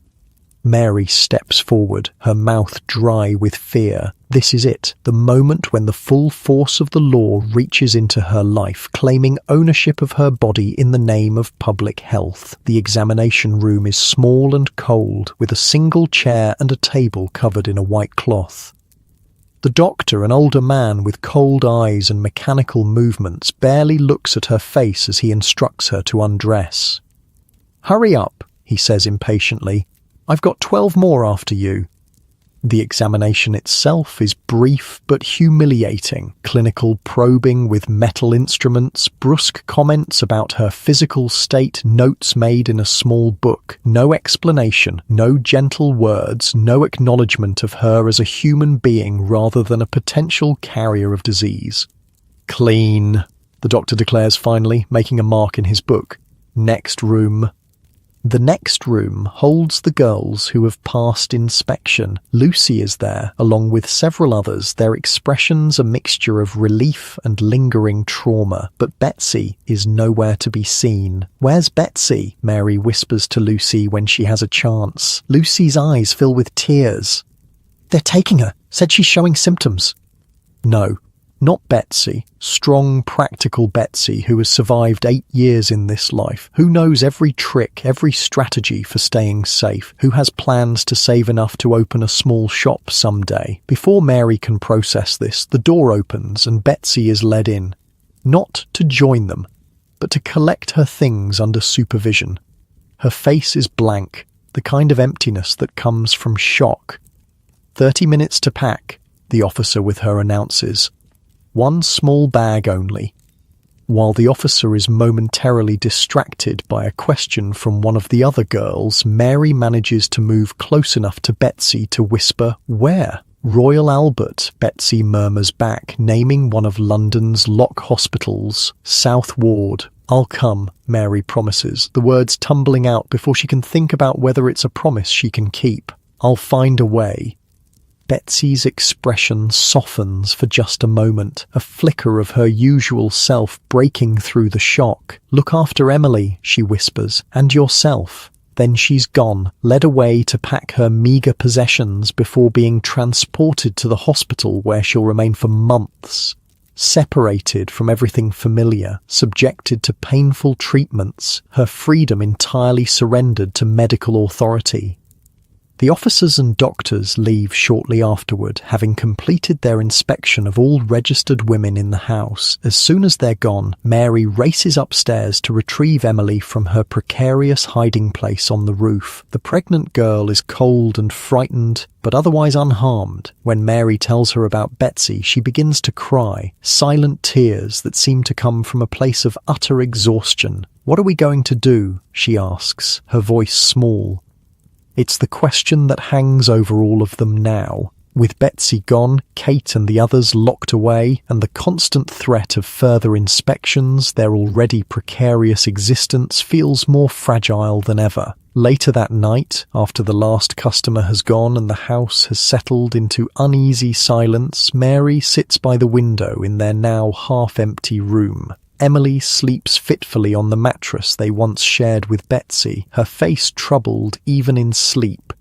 Mary steps forward, her mouth dry with fear. This is it, the moment when the full force of the law reaches into her life, claiming ownership of her body in the name of public health. The examination room is small and cold, with a single chair and a table covered in a white cloth. The doctor, an older man with cold eyes and mechanical movements, barely looks at her face as he instructs her to undress. "Hurry up," he says impatiently. "I've got 12 more after you." The examination itself is brief but humiliating. Clinical probing with metal instruments, brusque comments about her physical state, notes made in a small book. No explanation, no gentle words, no acknowledgement of her as a human being rather than a potential carrier of disease. "Clean," the doctor declares finally, making a mark in his book. "Next room." The next room holds the girls who have passed inspection. Lucy is there, along with several others, their expressions a mixture of relief and lingering trauma. But Betsy is nowhere to be seen. "Where's Betsy?" Mary whispers to Lucy when she has a chance. Lucy's eyes fill with tears. "They're taking her. Said she's showing symptoms." No. Not Betsy, strong, practical Betsy, who has survived 8 years in this life, who knows every trick, every strategy for staying safe, who has plans to save enough to open a small shop someday. Before Mary can process this, the door opens and Betsy is led in. Not to join them, but to collect her things under supervision. Her face is blank, the kind of emptiness that comes from shock. 30 minutes to pack, the officer with her announces. One small bag only. While the officer is momentarily distracted by a question from one of the other girls, Mary manages to move close enough to Betsy to whisper, "Where?" "Royal Albert," Betsy murmurs back, naming one of London's lock hospitals. "South Ward." "I'll come," Mary promises, the words tumbling out before she can think about whether it's a promise she can keep. "I'll find a way." Betsy's expression softens for just a moment, a flicker of her usual self breaking through the shock. "Look after Emily," she whispers, "and yourself." Then she's gone, led away to pack her meagre possessions before being transported to the hospital where she'll remain for months. Separated from everything familiar, subjected to painful treatments, her freedom entirely surrendered to medical authority. The officers and doctors leave shortly afterward, having completed their inspection of all registered women in the house. As soon as they're gone, Mary races upstairs to retrieve Emily from her precarious hiding place on the roof. The pregnant girl is cold and frightened, but otherwise unharmed. When Mary tells her about Betsy, she begins to cry, silent tears that seem to come from a place of utter exhaustion. "What are we going to do?" she asks, her voice small. It's the question that hangs over all of them now. With Betsy gone, Kate and the others locked away, and the constant threat of further inspections, their already precarious existence feels more fragile than ever. Later that night, after the last customer has gone and the house has settled into uneasy silence, Mary sits by the window in their now half-empty room. Emily sleeps fitfully on the mattress they once shared with Betsy, her face troubled even in sleep.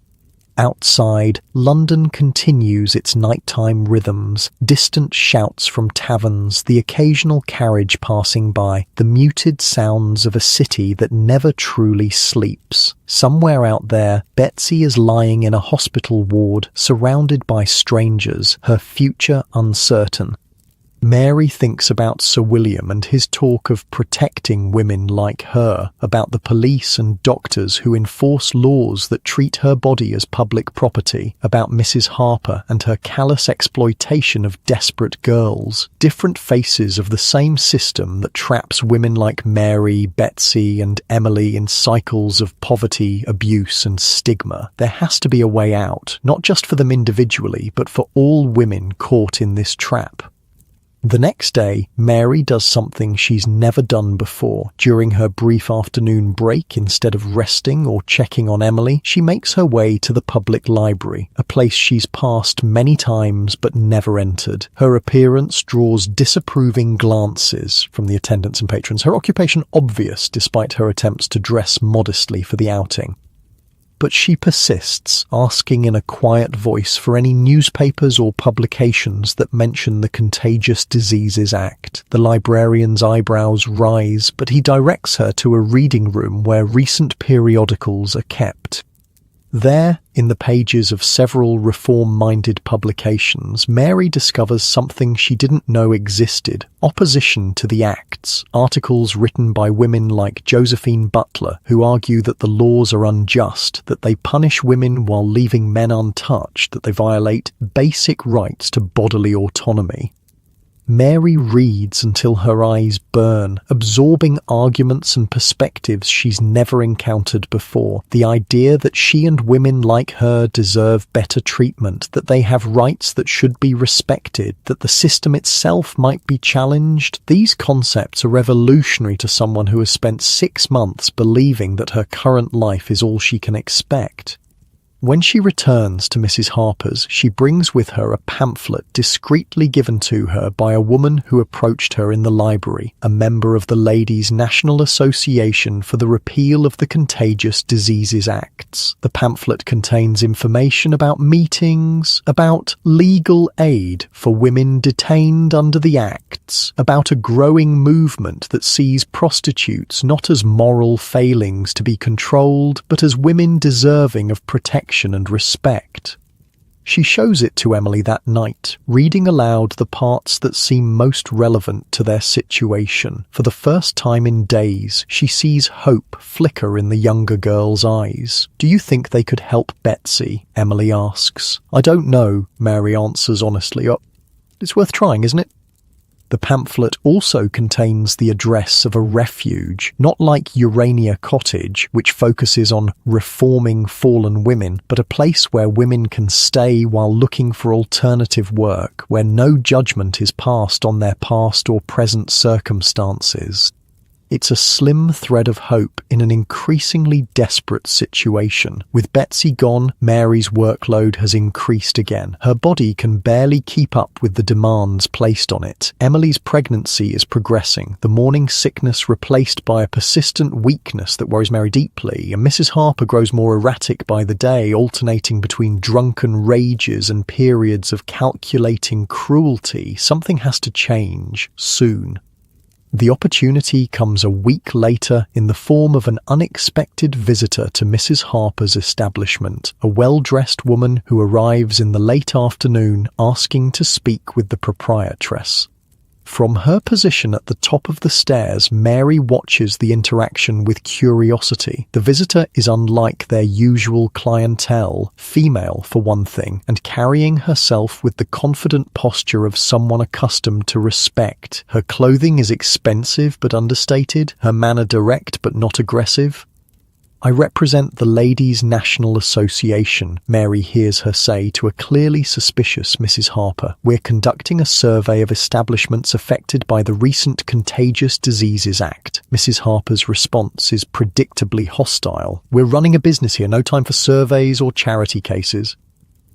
Outside, London continues its nighttime rhythms, distant shouts from taverns, the occasional carriage passing by, the muted sounds of a city that never truly sleeps. Somewhere out there, Betsy is lying in a hospital ward, surrounded by strangers, her future uncertain. Mary thinks about Sir William and his talk of protecting women like her, about the police and doctors who enforce laws that treat her body as public property, about Mrs. Harper and her callous exploitation of desperate girls, different faces of the same system that traps women like Mary, Betsy and Emily in cycles of poverty, abuse and stigma. There has to be a way out, not just for them individually, but for all women caught in this trap. The next day, Mary does something she's never done before. During her brief afternoon break, instead of resting or checking on Emily, she makes her way to the public library, a place she's passed many times but never entered. Her appearance draws disapproving glances from the attendants and patrons, her occupation obvious despite her attempts to dress modestly for the outing. But she persists, asking in a quiet voice for any newspapers or publications that mention the Contagious Diseases Act. The librarian's eyebrows rise, but he directs her to a reading room where recent periodicals are kept. There, in the pages of several reform-minded publications, Mary discovers something she didn't know existed: opposition to the acts, articles written by women like Josephine Butler, who argue that the laws are unjust, that they punish women while leaving men untouched, that they violate basic rights to bodily autonomy. Mary reads until her eyes burn, absorbing arguments and perspectives she's never encountered before. The idea that she and women like her deserve better treatment, that they have rights that should be respected, that the system itself might be challenged. These concepts are revolutionary to someone who has spent 6 months believing that her current life is all she can expect. When she returns to Mrs. Harper's, she brings with her a pamphlet discreetly given to her by a woman who approached her in the library, a member of the Ladies' National Association for the Repeal of the Contagious Diseases Acts. The pamphlet contains information about meetings, about legal aid for women detained under the Acts, about a growing movement that sees prostitutes not as moral failings to be controlled, but as women deserving of protection and respect. She shows it to Emily that night, reading aloud the parts that seem most relevant to their situation. For the first time in days, she sees hope flicker in the younger girl's eyes. "Do you think they could help Betsy?" Emily asks. "I don't know," Mary answers honestly. It's worth trying, isn't it?" The pamphlet also contains the address of a refuge, not like Urania Cottage, which focuses on reforming fallen women, but a place where women can stay while looking for alternative work, where no judgment is passed on their past or present circumstances. It's a slim thread of hope in an increasingly desperate situation. With Betsy gone, Mary's workload has increased again. Her body can barely keep up with the demands placed on it. Emily's pregnancy is progressing, the morning sickness replaced by a persistent weakness that worries Mary deeply, and Mrs. Harper grows more erratic by the day, alternating between drunken rages and periods of calculating cruelty. Something has to change, soon. The opportunity comes a week later in the form of an unexpected visitor to Mrs. Harper's establishment, a well-dressed woman who arrives in the late afternoon asking to speak with the proprietress. From her position at the top of the stairs, Mary watches the interaction with curiosity. The visitor is unlike their usual clientele, female for one thing, and carrying herself with the confident posture of someone accustomed to respect. Her clothing is expensive but understated, her manner direct but not aggressive. "I represent the Ladies' National Association," Mary hears her say to a clearly suspicious Mrs. Harper. "We're conducting a survey of establishments affected by the recent Contagious Diseases Act." Mrs. Harper's response is predictably hostile. "We're running a business here, no time for surveys or charity cases."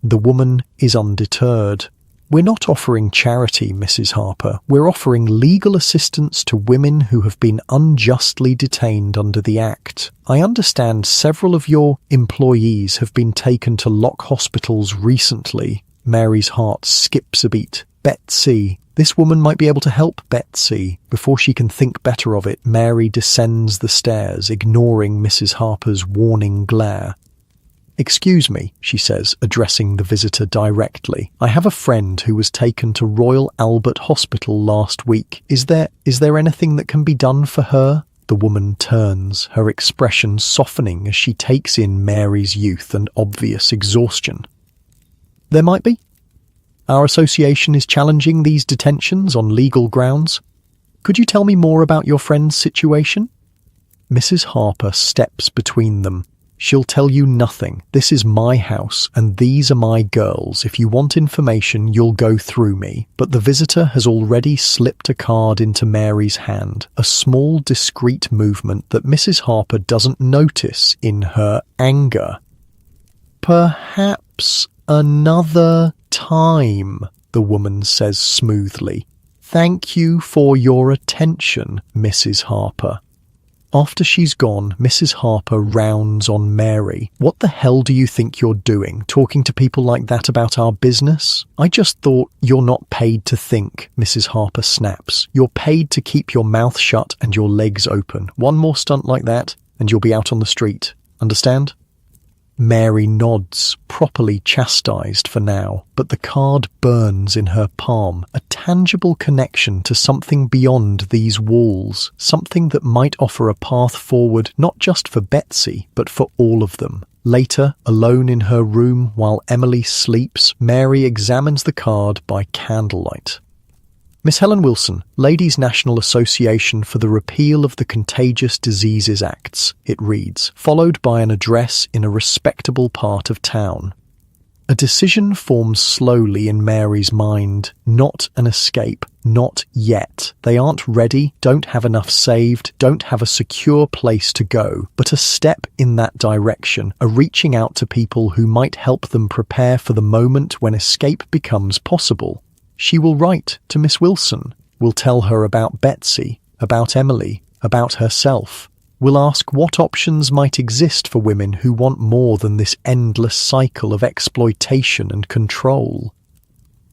The woman is undeterred. "We're not offering charity, Mrs. Harper. We're offering legal assistance to women who have been unjustly detained under the Act. I understand several of your employees have been taken to lock hospitals recently." Mary's heart skips a beat. Betsy. This woman might be able to help Betsy. Before she can think better of it, Mary descends the stairs, ignoring Mrs. Harper's warning glare. "Excuse me," she says, addressing the visitor directly. "I have a friend who was taken to Royal Albert Hospital last week. Is there anything that can be done for her?" The woman turns, her expression softening as she takes in Mary's youth and obvious exhaustion. "There might be. Our association is challenging these detentions on legal grounds. Could you tell me more about your friend's situation?" Mrs. Harper steps between them. "She'll tell you nothing. This is my house, and these are my girls. If you want information, you'll go through me." But the visitor has already slipped a card into Mary's hand, a small, discreet movement that Mrs. Harper doesn't notice in her anger. "Perhaps another time," the woman says smoothly. "Thank you for your attention, Mrs. Harper." After she's gone, Mrs. Harper rounds on Mary. "What the hell do you think you're doing, talking to people like that about our business?" "I just thought you're not paid to think," Mrs. Harper snaps. "You're paid to keep your mouth shut and your legs open. One more stunt like that, and you'll be out on the street. Understand?" Mary nods, properly chastised for now, but the card burns in her palm, a tangible connection to something beyond these walls, something that might offer a path forward not just for Betsy, but for all of them. Later, alone in her room while Emily sleeps, Mary examines the card by candlelight. "Miss Helen Wilson, Ladies' National Association for the Repeal of the Contagious Diseases Acts," it reads, followed by an address in a respectable part of town. A decision forms slowly in Mary's mind. Not an escape. Not yet. They aren't ready, don't have enough saved, don't have a secure place to go, but a step in that direction, a reaching out to people who might help them prepare for the moment when escape becomes possible. She will write to Miss Wilson, will tell her about Betsy, about Emily, about herself, will ask what options might exist for women who want more than this endless cycle of exploitation and control.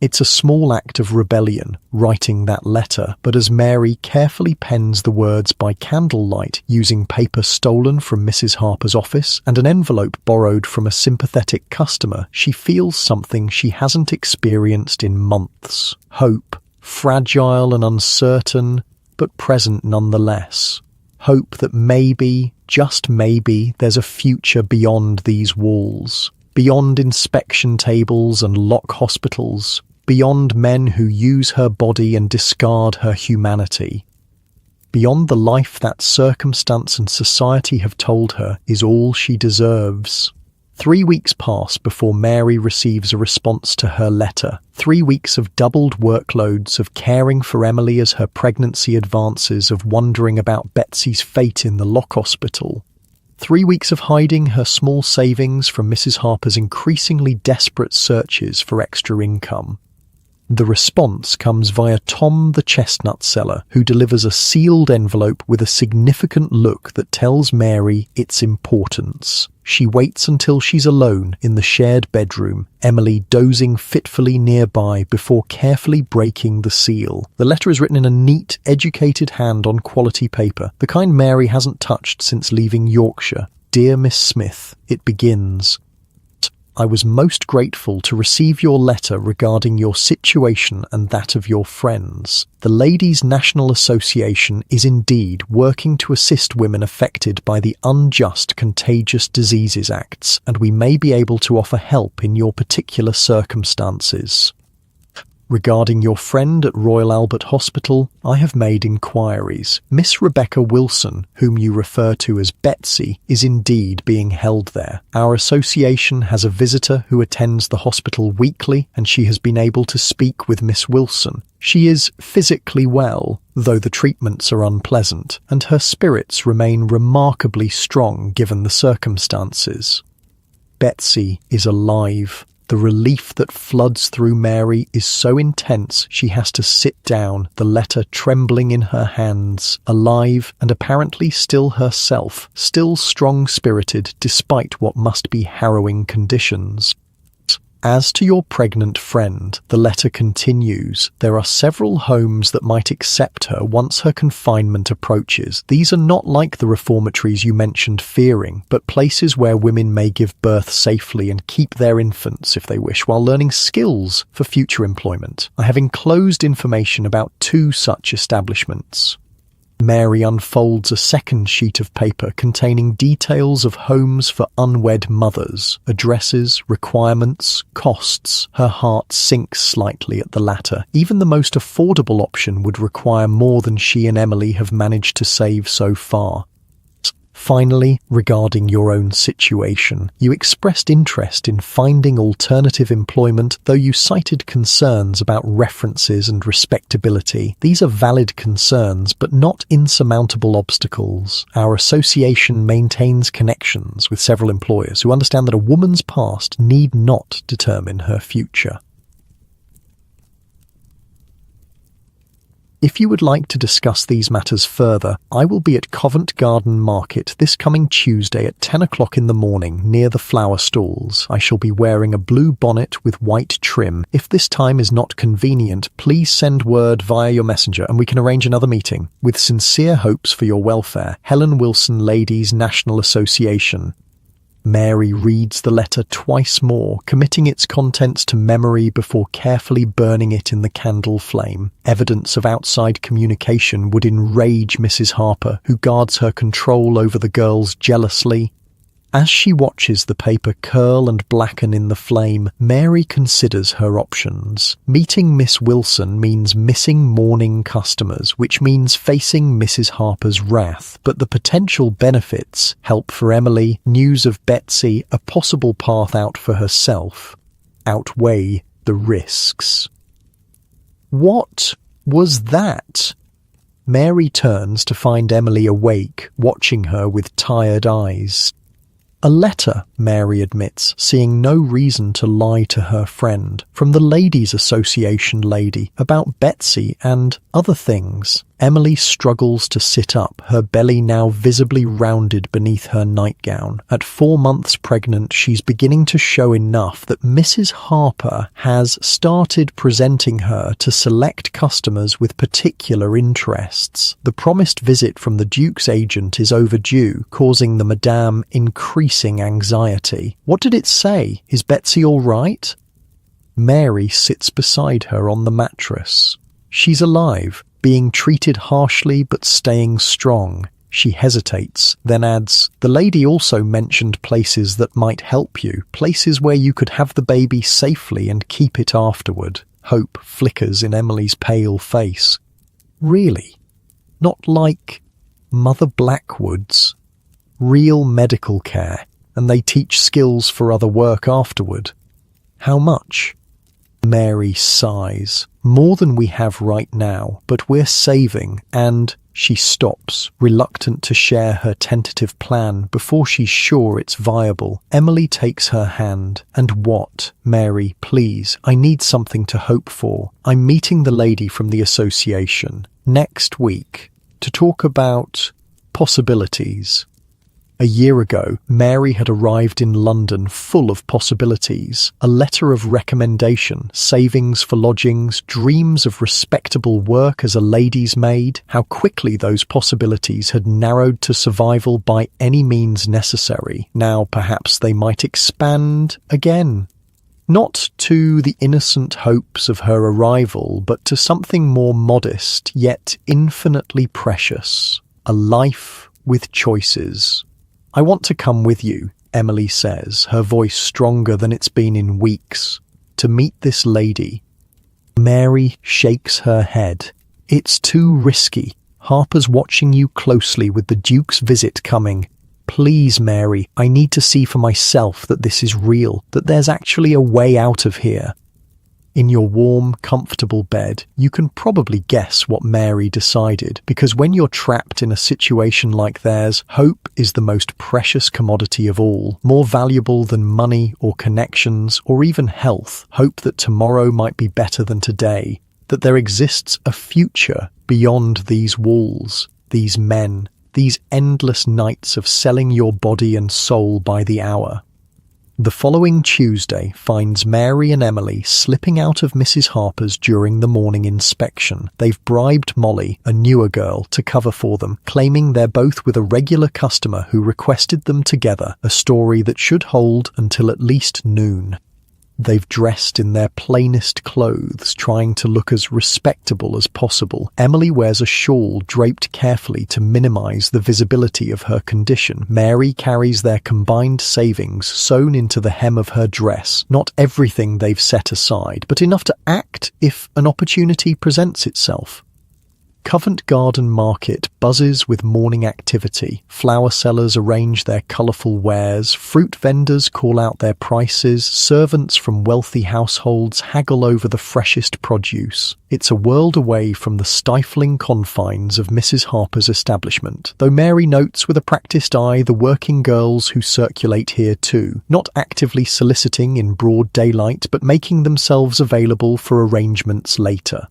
It's a small act of rebellion, writing that letter, but as Mary carefully pens the words by candlelight using paper stolen from Mrs. Harper's office and an envelope borrowed from a sympathetic customer, she feels something she hasn't experienced in months. Hope, fragile and uncertain, but present nonetheless. Hope that maybe, just maybe, there's a future beyond these walls, beyond inspection tables and lock hospitals, beyond men who use her body and discard her humanity, beyond the life that circumstance and society have told her is all she deserves. 3 weeks pass before Mary receives a response to her letter. 3 weeks of doubled workloads, of caring for Emily as her pregnancy advances, of wondering about Betsy's fate in the lock hospital. 3 weeks of hiding her small savings from Mrs. Harper's increasingly desperate searches for extra income. The response comes via Tom the chestnut seller, who delivers a sealed envelope with a significant look that tells Mary its importance. She waits until she's alone in the shared bedroom, Emily dozing fitfully nearby before carefully breaking the seal. The letter is written in a neat, educated hand on quality paper, the kind Mary hasn't touched since leaving Yorkshire. "Dear Miss Smith," it begins. "I was most grateful to receive your letter regarding your situation and that of your friends. The Ladies' National Association is indeed working to assist women affected by the unjust Contagious Diseases Acts, and we may be able to offer help in your particular circumstances." Regarding your friend at Royal Albert Hospital, I have made inquiries. Miss Rebecca Wilson, whom you refer to as Betsy, is indeed being held there. Our association has a visitor who attends the hospital weekly, and she has been able to speak with Miss Wilson. She is physically well, though the treatments are unpleasant, and her spirits remain remarkably strong given the circumstances. Betsy is alive. The relief that floods through Mary is so intense she has to sit down, the letter trembling in her hands, alive and apparently still herself, still strong-spirited despite what must be harrowing conditions. As to your pregnant friend, the letter continues, there are several homes that might accept her once her confinement approaches. These are not like the reformatories you mentioned fearing, but places where women may give birth safely and keep their infants if they wish, while learning skills for future employment. I have enclosed information about 2 such establishments. Mary unfolds a second sheet of paper containing details of homes for unwed mothers, addresses, requirements, costs. Her heart sinks slightly at the latter. Even the most affordable option would require more than she and Emily have managed to save so far. Finally, regarding your own situation, you expressed interest in finding alternative employment, though you cited concerns about references and respectability. These are valid concerns, but not insurmountable obstacles. Our association maintains connections with several employers who understand that a woman's past need not determine her future. If you would like to discuss these matters further, I will be at Covent Garden Market this coming Tuesday at 10 o'clock in the morning near the flower stalls. I shall be wearing a blue bonnet with white trim. If this time is not convenient, please send word via your messenger and we can arrange another meeting. With sincere hopes for your welfare, Helen Wilson Ladies National Association. Mary reads the letter twice more, committing its contents to memory before carefully burning it in the candle flame. Evidence of outside communication would enrage Mrs. Harper, who guards her control over the girls jealously. As she watches the paper curl and blacken in the flame, Mary considers her options. Meeting Miss Wilson means missing morning customers, which means facing Mrs. Harper's wrath. But the potential benefits, help for Emily, news of Betsy, a possible path out for herself, outweigh the risks. What was that? Mary turns to find Emily awake, watching her with tired eyes. A letter, Mary admits, seeing no reason to lie to her friend, from the Ladies' Association lady about Betsy and other things. Emily struggles to sit up, her belly now visibly rounded beneath her nightgown. At 4 months pregnant, she's beginning to show enough that Mrs. Harper has started presenting her to select customers with particular interests. The promised visit from the Duke's agent is overdue, causing the Madame increasing anxiety. What did it say? Is Betsy all right? Mary sits beside her on the mattress. She's alive, being treated harshly but staying strong. She hesitates, then adds, "The lady also mentioned places that might help you, places where you could have the baby safely and keep it afterward." Hope flickers in Emily's pale face. Really? Not like Mother Blackwood's? Real medical care, and they teach skills for other work afterward. How much? Mary sighs. More than we have right now, but we're saving, and she stops, reluctant to share her tentative plan before she's sure it's viable. Emily takes her hand. "And what? Mary, please, I need something to hope for. I'm meeting the lady from the association next week to talk about possibilities." A year ago, Mary had arrived in London full of possibilities. A letter of recommendation, savings for lodgings, dreams of respectable work as a lady's maid. How quickly those possibilities had narrowed to survival by any means necessary. Now perhaps they might expand again. Not to the innocent hopes of her arrival, but to something more modest, yet infinitely precious. A life with choices. "I want to come with you," Emily says, her voice stronger than it's been in weeks, "to meet this lady." Mary shakes her head. It's too risky. Harper's watching you closely with the Duke's visit coming. Please, Mary, I need to see for myself that this is real, that there's actually a way out of here. In your warm, comfortable bed, you can probably guess what Mary decided, because when you're trapped in a situation like theirs, hope is the most precious commodity of all, more valuable than money or connections or even health. Hope that tomorrow might be better than today, that there exists a future beyond these walls, these men, these endless nights of selling your body and soul by the hour. The following Tuesday finds Mary and Emily slipping out of Mrs. Harper's during the morning inspection. They've bribed Molly, a newer girl, to cover for them, claiming they're both with a regular customer who requested them together, a story that should hold until at least noon. They've dressed in their plainest clothes, trying to look as respectable as possible. Emily wears a shawl draped carefully to minimize the visibility of her condition. Mary carries their combined savings sewn into the hem of her dress. Not everything they've set aside, but enough to act if an opportunity presents itself. Covent Garden Market buzzes with morning activity. Flower sellers arrange their colourful wares, fruit vendors call out their prices, servants from wealthy households haggle over the freshest produce. It's a world away from the stifling confines of Mrs. Harper's establishment, though Mary notes with a practised eye the working girls who circulate here too, not actively soliciting in broad daylight, but making themselves available for arrangements later.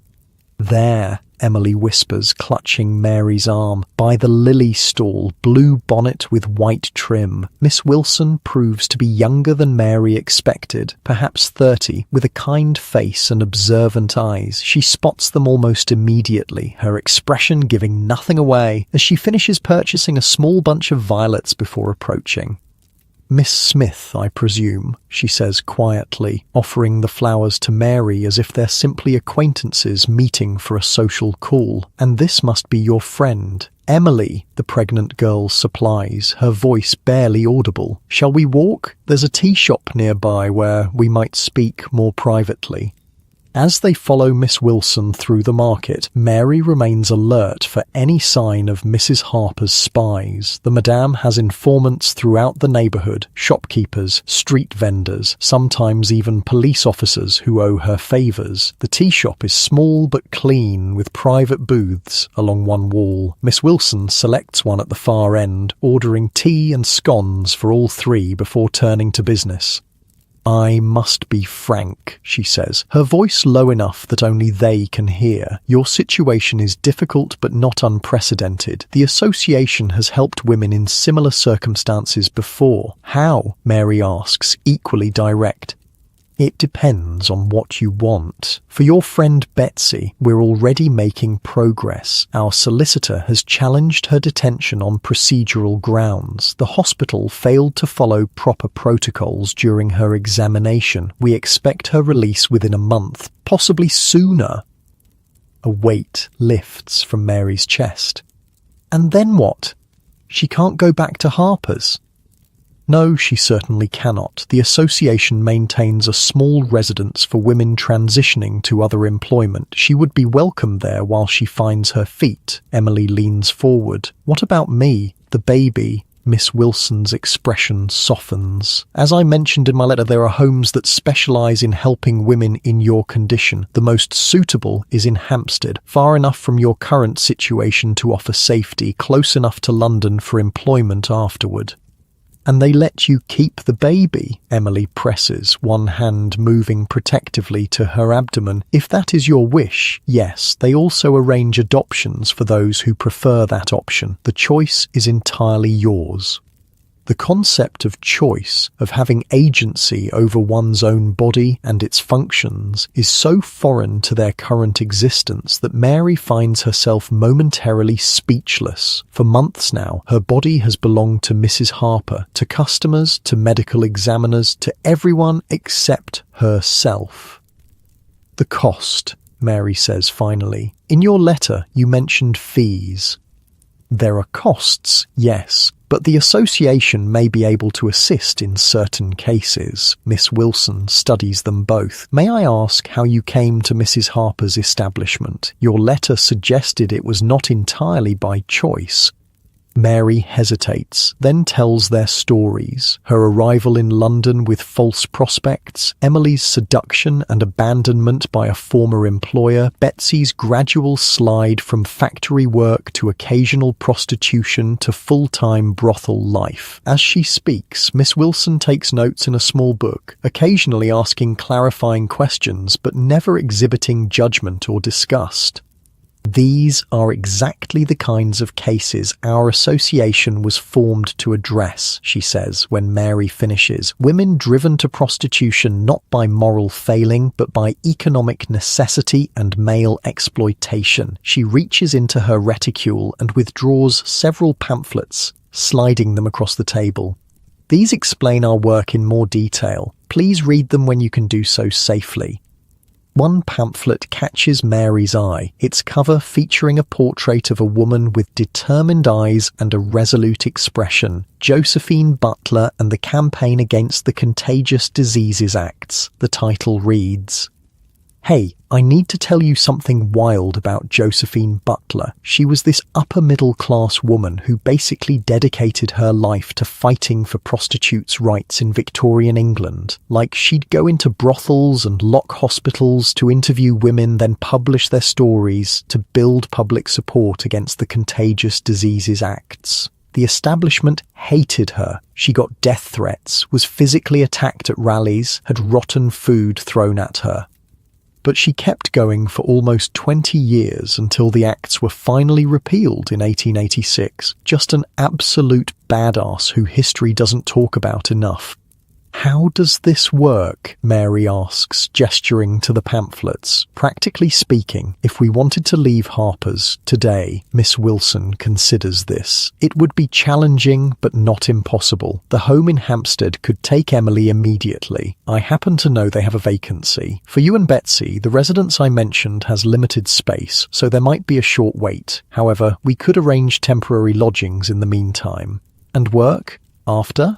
There, Emily whispers, clutching Mary's arm, by the lily stall, blue bonnet with white trim. Miss Wilson proves to be younger than Mary expected, perhaps 30, with a kind face and observant eyes. She spots them almost immediately, her expression giving nothing away, as she finishes purchasing a small bunch of violets before approaching. Miss Smith, I presume, she says quietly, offering the flowers to Mary as if they're simply acquaintances meeting for a social call. And this must be your friend. Emily, the pregnant girl supplies, her voice barely audible. Shall we walk? There's a tea shop nearby where we might speak more privately. As they follow Miss Wilson through the market, Mary remains alert for any sign of Mrs. Harper's spies. The Madame has informants throughout the neighbourhood, shopkeepers, street vendors, sometimes even police officers who owe her favours. The tea shop is small but clean, with private booths along one wall. Miss Wilson selects one at the far end, ordering tea and scones for all three before turning to business. I must be frank, she says, her voice low enough that only they can hear. Your situation is difficult but not unprecedented. The association has helped women in similar circumstances before. How? Mary asks, equally direct. It depends on what you want. For your friend Betsy, we're already making progress. Our solicitor has challenged her detention on procedural grounds. The hospital failed to follow proper protocols during her examination. We expect her release within a month, possibly sooner. A weight lifts from Mary's chest. And then what? She can't go back to Harper's. No, she certainly cannot. The association maintains a small residence for women transitioning to other employment. She would be welcome there while she finds her feet. Emily leans forward. What about me, the baby? Miss Wilson's expression softens. As I mentioned in my letter, there are homes that specialise in helping women in your condition. The most suitable is in Hampstead, far enough from your current situation to offer safety, close enough to London for employment afterward. And they let you keep the baby, Emily presses, one hand moving protectively to her abdomen. If that is your wish, yes, they also arrange adoptions for those who prefer that option. The choice is entirely yours. The concept of choice, of having agency over one's own body and its functions, is so foreign to their current existence that Mary finds herself momentarily speechless. For months now, her body has belonged to Mrs. Harper, to customers, to medical examiners, to everyone except herself. The cost, Mary says finally. In your letter, you mentioned fees. There are costs, yes, but the association may be able to assist in certain cases. Miss Wilson studies them both. May I ask how you came to Mrs. Harper's establishment? Your letter suggested it was not entirely by choice. Mary hesitates, then tells their stories: her arrival in London with false prospects, Emily's seduction and abandonment by a former employer, Betsy's gradual slide from factory work to occasional prostitution to full-time brothel life. As she speaks, Miss Wilson takes notes in a small book, occasionally asking clarifying questions but never exhibiting judgment or disgust. These are exactly the kinds of cases our association was formed to address, she says when Mary finishes. Women driven to prostitution not by moral failing, but by economic necessity and male exploitation. She reaches into her reticule and withdraws several pamphlets, sliding them across the table. These explain our work in more detail. Please read them when you can do so safely. One pamphlet catches Mary's eye, its cover featuring a portrait of a woman with determined eyes and a resolute expression. Josephine Butler and the Campaign Against the Contagious Diseases Acts. The title reads, "Hey, I need to tell you something wild about Josephine Butler. She was this upper-middle-class woman who basically dedicated her life to fighting for prostitutes' rights in Victorian England. Like, she'd go into brothels and lock hospitals to interview women, then publish their stories to build public support against the Contagious Diseases Acts. The establishment hated her. She got death threats, was physically attacked at rallies, had rotten food thrown at her. But she kept going for almost 20 years until the acts were finally repealed in 1886. Just an absolute badass who history doesn't talk about enough. How does this work? Mary asks, gesturing to the pamphlets. Practically speaking, if we wanted to leave Harper's today, Miss Wilson considers this. It would be challenging, but not impossible. The home in Hampstead could take Emily immediately. I happen to know they have a vacancy. For you and Betsy, the residence I mentioned has limited space, so there might be a short wait. However, we could arrange temporary lodgings in the meantime. And work? After?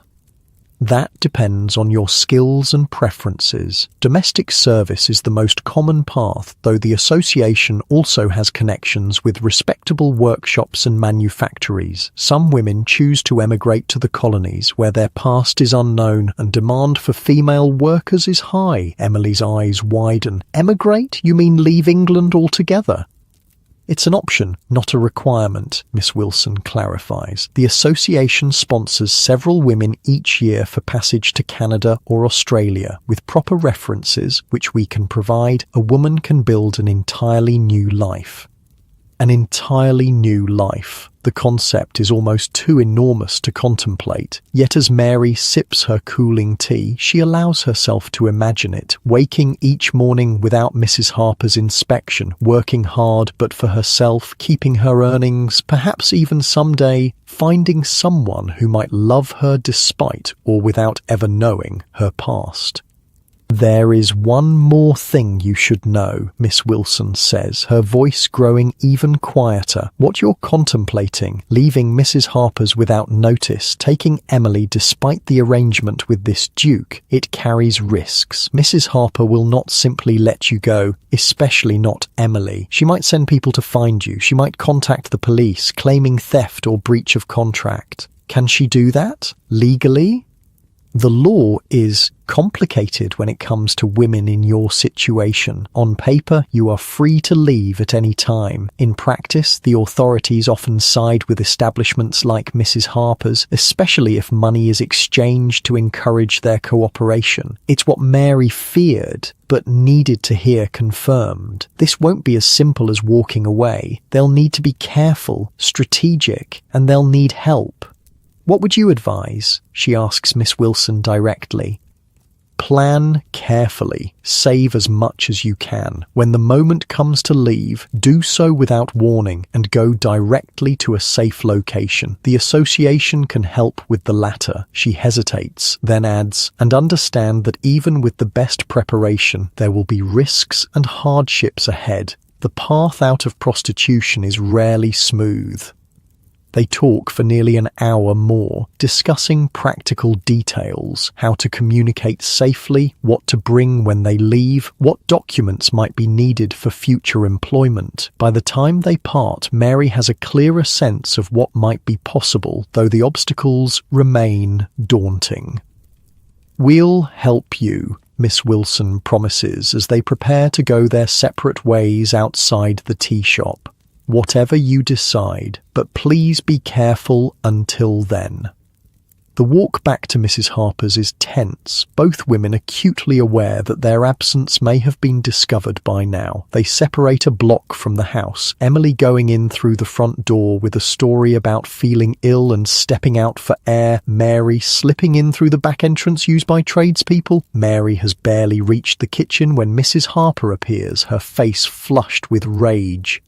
That depends on your skills and preferences. Domestic service is the most common path, though the association also has connections with respectable workshops and manufactories. Some women choose to emigrate to the colonies, where their past is unknown and demand for female workers is high. Emily's eyes widen. Emigrate? You mean leave England altogether? It's an option, not a requirement, Miss Wilson clarifies. The association sponsors several women each year for passage to Canada or Australia. With proper references, which we can provide, a woman can build an entirely new life. An entirely new life. The concept is almost too enormous to contemplate. Yet as Mary sips her cooling tea, she allows herself to imagine it, waking each morning without Mrs. Harper's inspection, working hard but for herself, keeping her earnings, perhaps even someday finding someone who might love her despite or without ever knowing her past. There is one more thing you should know, Miss Wilson says, her voice growing even quieter. What you're contemplating, leaving Mrs. Harper's without notice, taking Emily despite the arrangement with this duke, it carries risks. Mrs. Harper will not simply let you go, especially not Emily. She might send people to find you. She might contact the police, claiming theft or breach of contract. Can she do that? Legally? The law is complicated when it comes to women in your situation. On paper, you are free to leave at any time. In practice, the authorities often side with establishments like Mrs. Harper's, especially if money is exchanged to encourage their cooperation. It's what Mary feared, but needed to hear confirmed. This won't be as simple as walking away. They'll need to be careful, strategic, and they'll need help. What would you advise? She asks Miss Wilson directly. Plan carefully. Save as much as you can. When the moment comes to leave, do so without warning and go directly to a safe location. The association can help with the latter. She hesitates, then adds, and understand that even with the best preparation, there will be risks and hardships ahead. The path out of prostitution is rarely smooth. They talk for nearly an hour more, discussing practical details, how to communicate safely, what to bring when they leave, what documents might be needed for future employment. By the time they part, Mary has a clearer sense of what might be possible, though the obstacles remain daunting. "We'll help you," Miss Wilson promises as they prepare to go their separate ways outside the tea shop. "Whatever you decide, but please be careful until then." The walk back to Mrs. Harper's is tense, both women acutely aware that their absence may have been discovered by now. They separate a block from the house, Emily going in through the front door with a story about feeling ill and stepping out for air, Mary slipping in through the back entrance used by tradespeople. Mary has barely reached the kitchen when Mrs. Harper appears, her face flushed with rage.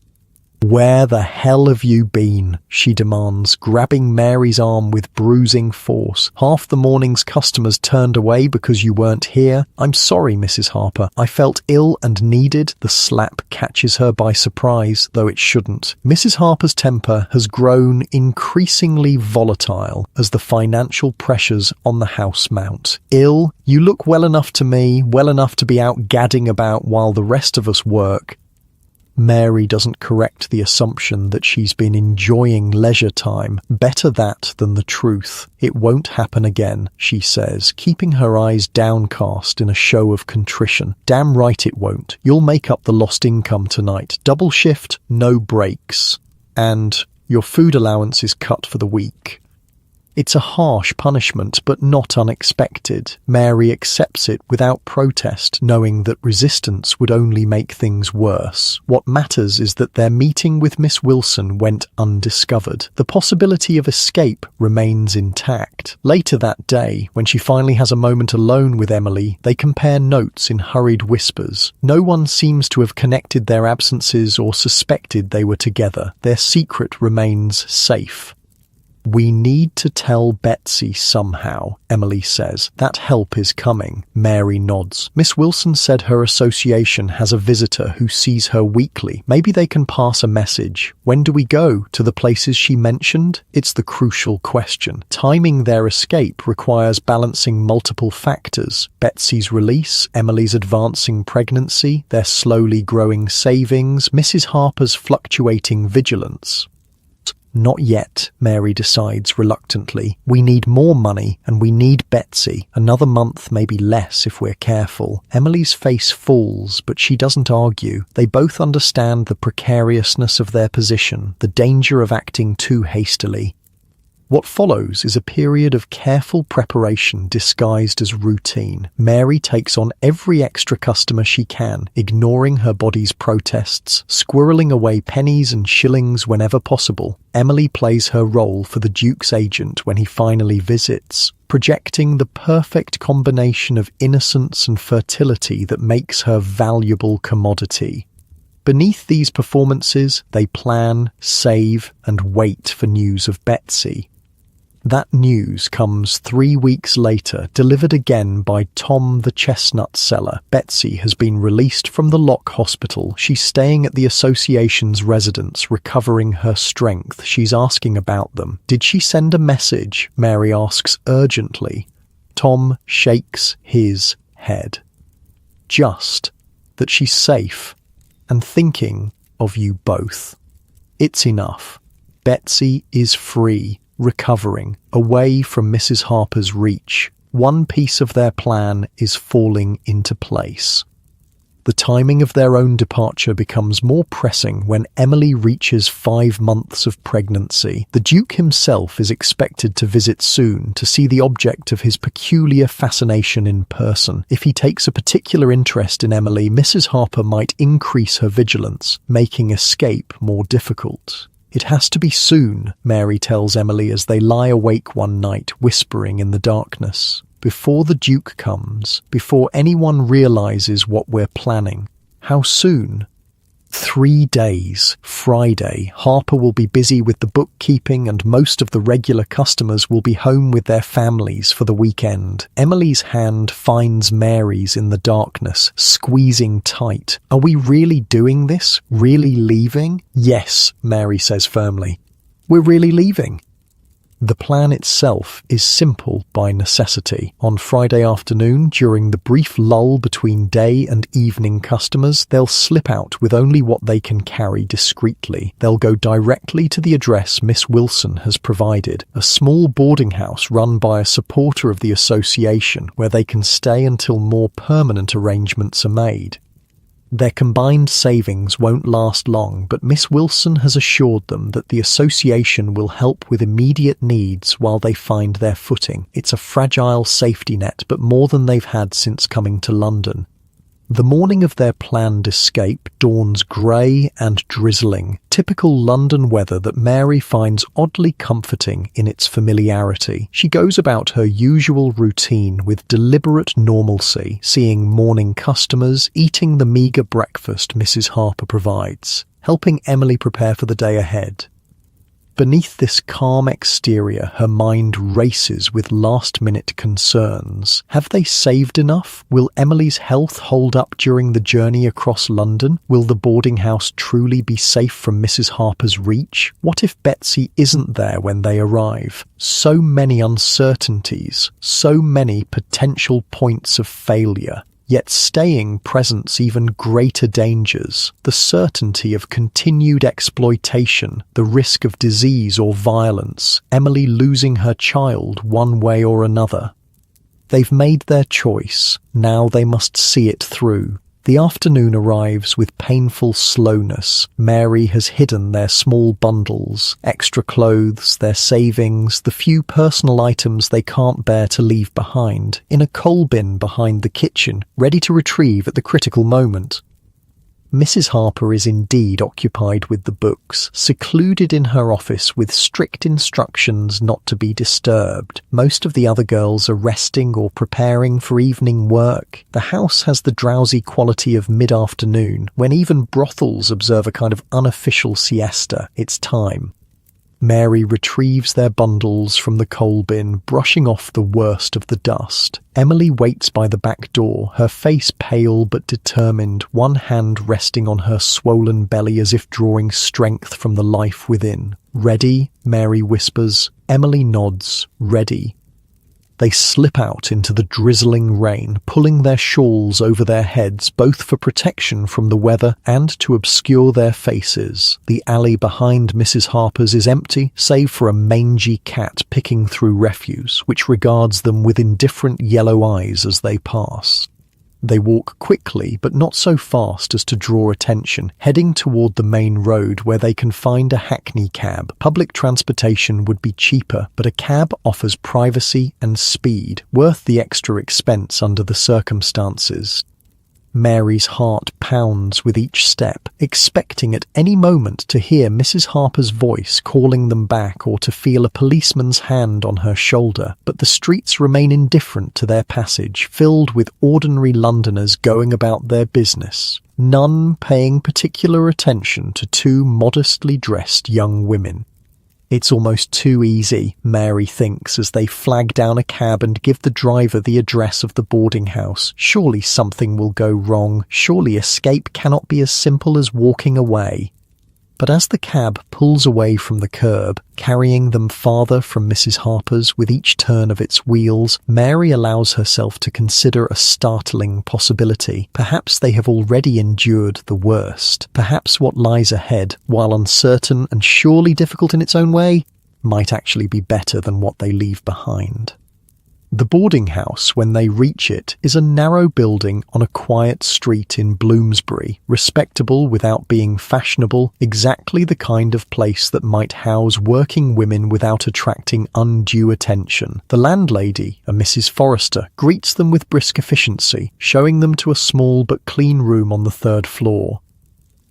"Where the hell have you been?" she demands, grabbing Mary's arm with bruising force. "Half the morning's customers turned away because you weren't here." "I'm sorry, Mrs. Harper. I felt ill and needed." The slap catches her by surprise, though it shouldn't. Mrs. Harper's temper has grown increasingly volatile as the financial pressures on the house mount. "Ill? You look well enough to me, well enough to be out gadding about while the rest of us work." Mary doesn't correct the assumption that she's been enjoying leisure time. "Better that than the truth. It won't happen again," she says, keeping her eyes downcast in a show of contrition. "Damn right it won't. You'll make up the lost income tonight. Double shift, no breaks. And your food allowance is cut for the week." It's a harsh punishment, but not unexpected. Mary accepts it without protest, knowing that resistance would only make things worse. What matters is that their meeting with Miss Wilson went undiscovered. The possibility of escape remains intact. Later that day, when she finally has a moment alone with Emily, they compare notes in hurried whispers. No one seems to have connected their absences or suspected they were together. Their secret remains safe. "We need to tell Betsy somehow," Emily says. "That help is coming." Mary nods. "Miss Wilson said her association has a visitor who sees her weekly. Maybe they can pass a message. When do we go? To the places she mentioned?" It's the crucial question. Timing their escape requires balancing multiple factors. Betsy's release, Emily's advancing pregnancy, their slowly growing savings, Mrs. Harper's fluctuating vigilance. "Not yet," Mary decides reluctantly. "We need more money, and we need Betsy. Another month, maybe less if we're careful." Emily's face falls, but she doesn't argue. They both understand the precariousness of their position, the danger of acting too hastily. What follows is a period of careful preparation disguised as routine. Mary takes on every extra customer she can, ignoring her body's protests, squirreling away pennies and shillings whenever possible. Emily plays her role for the Duke's agent when he finally visits, projecting the perfect combination of innocence and fertility that makes her valuable commodity. Beneath these performances, they plan, save, and wait for news of Betsy. That news comes 3 weeks later, delivered again by Tom the chestnut seller. Betsy has been released from the Lock Hospital. She's staying at the association's residence, recovering her strength. She's asking about them. "Did she send a message?" Mary asks urgently. Tom shakes his head. "Just that she's safe and thinking of you both. It's enough. Betsy is free, recovering, away from Mrs. Harper's reach. One piece of their plan is falling into place." The timing of their own departure becomes more pressing when Emily reaches 5 months of pregnancy. The Duke himself is expected to visit soon to see the object of his peculiar fascination in person. If he takes a particular interest in Emily, Mrs. Harper might increase her vigilance, making escape more difficult. "It has to be soon," Mary tells Emily as they lie awake one night, whispering in the darkness. "Before the Duke comes, before anyone realizes what we're planning." "How soon?" 3 days. Friday. Harper will be busy with the bookkeeping and most of the regular customers will be home with their families for the weekend. Emily's hand finds Mary's in the darkness, squeezing tight. "Are we really doing this? Really leaving?" "Yes," Mary says firmly. We're really leaving." The plan itself is simple by necessity. On Friday afternoon, during the brief lull between day and evening customers, they'll slip out with only what they can carry discreetly. They'll go directly to the address Miss Wilson has provided, a small boarding house run by a supporter of the association where they can stay until more permanent arrangements are made. Their combined savings won't last long, but Miss Wilson has assured them that the association will help with immediate needs while they find their footing. It's a fragile safety net, but more than they've had since coming to London. The morning of their planned escape dawns grey and drizzling, typical London weather that Mary finds oddly comforting in its familiarity. She goes about her usual routine with deliberate normalcy, seeing morning customers, eating the meagre breakfast Mrs. Harper provides, helping Emily prepare for the day ahead. Beneath this calm exterior, her mind races with last-minute concerns. Have they saved enough? Will Emily's health hold up during the journey across London? Will the boarding house truly be safe from Mrs. Harper's reach? What if Betsy isn't there when they arrive? So many uncertainties, so many potential points of failure. Yet staying presents even greater dangers, the certainty of continued exploitation, the risk of disease or violence, Emily losing her child one way or another. They've made their choice, now they must see it through. The afternoon arrives with painful slowness. Mary has hidden their small bundles, extra clothes, their savings, the few personal items they can't bear to leave behind, in a coal bin behind the kitchen, ready to retrieve at the critical moment. Mrs. Harper is indeed occupied with the books, secluded in her office with strict instructions not to be disturbed. Most of the other girls are resting or preparing for evening work. The house has the drowsy quality of mid-afternoon, when even brothels observe a kind of unofficial siesta. It's time. Mary retrieves their bundles from the coal bin, brushing off the worst of the dust. Emily waits by the back door, her face pale but determined, one hand resting on her swollen belly as if drawing strength from the life within. "Ready?" Mary whispers. Emily nods. "Ready." They slip out into the drizzling rain, pulling their shawls over their heads, both for protection from the weather and to obscure their faces. The alley behind Mrs. Harper's is empty, save for a mangy cat picking through refuse, which regards them with indifferent yellow eyes as they pass. They walk quickly, but not so fast as to draw attention, heading toward the main road where they can find a hackney cab. Public transportation would be cheaper, but a cab offers privacy and speed, worth the extra expense under the circumstances. Mary's heart pounds with each step, expecting at any moment to hear Mrs. Harper's voice calling them back or to feel a policeman's hand on her shoulder, but the streets remain indifferent to their passage, filled with ordinary Londoners going about their business, none paying particular attention to two modestly dressed young women. It's almost too easy, Mary thinks, as they flag down a cab and give the driver the address of the boarding house. Surely something will go wrong. Surely escape cannot be as simple as walking away. But as the cab pulls away from the curb, carrying them farther from Mrs. Harper's with each turn of its wheels, Mary allows herself to consider a startling possibility. Perhaps they have already endured the worst. Perhaps what lies ahead, while uncertain and surely difficult in its own way, might actually be better than what they leave behind. The boarding house, when they reach it, is a narrow building on a quiet street in Bloomsbury, respectable without being fashionable, exactly the kind of place that might house working women without attracting undue attention. The landlady, a Mrs. Forrester, greets them with brisk efficiency, showing them to a small but clean room on the third floor.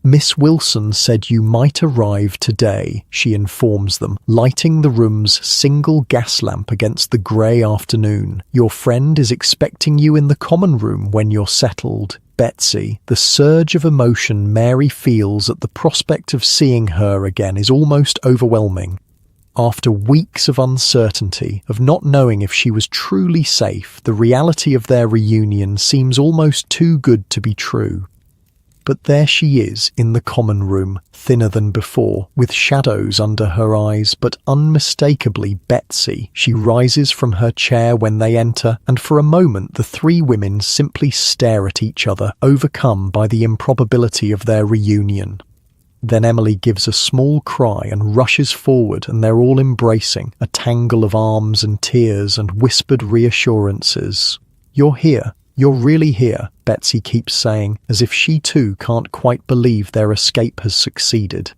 "Miss Wilson said you might arrive today," she informs them, lighting the room's single gas lamp against the grey afternoon. "Your friend is expecting you in the common room when you're settled." Betsy, the surge of emotion Mary feels at the prospect of seeing her again is almost overwhelming. After weeks of uncertainty, of not knowing if she was truly safe, the reality of their reunion seems almost too good to be true. But there she is in the common room, thinner than before, with shadows under her eyes, but unmistakably Betsy. She rises from her chair when they enter, and for a moment the three women simply stare at each other, overcome by the improbability of their reunion. Then Emily gives a small cry and rushes forward, and they're all embracing, a tangle of arms and tears and whispered reassurances. "You're here. You're really here," Betsy keeps saying, as if she too can't quite believe their escape has succeeded.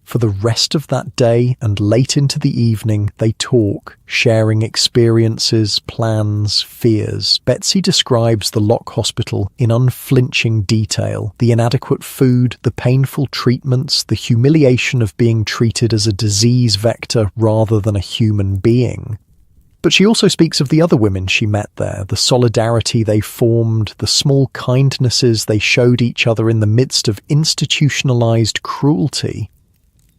For the rest of that day and late into the evening, they talk, sharing experiences, plans, fears. Betsy describes the Lock Hospital in unflinching detail, the inadequate food, the painful treatments, the humiliation of being treated as a disease vector rather than a human being. But she also speaks of the other women she met there, the solidarity they formed, the small kindnesses they showed each other in the midst of institutionalized cruelty.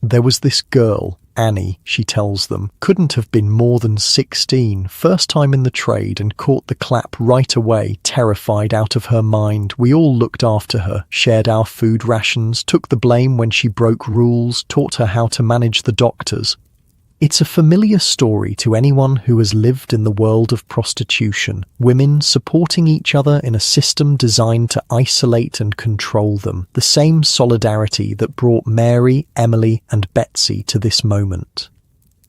There was this girl, Annie, she tells them, couldn't have been more than 16, first time in the trade, and caught the clap right away, terrified out of her mind. We all looked after her, shared our food rations, took the blame when she broke rules, taught her how to manage the doctors. It's a familiar story to anyone who has lived in the world of prostitution, women supporting each other in a system designed to isolate and control them, the same solidarity that brought Mary, Emily and Betsy to this moment.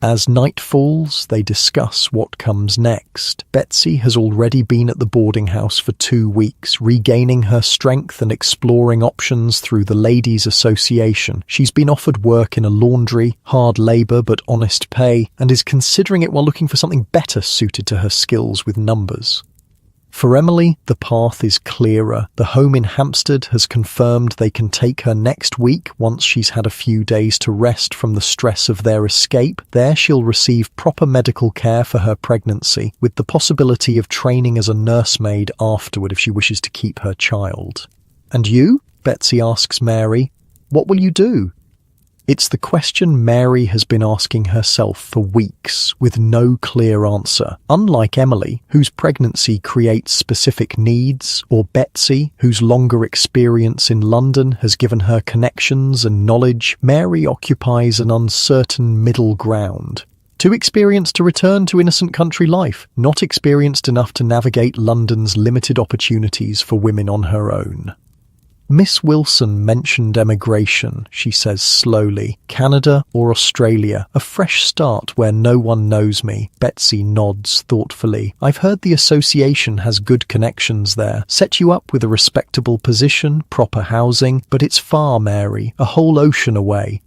As night falls, they discuss what comes next. Betsy has already been at the boarding house for 2 weeks, regaining her strength and exploring options through the Ladies' Association. She's been offered work in a laundry, hard labour but honest pay, and is considering it while looking for something better suited to her skills with numbers. For Emily, the path is clearer. The home in Hampstead has confirmed they can take her next week once she's had a few days to rest from the stress of their escape. There she'll receive proper medical care for her pregnancy, with the possibility of training as a nursemaid afterward if she wishes to keep her child. "And you?" Betsy asks Mary. "What will you do?" It's the question Mary has been asking herself for weeks, with no clear answer. Unlike Emily, whose pregnancy creates specific needs, or Betsy, whose longer experience in London has given her connections and knowledge, Mary occupies an uncertain middle ground. Too experienced to return to innocent country life, not experienced enough to navigate London's limited opportunities for women on her own. "Miss Wilson mentioned emigration," she says slowly. "Canada or Australia, a fresh start where no one knows me." Betsy nods thoughtfully. "I've heard the association has good connections there. Set you up with a respectable position, proper housing, but it's far, Mary, a whole ocean away."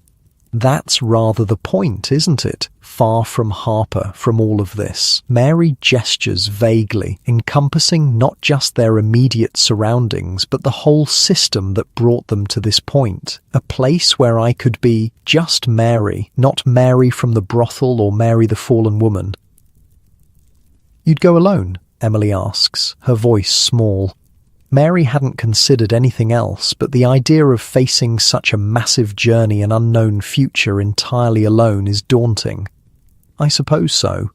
That's rather the point, isn't it? Far from Harper, from all of this. Mary gestures vaguely, encompassing not just their immediate surroundings, but the whole system that brought them to this point. A place where I could be just Mary, not Mary from the brothel or Mary the fallen woman. "You'd go alone?" Emily asks, her voice small. Mary hadn't considered anything else, but the idea of facing such a massive journey and unknown future entirely alone is daunting. "I suppose so."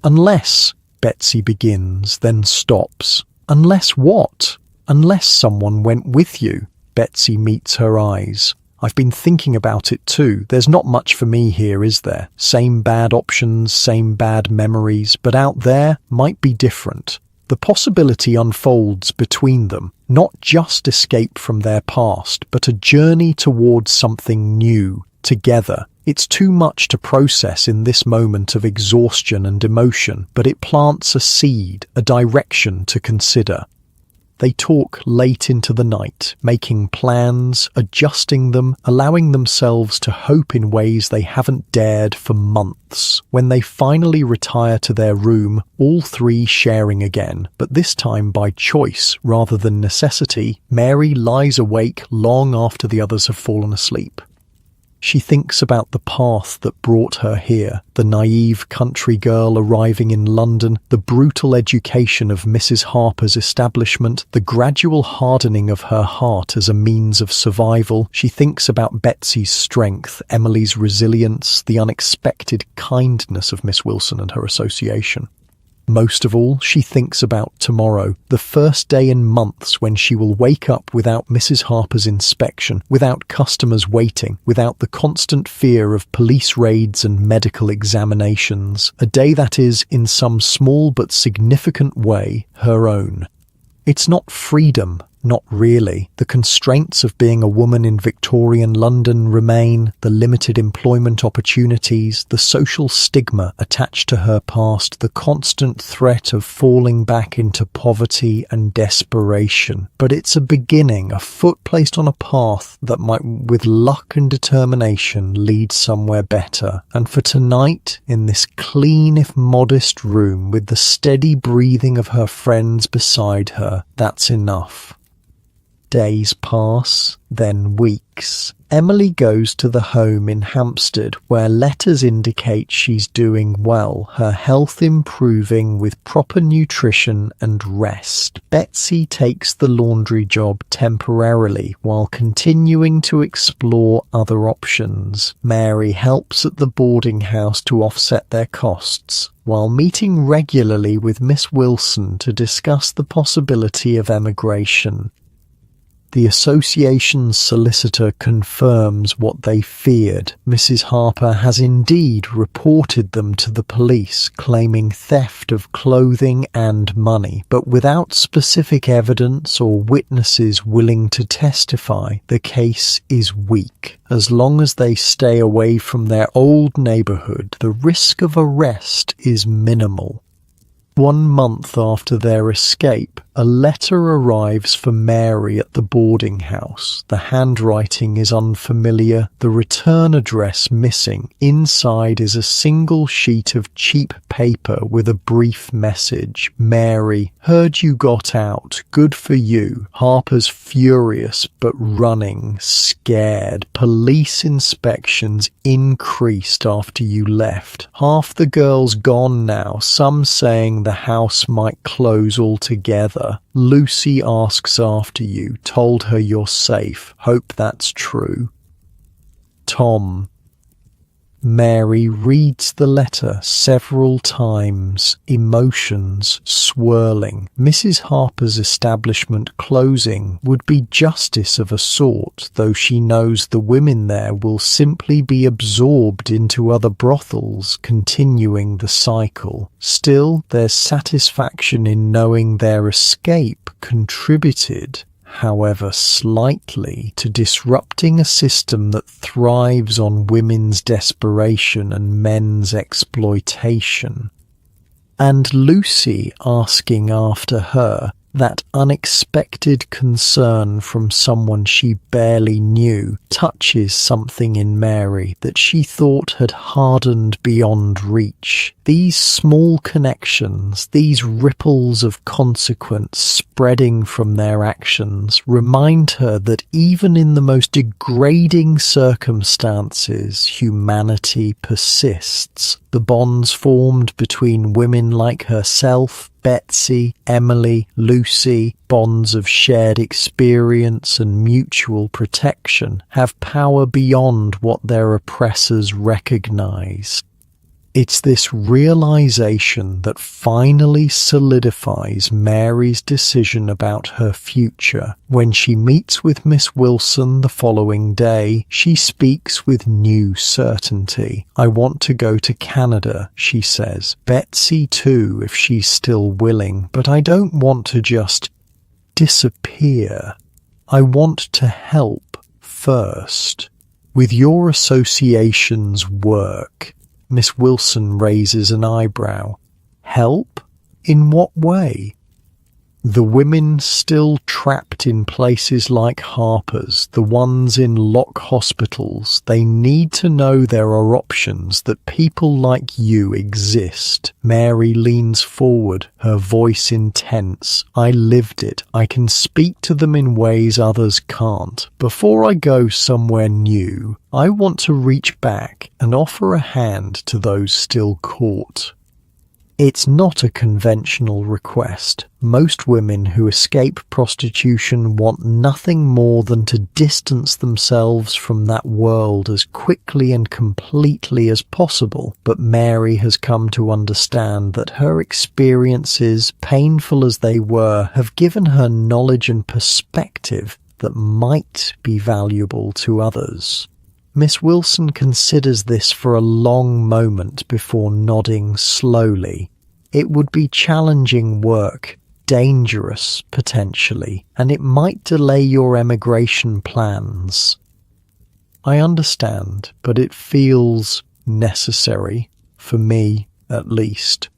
"Unless," Betsy begins, then stops. "Unless what?" "Unless someone went with you." Betsy meets her eyes. "I've been thinking about it too. There's not much for me here, is there? Same bad options, same bad memories, but out there might be different. The possibility unfolds between them, not just escape from their past, but a journey towards something new, together. It's too much to process in this moment of exhaustion and emotion, but it plants a seed, a direction to consider. They talk late into the night, making plans, adjusting them, allowing themselves to hope in ways they haven't dared for months. When they finally retire to their room, all three sharing again, but this time by choice rather than necessity, Mary lies awake long after the others have fallen asleep. She thinks about the path that brought her here, the naive country girl arriving in London, the brutal education of Mrs. Harper's establishment, the gradual hardening of her heart as a means of survival. She thinks about Betsy's strength, Emily's resilience, the unexpected kindness of Miss Wilson and her association. Most of all, she thinks about tomorrow, the first day in months when she will wake up without Mrs. Harper's inspection, without customers waiting, without the constant fear of police raids and medical examinations. A day that is, in some small but significant way, her own. It's not freedom. Not really. The constraints of being a woman in Victorian London remain, the limited employment opportunities, the social stigma attached to her past, the constant threat of falling back into poverty and desperation. But it's a beginning, a foot placed on a path that might, with luck and determination, lead somewhere better. And for tonight, in this clean if modest room, with the steady breathing of her friends beside her, that's enough. Days pass, then weeks. Emily goes to the home in Hampstead, where letters indicate she's doing well, her health improving with proper nutrition and rest. Betsy takes the laundry job temporarily while continuing to explore other options. Mary helps at the boarding house to offset their costs, while meeting regularly with Miss Wilson to discuss the possibility of emigration. The association's solicitor confirms what they feared. Mrs. Harper has indeed reported them to the police, claiming theft of clothing and money, but without specific evidence or witnesses willing to testify, the case is weak. As long as they stay away from their old neighbourhood, the risk of arrest is minimal. 1 month after their escape, a letter arrives for Mary at the boarding house. The handwriting is unfamiliar, the return address missing. Inside is a single sheet of cheap paper with a brief message. Mary, heard you got out. Good for you. Harper's furious but running, scared. Police inspections increased after you left. Half the girls gone now, some saying the house might close altogether. Lucy asks after you, told her you're safe. Hope that's true. Tom. Mary reads the letter several times, emotions swirling. Mrs. Harper's establishment closing would be justice of a sort, though she knows the women there will simply be absorbed into other brothels, continuing the cycle. Still, there's satisfaction in knowing their escape contributed, however slightly, to disrupting a system that thrives on women's desperation and men's exploitation. And Lucy asking after her, that unexpected concern from someone she barely knew, touches something in Mary that she thought had hardened beyond reach. These small connections, these ripples of consequence spreading from their actions, remind her that even in the most degrading circumstances, humanity persists. The bonds formed between women like herself, Betsy, Emily, Lucy, bonds of shared experience and mutual protection, have power beyond what their oppressors recognize. It's this realization that finally solidifies Mary's decision about her future. When she meets with Miss Wilson the following day, she speaks with new certainty. I want to go to Canada, she says. Betsy too, if she's still willing, but I don't want to just disappear. I want to help first. With your association's work. Miss Wilson raises an eyebrow. Help? In what way? The women still trapped in places like Harper's, the ones in lock hospitals, they need to know there are options, that people like you exist. Mary leans forward, her voice intense. I lived it. I can speak to them in ways others can't. Before I go somewhere new, I want to reach back and offer a hand to those still caught. It's not a conventional request. Most women who escape prostitution want nothing more than to distance themselves from that world as quickly and completely as possible. But Mary has come to understand that her experiences, painful as they were, have given her knowledge and perspective that might be valuable to others. Miss Wilson considers this for a long moment before nodding slowly. It would be challenging work, dangerous potentially, and it might delay your emigration plans. I understand, but it feels necessary, for me at least.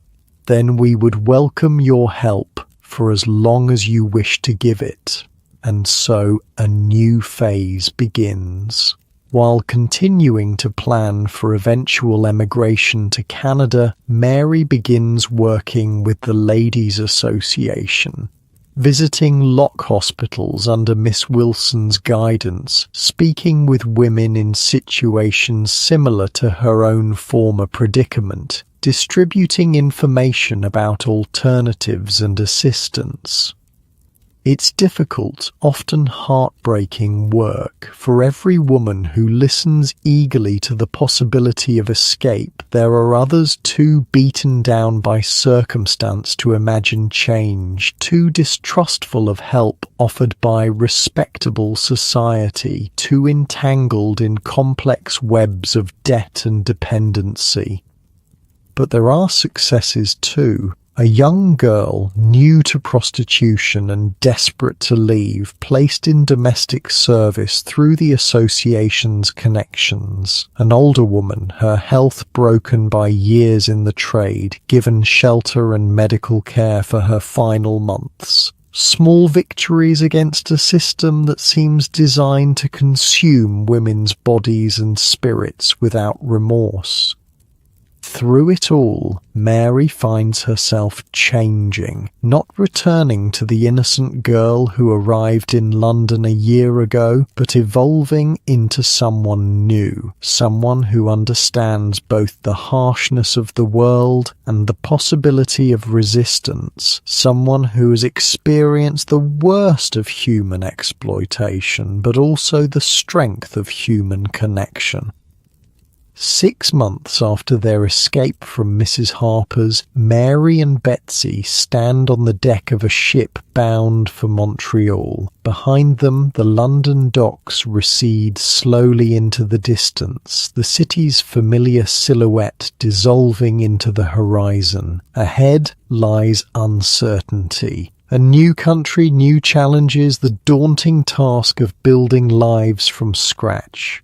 Then we would welcome your help for as long as you wish to give it, and so a new phase begins. While continuing to plan for eventual emigration to Canada, Mary begins working with the Ladies' Association, visiting lock hospitals under Miss Wilson's guidance, speaking with women in situations similar to her own former predicament, distributing information about alternatives and assistance. It's difficult, often heartbreaking work. For every woman who listens eagerly to the possibility of escape, there are others too beaten down by circumstance to imagine change, too distrustful of help offered by respectable society, too entangled in complex webs of debt and dependency. But there are successes too. A young girl, new to prostitution and desperate to leave, placed in domestic service through the association's connections. An older woman, her health broken by years in the trade, given shelter and medical care for her final months. Small victories against a system that seems designed to consume women's bodies and spirits without remorse. Through it all, Mary finds herself changing, not returning to the innocent girl who arrived in London a year ago, but evolving into someone new, someone who understands both the harshness of the world and the possibility of resistance, someone who has experienced the worst of human exploitation, but also the strength of human connection. 6 months after their escape from Mrs. Harper's, Mary and Betsy stand on the deck of a ship bound for Montreal. Behind them, the London docks recede slowly into the distance, the city's familiar silhouette dissolving into the horizon. Ahead lies uncertainty. A new country, new challenges, the daunting task of building lives from scratch.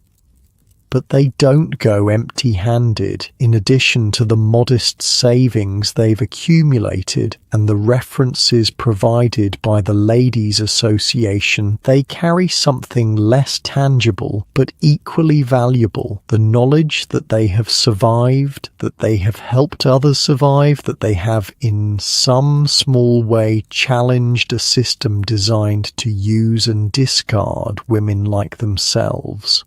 But they don't go empty-handed. In addition to the modest savings they've accumulated and the references provided by the Ladies' Association, they carry something less tangible but equally valuable: the knowledge that they have survived, that they have helped others survive, that they have in some small way challenged a system designed to use and discard women like themselves.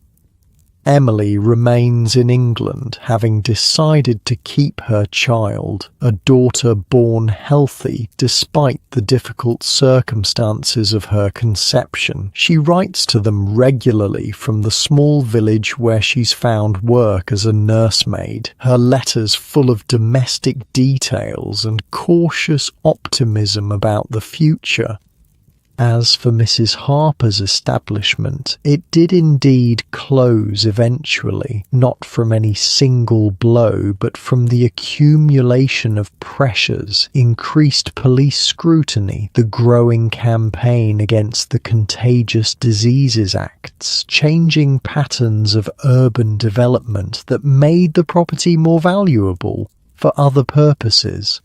Emily remains in England, having decided to keep her child, a daughter born healthy despite the difficult circumstances of her conception. She writes to them regularly from the small village where she's found work as a nursemaid, her letters full of domestic details and cautious optimism about the future. As for Mrs. Harper's establishment, it did indeed close eventually, not from any single blow, but from the accumulation of pressures, increased police scrutiny, the growing campaign against the Contagious Diseases Acts, changing patterns of urban development that made the property more valuable for other purposes.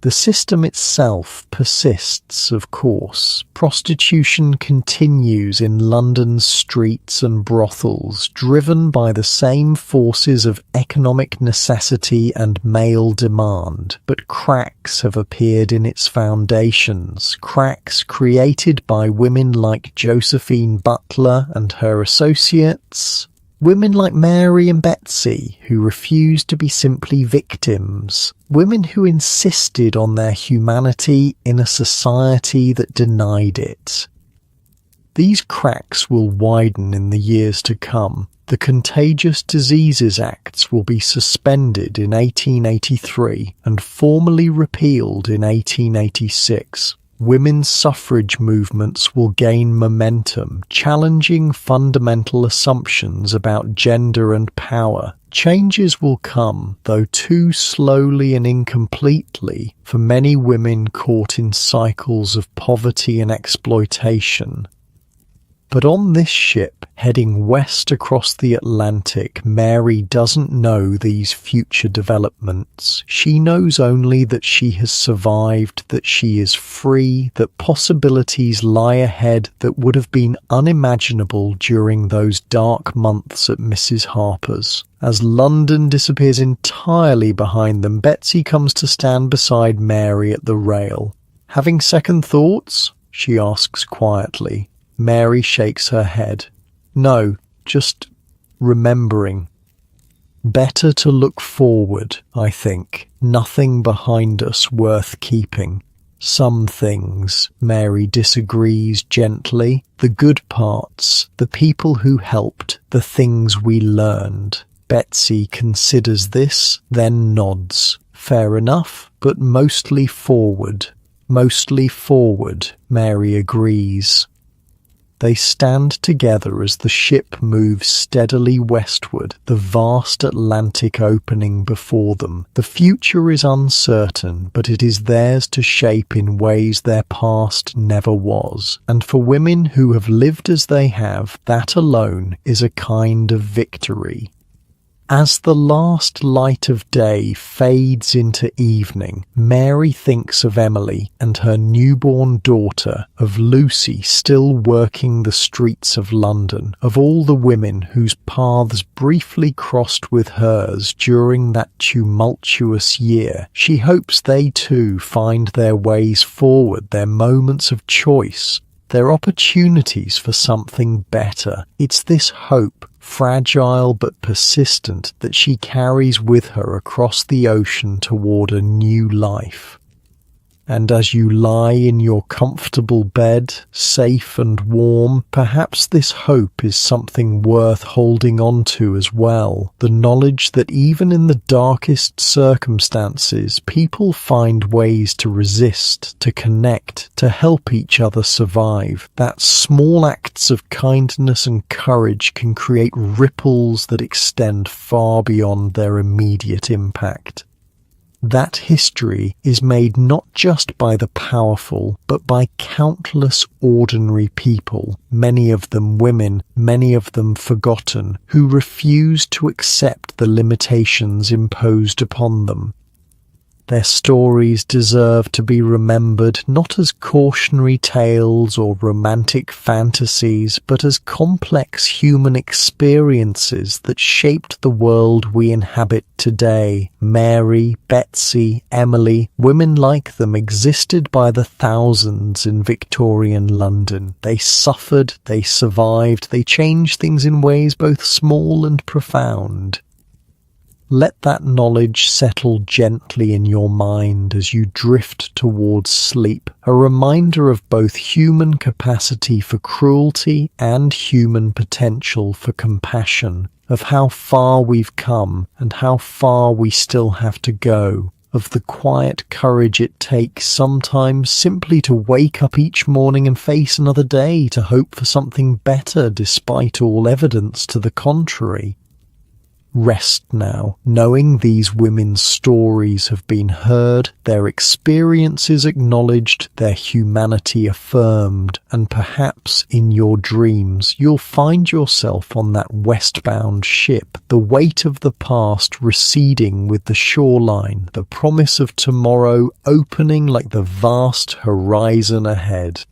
The system itself persists, of course. Prostitution continues in London's streets and brothels, driven by the same forces of economic necessity and male demand. But cracks have appeared in its foundations, cracks created by women like Josephine Butler and her associates, Women like Mary and Betsy, who refused to be simply victims. Women who insisted on their humanity in a society that denied it. These cracks will widen in the years to come. The Contagious Diseases Acts will be suspended in 1883 and formally repealed in 1886. Women's suffrage movements will gain momentum, challenging fundamental assumptions about gender and power. Changes will come, though too slowly and incompletely, for many women caught in cycles of poverty and exploitation. But on this ship, heading west across the Atlantic, Mary doesn't know these future developments. She knows only that she has survived, that she is free, that possibilities lie ahead that would have been unimaginable during those dark months at Mrs. Harper's. As London disappears entirely behind them, Betsy comes to stand beside Mary at the rail. "Having second thoughts?" she asks quietly. Mary shakes her head. "No, just remembering. Better to look forward, I think. Nothing behind us worth keeping." "Some things," Mary disagrees gently. "The good parts, the people who helped, the things we learned." Betsy considers this, then nods. "Fair enough, but mostly forward." "Mostly forward," Mary agrees. They stand together as the ship moves steadily westward, the vast Atlantic opening before them. The future is uncertain, but it is theirs to shape in ways their past never was. And for women who have lived as they have, that alone is a kind of victory. As the last light of day fades into evening, Mary thinks of Emily and her newborn daughter, of Lucy still working the streets of London, of all the women whose paths briefly crossed with hers during that tumultuous year. She hopes they too find their ways forward, their moments of choice, their opportunities for something better. It's this hope, fragile but persistent, that she carries with her across the ocean toward a new life. And as you lie in your comfortable bed, safe and warm, perhaps this hope is something worth holding on to as well. The knowledge that even in the darkest circumstances, people find ways to resist, to connect, to help each other survive. That small acts of kindness and courage can create ripples that extend far beyond their immediate impact. That history is made not just by the powerful, but by countless ordinary people, many of them women, many of them forgotten, who refuse to accept the limitations imposed upon them. Their stories deserve to be remembered not as cautionary tales or romantic fantasies, but as complex human experiences that shaped the world we inhabit today. Mary, Betsy, Emily, women like them existed by the thousands in Victorian London. They suffered, they survived, they changed things in ways both small and profound. Let that knowledge settle gently in your mind as you drift towards sleep, a reminder of both human capacity for cruelty and human potential for compassion, of how far we've come and how far we still have to go, of the quiet courage it takes sometimes simply to wake up each morning and face another day, to hope for something better despite all evidence to the contrary. Rest now, knowing these women's stories have been heard, their experiences acknowledged, their humanity affirmed, and perhaps in your dreams you'll find yourself on that westbound ship, the weight of the past receding with the shoreline, the promise of tomorrow opening like the vast horizon ahead.